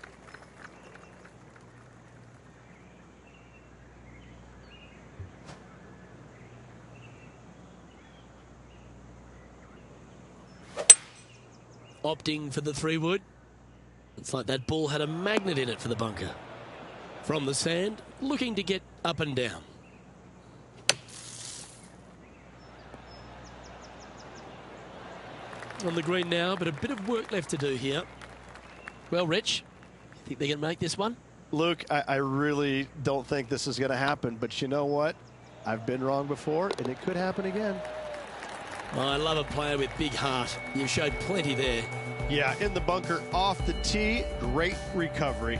Opting for the 3-wood. It's like that ball had a magnet in it for the bunker. From the sand, looking to get up and down. On the green now, but a bit of work left to do here. Well, Rich, you think they're going to make this one? Luke, I really don't think this is going to happen, but you know what? I've been wrong before, and it could happen again. Oh, I love a player with big heart. You've showed plenty there. Yeah, in the bunker, off the tee, great recovery.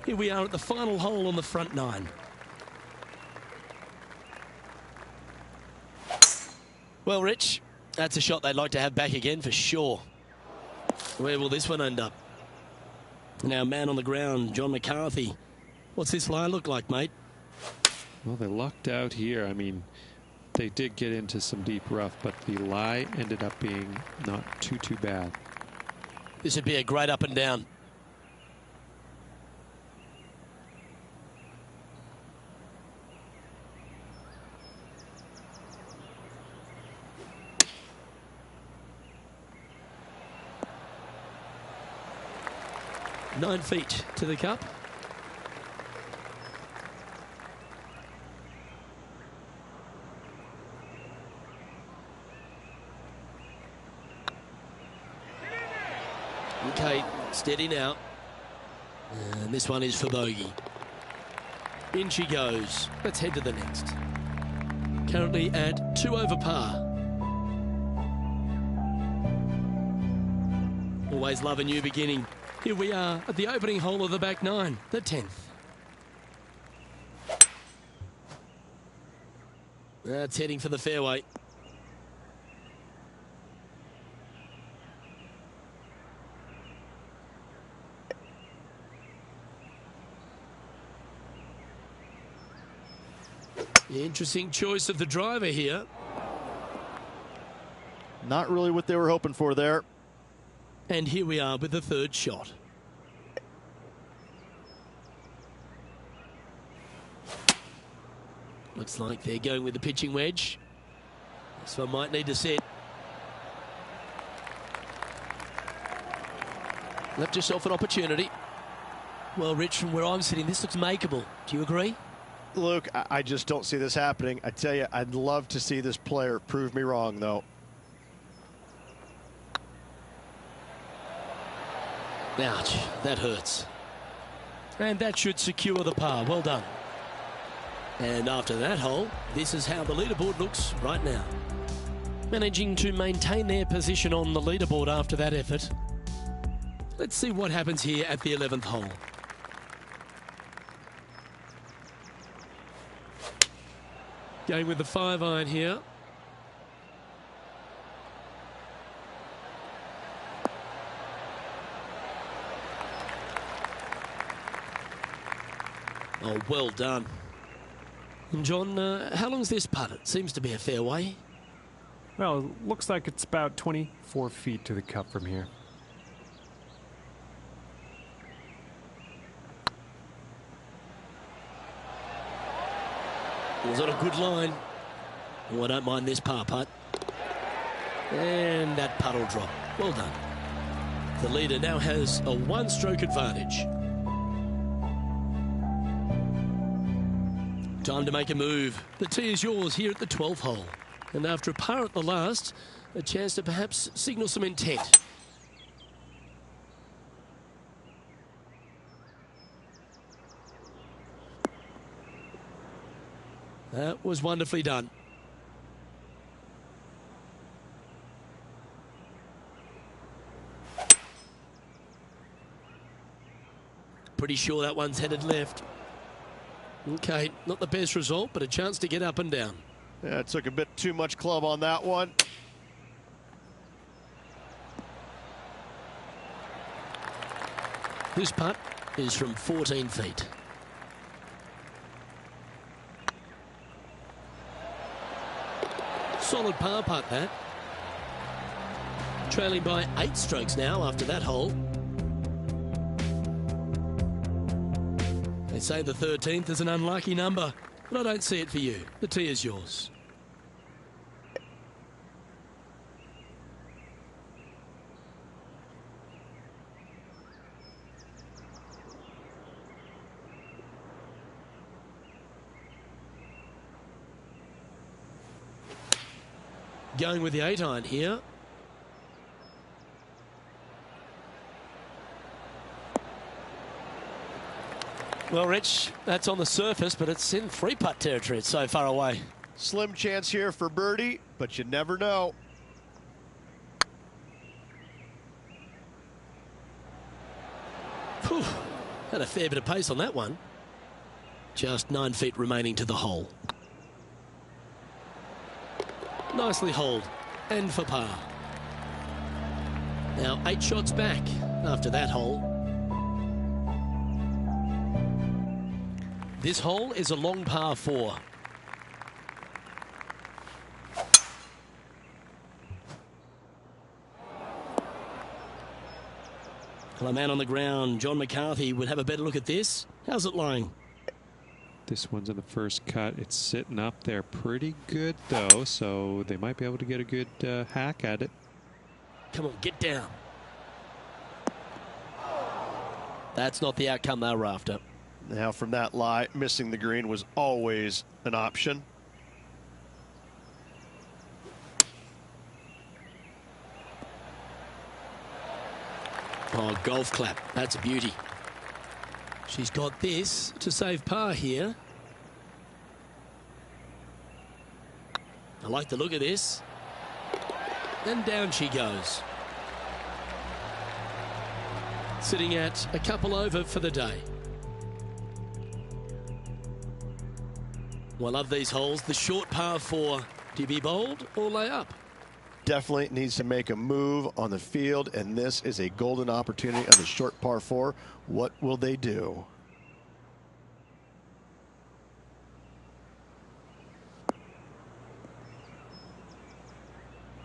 Here we are at the final hole on the front 9. Well, Rich, that's a shot they'd like to have back again for sure. Where will this one end up? Now, man on the ground, John McCarthy. What's this lie look like, mate? Well, they lucked out here. I mean, they did get into some deep rough, but the lie ended up being not too bad. This would be a great up and down. Nine feet to the cup. Okay, steady now. And this one is for bogey. In she goes. Let's head to the next. Currently at 2 over par. Always love a new beginning. Here we are at the opening hole of the back 9, the 10th. That's heading for the fairway. Interesting choice of the driver here. Not really what they were hoping for there. And here we are with the third shot. Looks like they're going with the pitching wedge. This one might need to set. Left yourself an opportunity. Well, Rich, from where I'm sitting, this looks makeable. Do you agree? Luke, I just don't see this happening. I tell you, I'd love to see this player prove me wrong, though. Ouch, that hurts. And that should secure the par. Well done. And after that hole, this is how the leaderboard looks right now. Managing to maintain their position on the leaderboard after that effort. Let's see what happens here at the 11th hole. Going with the 5-iron here. Oh, well done. And John, how long's this putt? It seems to be a fair way. Well, it looks like it's about 24 feet to the cup from here. Was on a good line. Oh, I don't mind this par putt. And that putt will drop. Well done. The leader now has a one-stroke advantage. Time to make a move. The tee is yours here at the 12th hole. And after a par at the last, a chance to perhaps signal some intent. That was wonderfully done. Pretty sure that one's headed left. Okay, not the best result, but a chance to get up and down. Yeah, it took a bit too much club on that one. This putt is from 14 feet. Solid par putt, that. Trailing by 8 strokes now after that hole. They say the 13th is an unlucky number, but I don't see it for you. The tee is yours. Going with the 8-iron here. Well, Rich, that's on the surface, but it's in 3-putt territory. It's so far away. Slim chance here for birdie, but you never know. Whew, had a fair bit of pace on that one. Just 9 feet remaining to the hole. Nicely holed, and for par. Now 8 shots back after that hole. This hole is a long par 4. Well, a man on the ground, John McCarthy, would have a better look at this. How's it lying? This one's in the first cut. It's sitting up there pretty good, though, so they might be able to get a good hack at it. Come on, get down. That's not the outcome they were after. Now from that lie, missing the green was always an option. Oh, golf clap. That's a beauty. She's got this to save par here. I like the look of this. And down she goes. Sitting at a couple over for the day. Well, I love these holes. The short par 4. Do you be bold or lay up? Definitely needs to make a move on the field, and this is a golden opportunity on the short par 4. What will they do?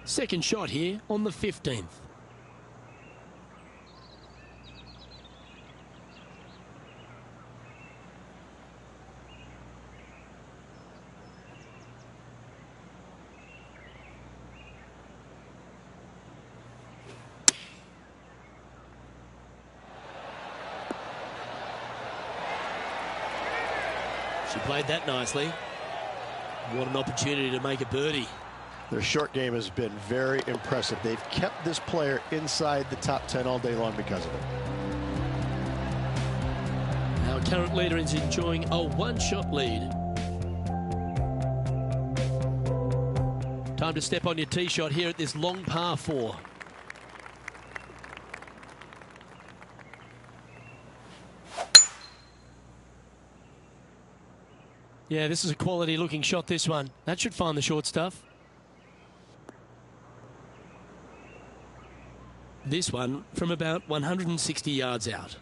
Second shot here on the 15th. She played that nicely. What an opportunity to make a birdie. Their short game has been very impressive. They've kept this player inside the top 10 all day long because of it. Our current leader is enjoying a one-shot lead. Time to step on your tee shot here at this long par 4. Yeah, this is a quality looking shot, this one. That should find the short stuff. This one from about 160 yards out.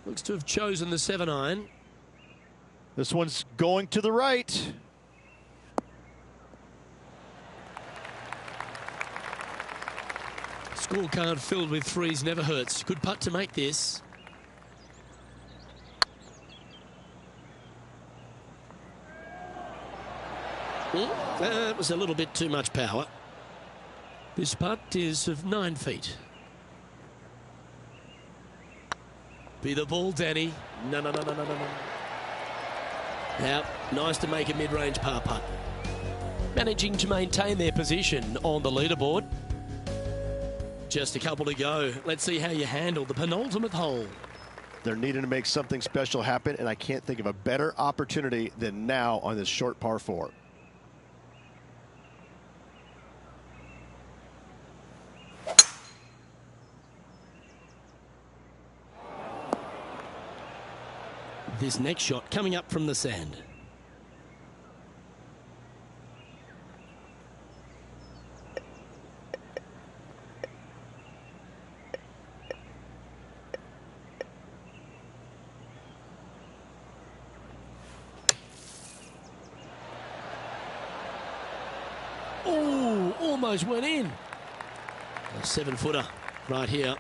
Looks to have chosen the 7-iron. This one's going to the right. Scorecard filled with threes never hurts. Good putt to make this. That was a little bit too much power. This putt is of 9 feet. Be the ball, Danny. No. Now, nice to make a mid-range par putt. Managing to maintain their position on the leaderboard. Just a couple to go. Let's see how you handle the penultimate hole. They're needing to make something special happen, and I can't think of a better opportunity than now on this short par 4. This next shot coming up from the sand. Oh, almost went in. A 7-footer right here.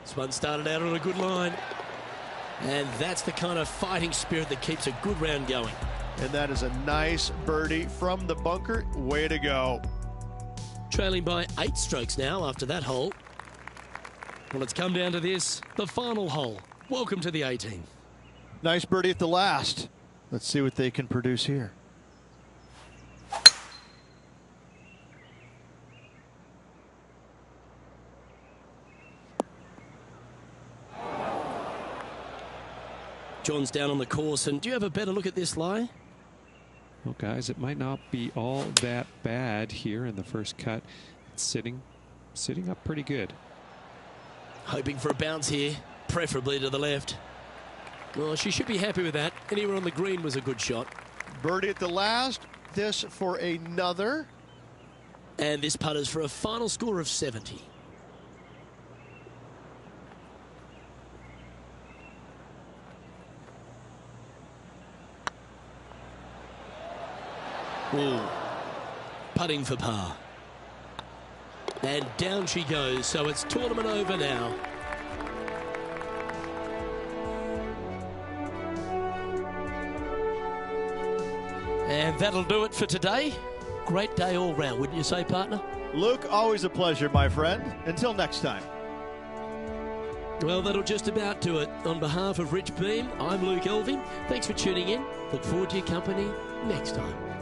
This one started out on a good line. And that's the kind of fighting spirit that keeps a good round going. And that is a nice birdie from the bunker. Way to go. Trailing by 8 strokes now after that hole. Well, it's come down to this, the final hole. Welcome to the 18th. Nice birdie at the last. Let's see what they can produce here. John's down on the course, and do you have a better look at this lie? Well, guys, it might not be all that bad here in the first cut. It's sitting up pretty good. Hoping for a bounce here, preferably to the left. Well, she should be happy with that. Anywhere on the green was a good shot. Birdie at the last. This for another. And this putters for a final score of 70. Ooh. Putting for par. And down she goes, so it's tournament over now. And that'll do it for today. Great day all round, wouldn't you say, partner? Luke, always a pleasure, my friend. Until next time. Well, that'll just about do it. On behalf of Rich Beam, I'm Luke Elving. Thanks for tuning in. Look forward to your company next time.